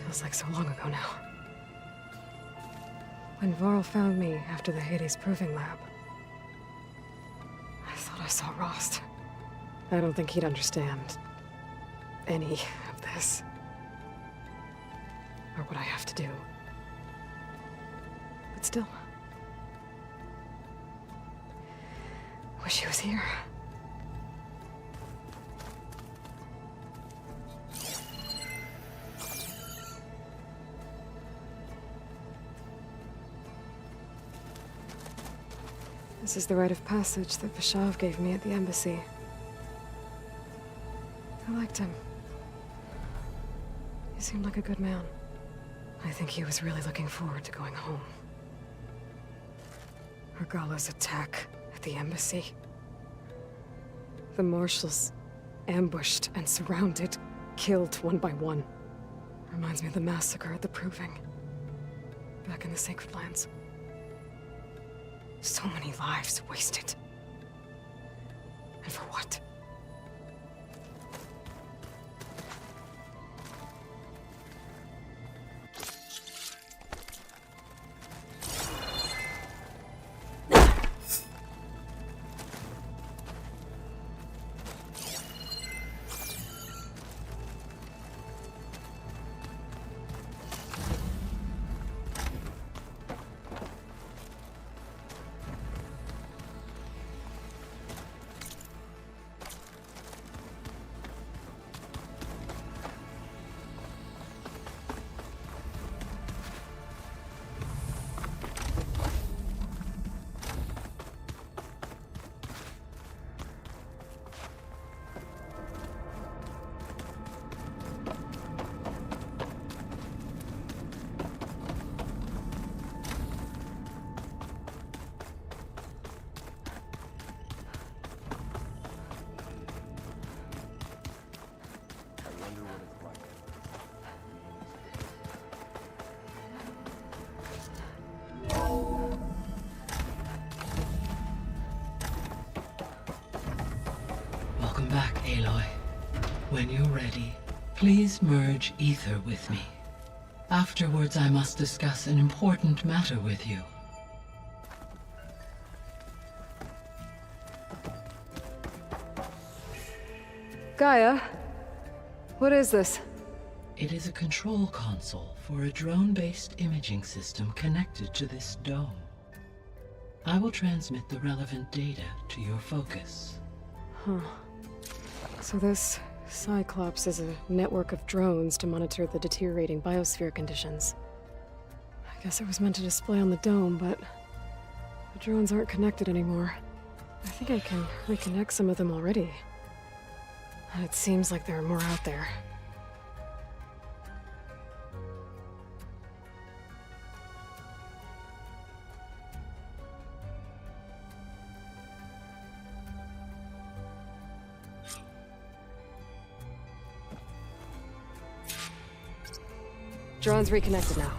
Feels like so long ago now. When Varl found me after the Hades Proving Lab, I thought I saw Rost. I don't think he'd understand any of this, or what I have to do. But still, wish he was here. This is the rite of passage that Vashav gave me at the embassy. I liked him. He seemed like a good man. I think he was really looking forward to going home. Regala's attack at the embassy. The marshals ambushed and surrounded, killed one by one. Reminds me of the massacre at the Proving, back in the Sacred Lands. So many lives wasted. And for what? Welcome back, Aloy. When you're ready, please merge ether with me. Afterwards, I must discuss an important matter with you. Gaia, what is this? It is a control console for a drone-based imaging system connected to this dome. I will transmit the relevant data to your focus. Huh. So this Cyclops is a network of drones to monitor the deteriorating biosphere conditions. I guess it was meant to display on the dome, but the drones aren't connected anymore. I think I can reconnect some of them already. And it seems like there are more out there. Drone's reconnected now.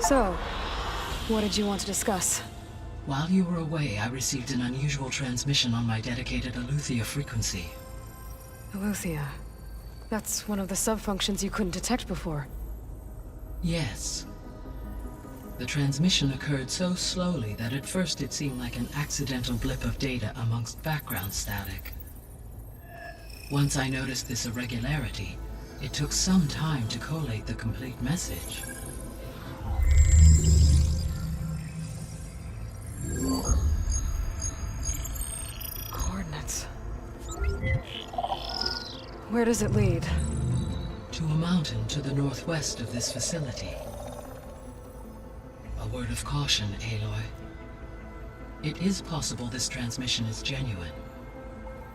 So, what did you want to discuss? While you were away, I received an unusual transmission on my dedicated Eleuthia frequency. Eleuthia. That's one of the sub-functions you couldn't detect before. Yes. The transmission occurred so slowly that at first it seemed like an accidental blip of data amongst background static. Once I noticed this irregularity, it took some time to collate the complete message. Coordinates. Where does it lead? To a mountain to the northwest of this facility. A word of caution, Aloy. It is possible this transmission is genuine.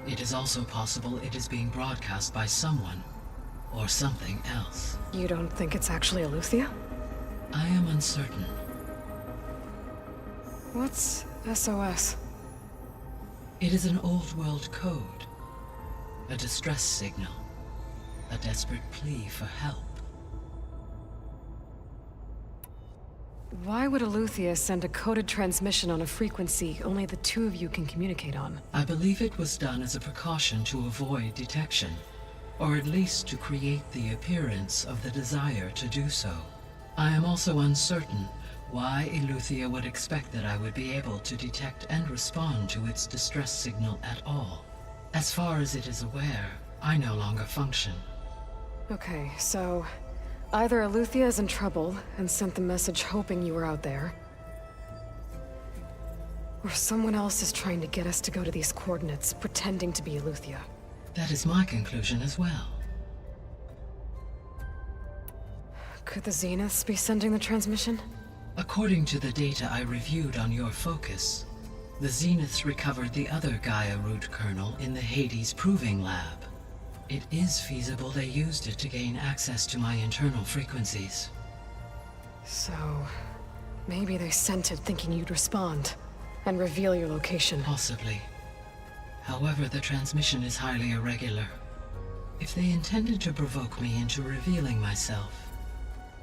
It is also possible it is being broadcast by someone or something else. You don't think it's actually Eleuthia? I am uncertain. What's SOS? It is an old-world code. A distress signal. A desperate plea for help. Why would Eleuthia send a coded transmission on a frequency only the two of you can communicate on? I believe it was done as a precaution to avoid detection, or at least to create the appearance of the desire to do so. I am also uncertain why Eleuthia would expect that I would be able to detect and respond to its distress signal at all. As far as it is aware, I no longer function. Okay, so either Eleuthia is in trouble and sent the message hoping you were out there, or someone else is trying to get us to go to these coordinates, pretending to be Eleuthia. That is my conclusion as well. Could the Zeniths be sending the transmission? According to the data I reviewed on your focus, the Zeniths recovered the other Gaia root kernel in the Hades Proving Lab. It is feasible they used it to gain access to my internal frequencies. So, maybe they sent it thinking you'd respond and reveal your location. Possibly. However, the transmission is highly irregular. If they intended to provoke me into revealing myself,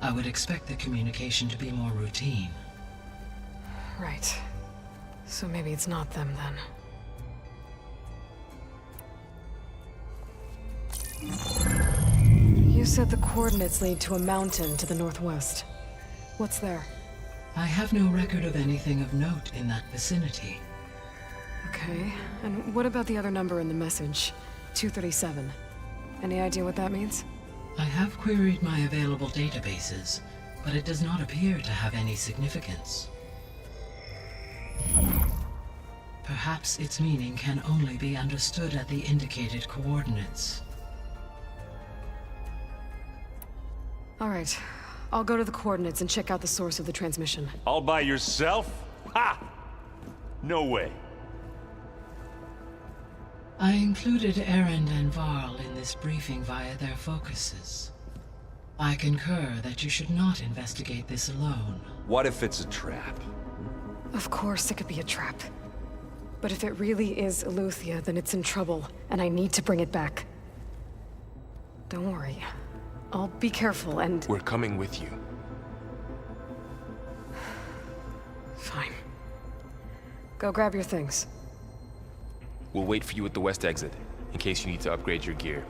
I would expect the communication to be more routine. Right. So maybe it's not them then. You said the coordinates lead to a mountain to the northwest. What's there? I have no record of anything of note in that vicinity. Okay, and what about the other number in the message? 237. Any idea what that means? I have queried my available databases, but it does not appear to have any significance. Perhaps its meaning can only be understood at the indicated coordinates. All right, I'll go to the coordinates and check out the source of the transmission. All by yourself? Ha! No way. I included Erend and Varl in this briefing via their focuses. I concur that you should not investigate this alone. What if it's a trap? Of course it could be a trap. But if it really is Eleuthia, then it's in trouble, and I need to bring it back. Don't worry. I'll be careful and... We're coming with you. Fine. Go grab your things. We'll wait for you at the west exit, in case you need to upgrade your gear.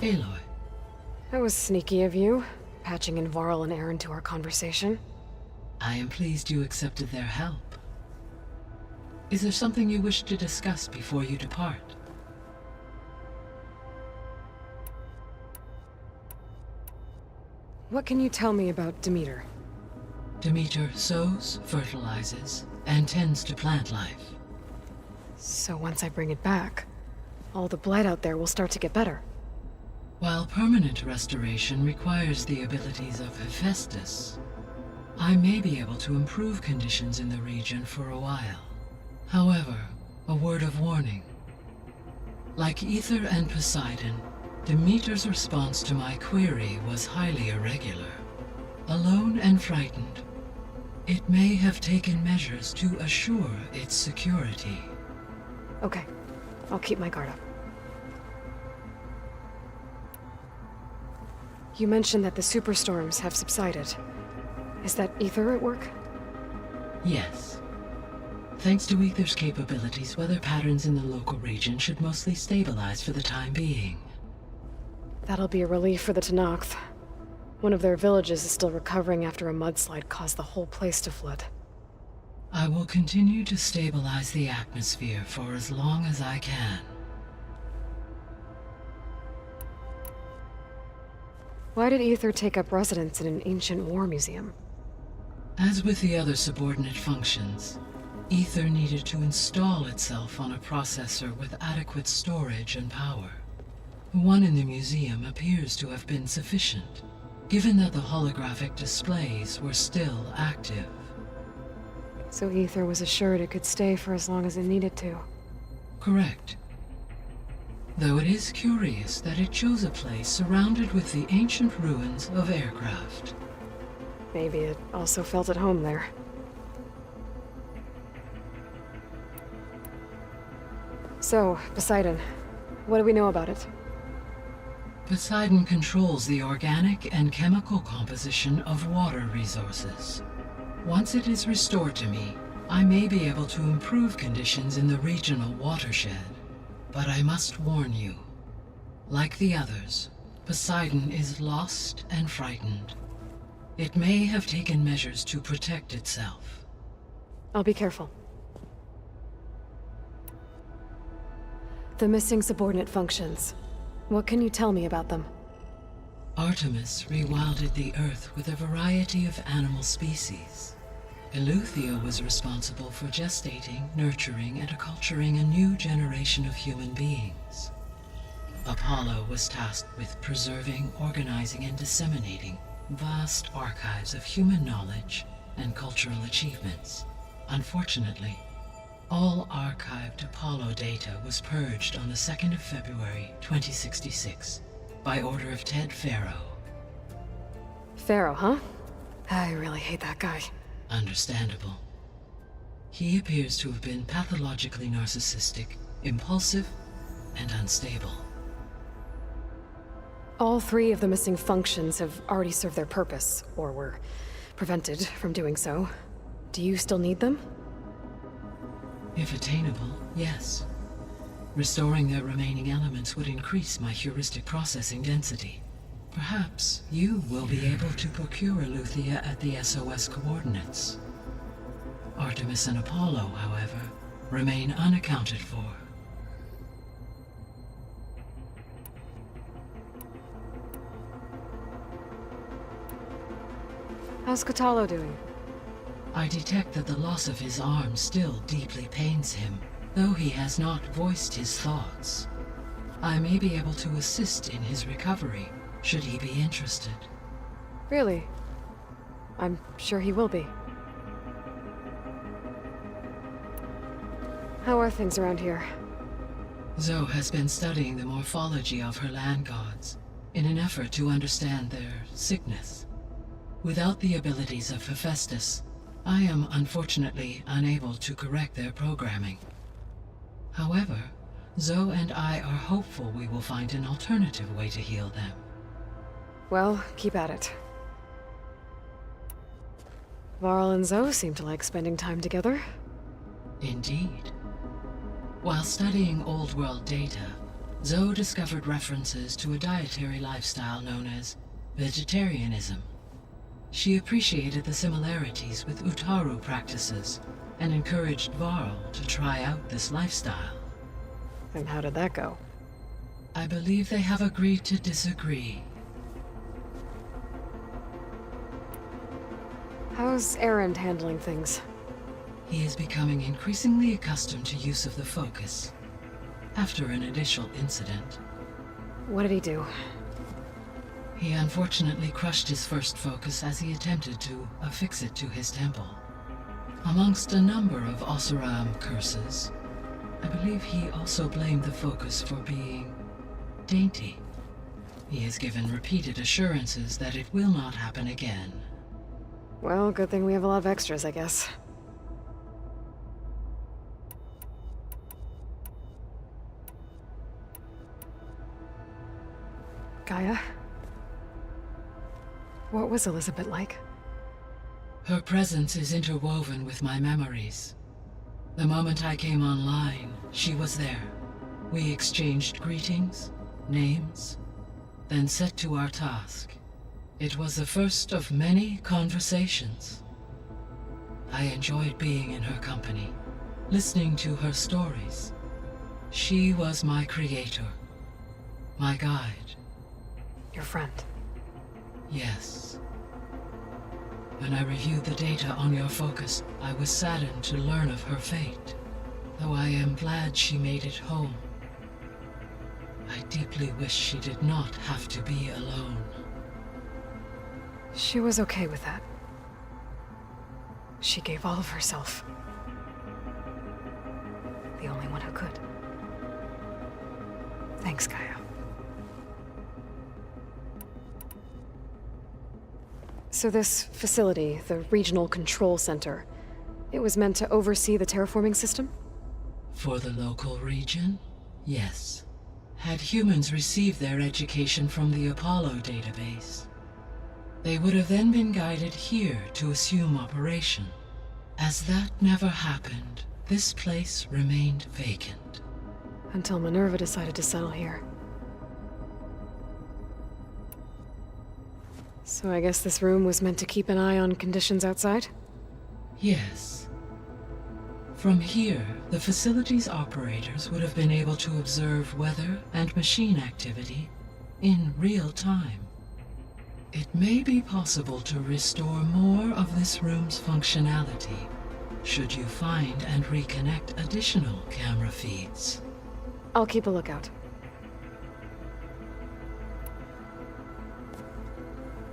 Aloy. That was sneaky of you, patching in Varl and Erend to our conversation. I am pleased you accepted their help. Is there something you wish to discuss before you depart? What can you tell me about Demeter? Demeter sows, fertilizes, and tends to plant life. So once I bring it back, all the blight out there will start to get better. While permanent restoration requires the abilities of Hephaestus, I may be able to improve conditions in the region for a while. However, a word of warning. Like Aether and Poseidon, Demeter's response to my query was highly irregular. Alone and frightened, It may have taken measures to assure its security. Okay, I'll keep my guard up. You mentioned that the superstorms have subsided. Is that Ether at work? Yes. Thanks to Ether's capabilities, weather patterns in the local region should mostly stabilize for the time being. That'll be a relief for the Tenakth. One of their villages is still recovering after a mudslide caused the whole place to flood. I will continue to stabilize the atmosphere for as long as I can. Why did Ether take up residence in an ancient war museum? As with the other subordinate functions, Ether needed to install itself on a processor with adequate storage and power. The one in the museum appears to have been sufficient, given that the holographic displays were still active. So Ether was assured it could stay for as long as it needed to. Correct. Though it is curious that it chose a place surrounded with the ancient ruins of aircraft. Maybe it also felt at home there. So, Poseidon, what do we know about it? Poseidon controls the organic and chemical composition of water resources. Once it is restored to me, I may be able to improve conditions in the regional watershed. But I must warn you, like the others, Poseidon is lost and frightened. It may have taken measures to protect itself. I'll be careful. The missing subordinate functions. What can you tell me about them? Artemis rewilded the Earth with a variety of animal species. Eleuthia was responsible for gestating, nurturing, and acculturating a new generation of human beings. Apollo was tasked with preserving, organizing, and disseminating vast archives of human knowledge and cultural achievements. Unfortunately, all archived Apollo data was purged on the 2nd of February, 2066, by order of Ted Faro. Faro, huh? I really hate that guy. Understandable. He appears to have been pathologically narcissistic, impulsive, and unstable. All 3 of the missing functions have already served their purpose, or were prevented from doing so. Do you still need them? If attainable, yes. Restoring their remaining elements would increase my heuristic processing density. Perhaps you will be able to procure Eleuthia at the SOS coordinates. Artemis and Apollo, however, remain unaccounted for. How's Kotallo doing? I detect that the loss of his arm still deeply pains him, though he has not voiced his thoughts. I may be able to assist in his recovery, should he be interested. Really? I'm sure he will be. How are things around here? Zoe has been studying the morphology of her land gods in an effort to understand their sickness. Without the abilities of Hephaestus, I am unfortunately unable to correct their programming. However, Zoe and I are hopeful we will find an alternative way to heal them. Well, keep at it. Varl and Zoe seem to like spending time together. Indeed. While studying Old World data, Zoe discovered references to a dietary lifestyle known as vegetarianism. She appreciated the similarities with Utaru practices and encouraged Varl to try out this lifestyle. And how did that go? I believe they have agreed to disagree. How's Erend handling things? He is becoming increasingly accustomed to use of the focus. After an initial incident. What did he do? He unfortunately crushed his first focus as he attempted to affix it to his temple. Amongst a number of Oseram curses, I believe he also blamed the focus for being dainty. He has given repeated assurances that it will not happen again. Well, good thing we have a lot of extras, I guess. Gaia? What was Elizabeth like? Her presence is interwoven with my memories. The moment I came online, she was there. We exchanged greetings, names, then set to our task. It was the first of many conversations. I enjoyed being in her company, listening to her stories. She was my creator, my guide. Your friend? Yes. When I reviewed the data on your focus, I was saddened to learn of her fate, though I am glad she made it home. I deeply wish she did not have to be alone. She was okay with that. She gave all of herself. The only one who could. Thanks, Gaia. So this facility, the Regional Control Center, it was meant to oversee the terraforming system? For the local region, yes. Had humans received their education from the Apollo database, they would have then been guided here to assume operation. As that never happened, this place remained vacant. Until Minerva decided to settle here. So I guess this room was meant to keep an eye on conditions outside? Yes. From here, the facility's operators would have been able to observe weather and machine activity in real time. It may be possible to restore more of this room's functionality, should you find and reconnect additional camera feeds. I'll keep a lookout.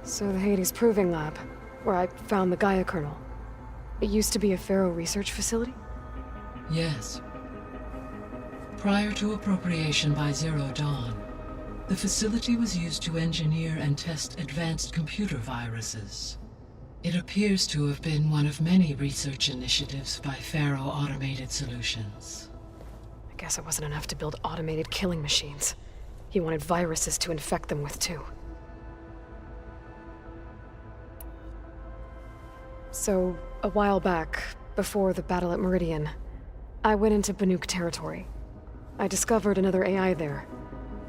So the Hades Proving Lab, where I found the Gaia kernel. It used to be a Pharaoh research facility? Yes. Prior to appropriation by Zero Dawn, the facility was used to engineer and test advanced computer viruses. It appears to have been one of many research initiatives by Pharaoh Automated Solutions. I guess it wasn't enough to build automated killing machines. He wanted viruses to infect them with too. So, a while back, before the battle at Meridian, I went into Banuk territory. I discovered another AI there,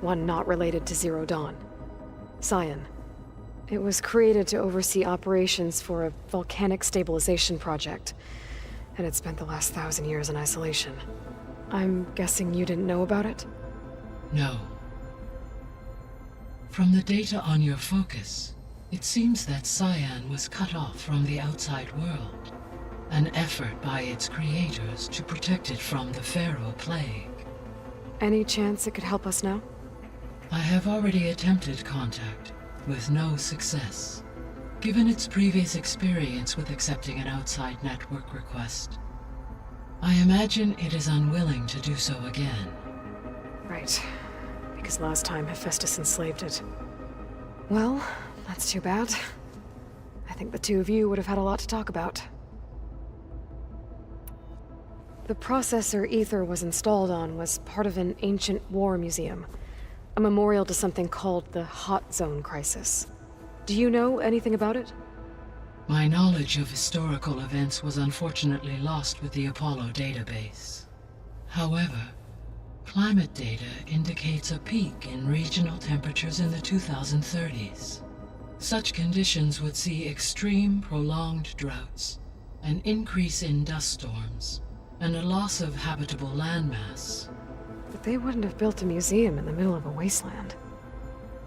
one not related to Zero Dawn. Cyan. It was created to oversee operations for a volcanic stabilization project, and it spent the last 1,000 years in isolation. I'm guessing you didn't know about it? No. From the data on your focus, it seems that Cyan was cut off from the outside world, an effort by its creators to protect it from the Pharaoh Plague. Any chance it could help us now? I have already attempted contact, with no success. Given its previous experience with accepting an outside network request, I imagine it is unwilling to do so again. Right. Because last time Hephaestus enslaved it. Well, that's too bad. I think the two of you would have had a lot to talk about. The processor Ether was installed on was part of an ancient war museum. A memorial to something called the Hot Zone Crisis. Do you know anything about it? My knowledge of historical events was unfortunately lost with the Apollo database. However, climate data indicates a peak in regional temperatures in the 2030s. Such conditions would see extreme, prolonged droughts, an increase in dust storms, and a loss of habitable landmass. But they wouldn't have built a museum in the middle of a wasteland.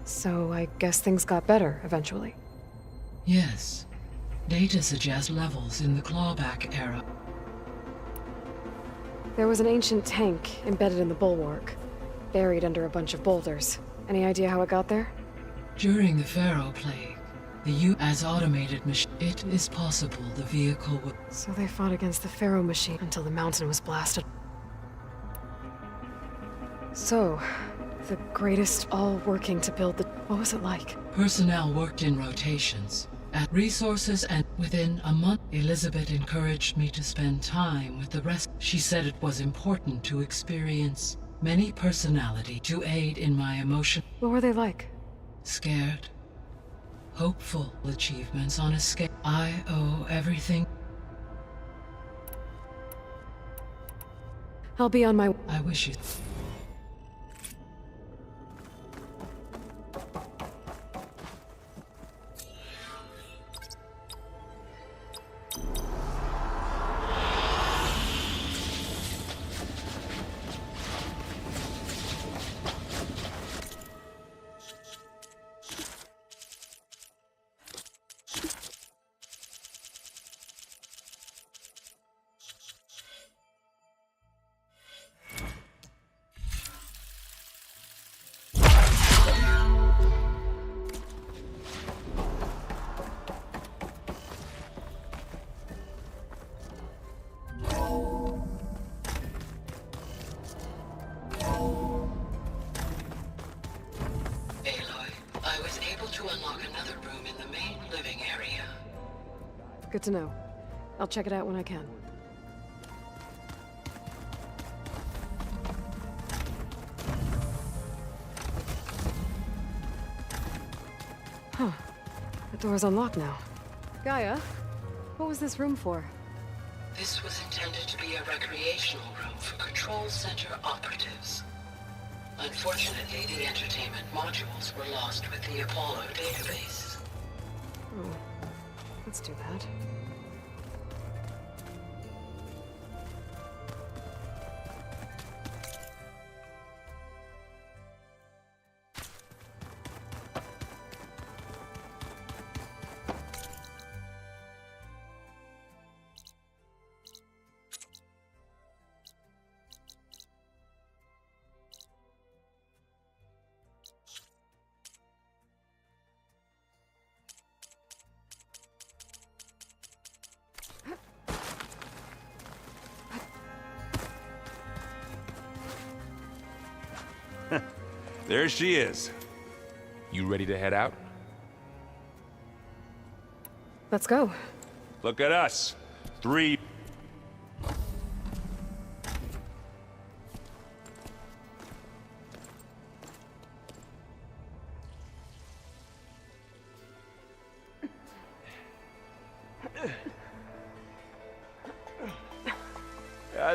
So I guess things got better eventually. Yes. Data suggests levels in the clawback era. There was an ancient tank embedded in the bulwark, buried under a bunch of boulders. Any idea how it got there? During the Pharaoh Plague, the U.S. automated machine, it is possible the vehicle would... So they fought against the Pharaoh machine until the mountain was blasted. So, the greatest all working to build the... What was it like? Personnel worked in rotations, at resources, and within a month, Elizabeth encouraged me to spend time with the rest. She said it was important to experience many personality to aid in my emotion. What were they like? Scared, hopeful achievements on a scale. I owe everything. I'll be on my... I wish you... Good to know. I'll check it out when I can. Huh. The door's unlocked now. Gaia, what was this room for? This was intended to be a recreational room for Control Center operatives. Unfortunately, the entertainment modules were lost with the Apollo database. Oh, that's too bad. There she is. You ready to head out? Let's go. Look at us. 3.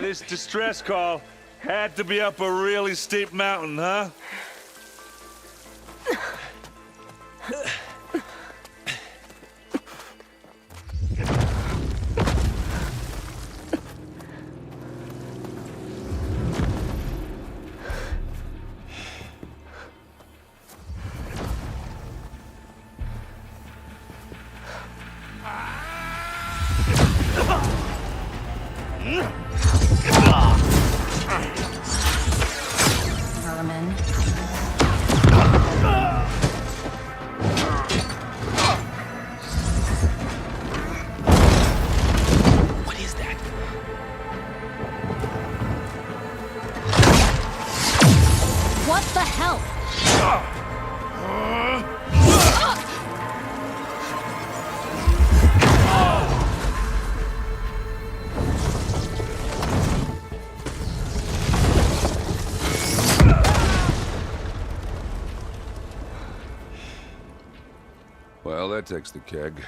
This distress call had to be up a really steep mountain, huh? Vermin. What is that? What the hell? Well, that takes the keg.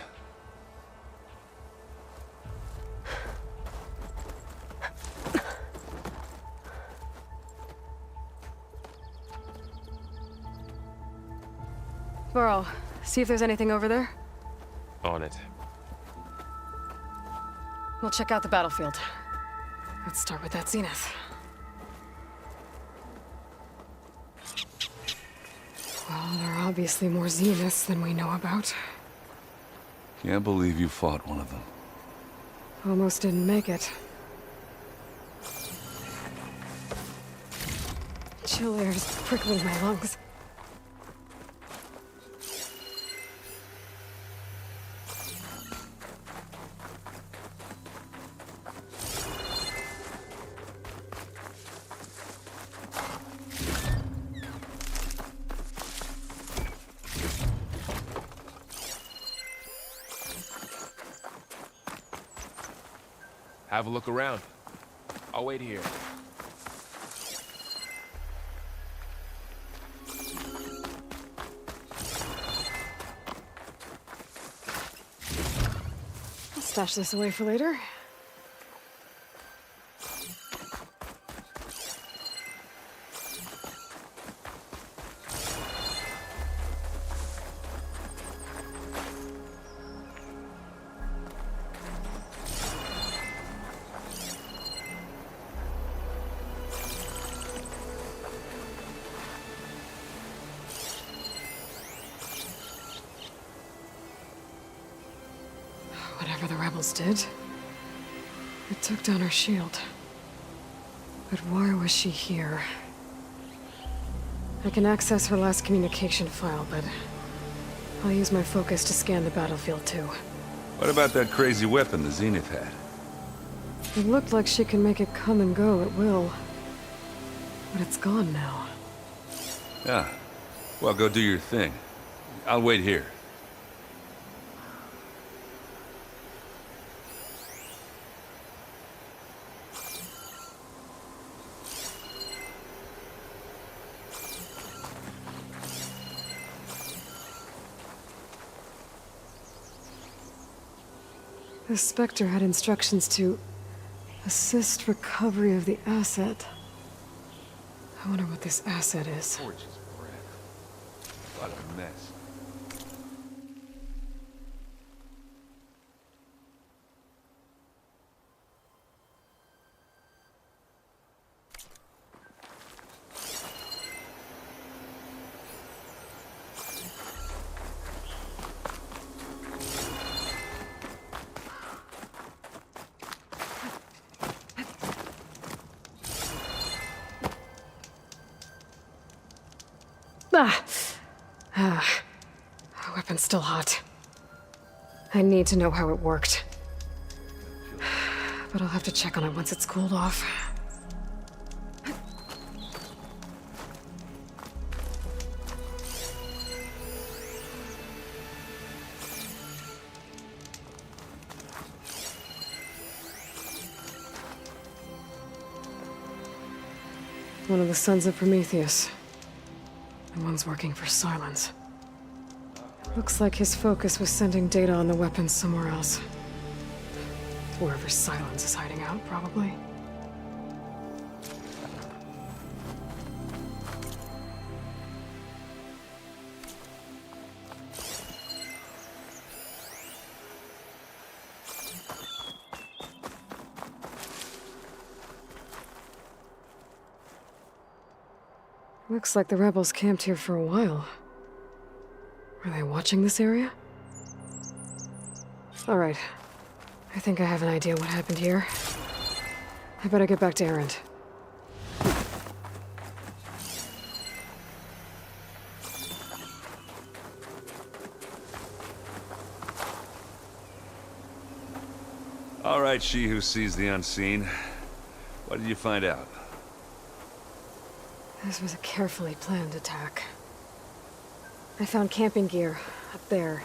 Varl, see if there's anything over there. On it. We'll check out the battlefield. Let's start with that zenith. Well, there are obviously more zeniths than we know about. Can't believe you fought one of them. Almost didn't make it. Chill air is prickling my lungs. Have a look around. I'll wait here. I'll stash this away for later. Whatever the rebels did, it took down her shield. But why was she here? I can access her last communication file, but I'll use my focus to scan the battlefield too. What about that crazy weapon the Zenith had? It looked like she can make it come and go at will. But it's gone now. Yeah. Well, go do your thing. I'll wait here. The Spectre had instructions to assist recovery of the asset. I wonder what this asset is. Gorgeous breath. What a mess. The weapon's still hot. I need to know how it worked. But I'll have to check on it once it's cooled off. One of the sons of Prometheus. The one's working for Silence. Looks like his focus was sending data on the weapons somewhere else. Wherever Silence is hiding out, probably. Looks like the rebels camped here for a while. Are they watching this area? All right. I think I have an idea what happened here. I better get back to Erend. All right, she who sees the unseen. What did you find out? This was a carefully planned attack. I found camping gear up there.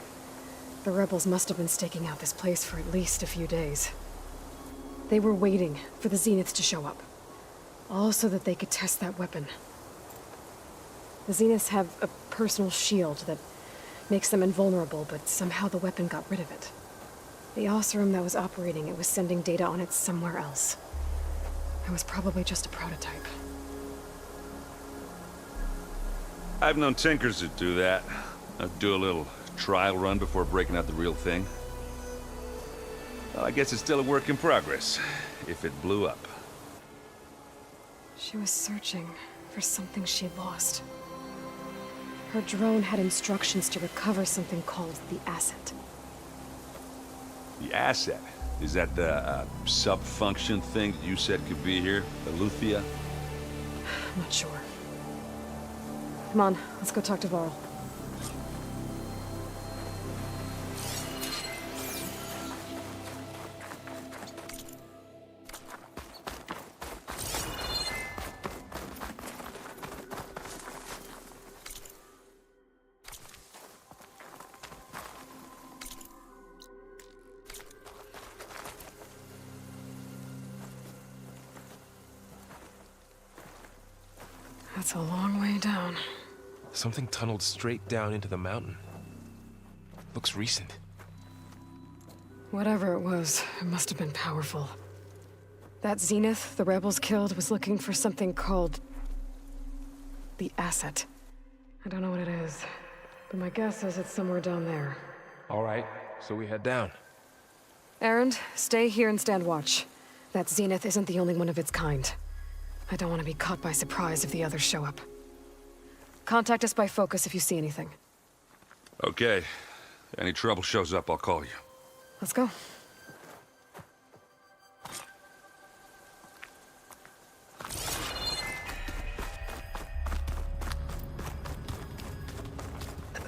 The rebels must have been staking out this place for at least a few days. They were waiting for the Zeniths to show up. All so that they could test that weapon. The Zeniths have a personal shield that makes them invulnerable, but somehow the weapon got rid of it. The Oseram that was operating it was sending data on it somewhere else. It was probably just a prototype. I've known tinkers that do that. I'd do a little trial run before breaking out the real thing. Well, I guess it's still a work in progress, if it blew up. She was searching for something she lost. Her drone had instructions to recover something called the Asset. The asset? Is that the sub-function thing that you said could be here? The Luthia? I'm not sure. Come on, let's go talk to Varl. That's a long way down. Something tunneled straight down into the mountain. Looks recent. Whatever it was, it must have been powerful. That Zenith the rebels killed was looking for something called the Asset. I don't know what it is, but my guess is it's somewhere down there. All right, so we head down. Erend, stay here and stand watch. That Zenith isn't the only one of its kind. I don't want to be caught by surprise if the others show up. Contact us by focus if you see anything. Okay. Any trouble shows up, I'll call you. Let's go.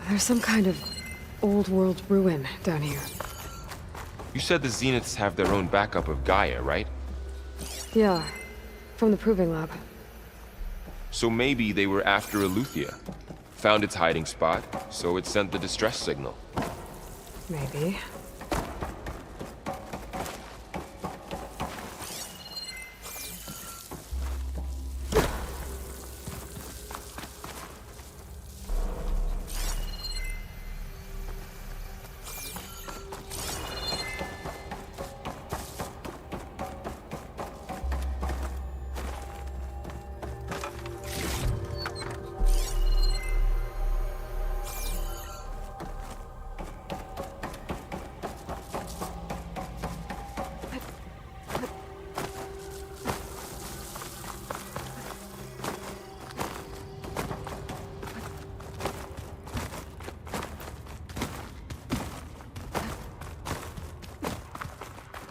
There's some kind of old world ruin down here. You said the Zeniths have their own backup of Gaia, right? Yeah, from the Proving Lab. So maybe they were after Eleuthia. Found its hiding spot, so it sent the distress signal. Maybe.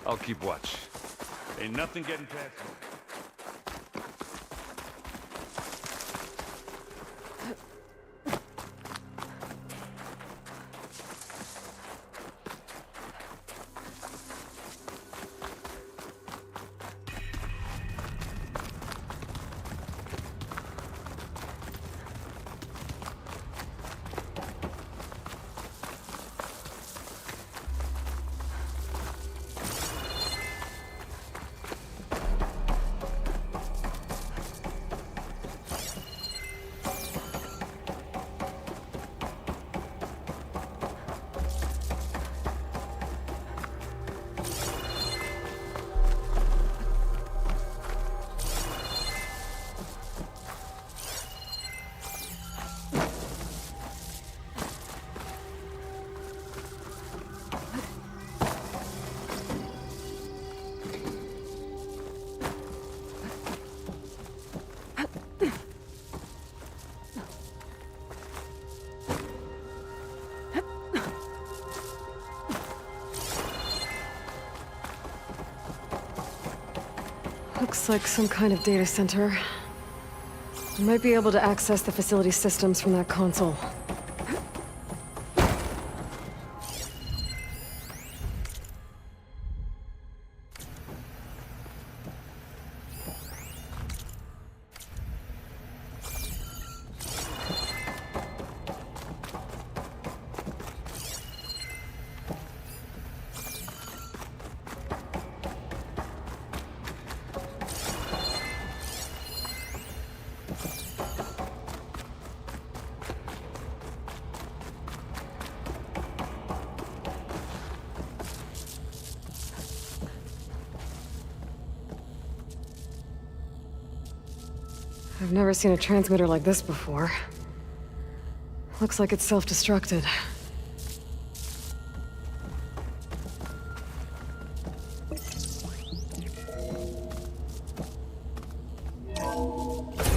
I'll keep watch. Ain't nothing getting past me. Looks like some kind of data center. I might be able to access the facility systems from that console. I've never seen a transmitter like this before. Looks like it's self-destructed.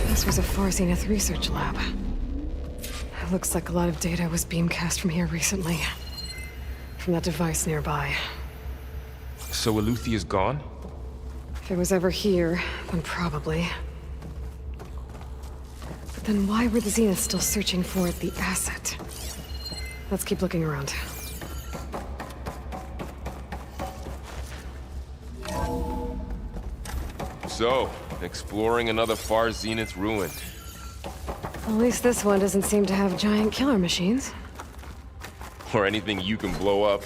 This was a Far Zenith research lab. It looks like a lot of data was beamcast from here recently. From that device nearby. So Eleuthia's gone? If it was ever here, then probably. But then why were the Zeniths still searching for the asset? Let's keep looking around. So, exploring another Far Zenith ruin. At least this one doesn't seem to have giant killer machines. Or anything you can blow up.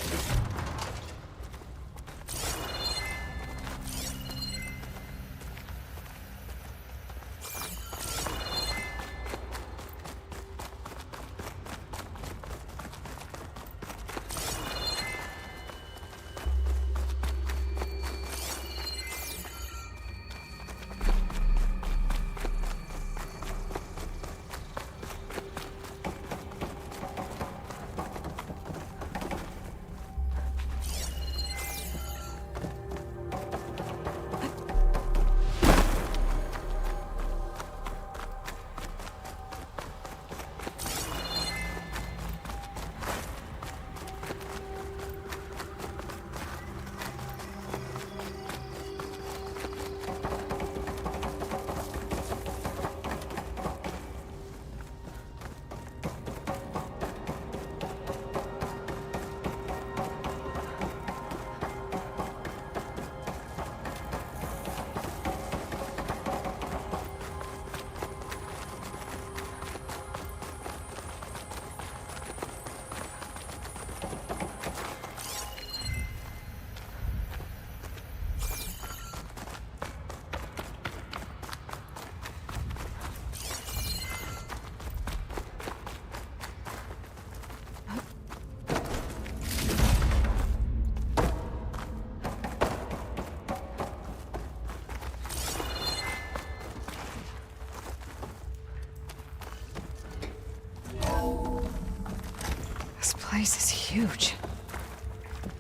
place is huge.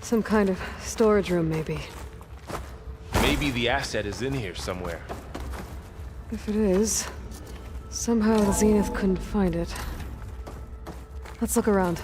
Some kind of storage room, maybe. Maybe the asset is in here somewhere. If it is, somehow the Zenith couldn't find it. Let's look around.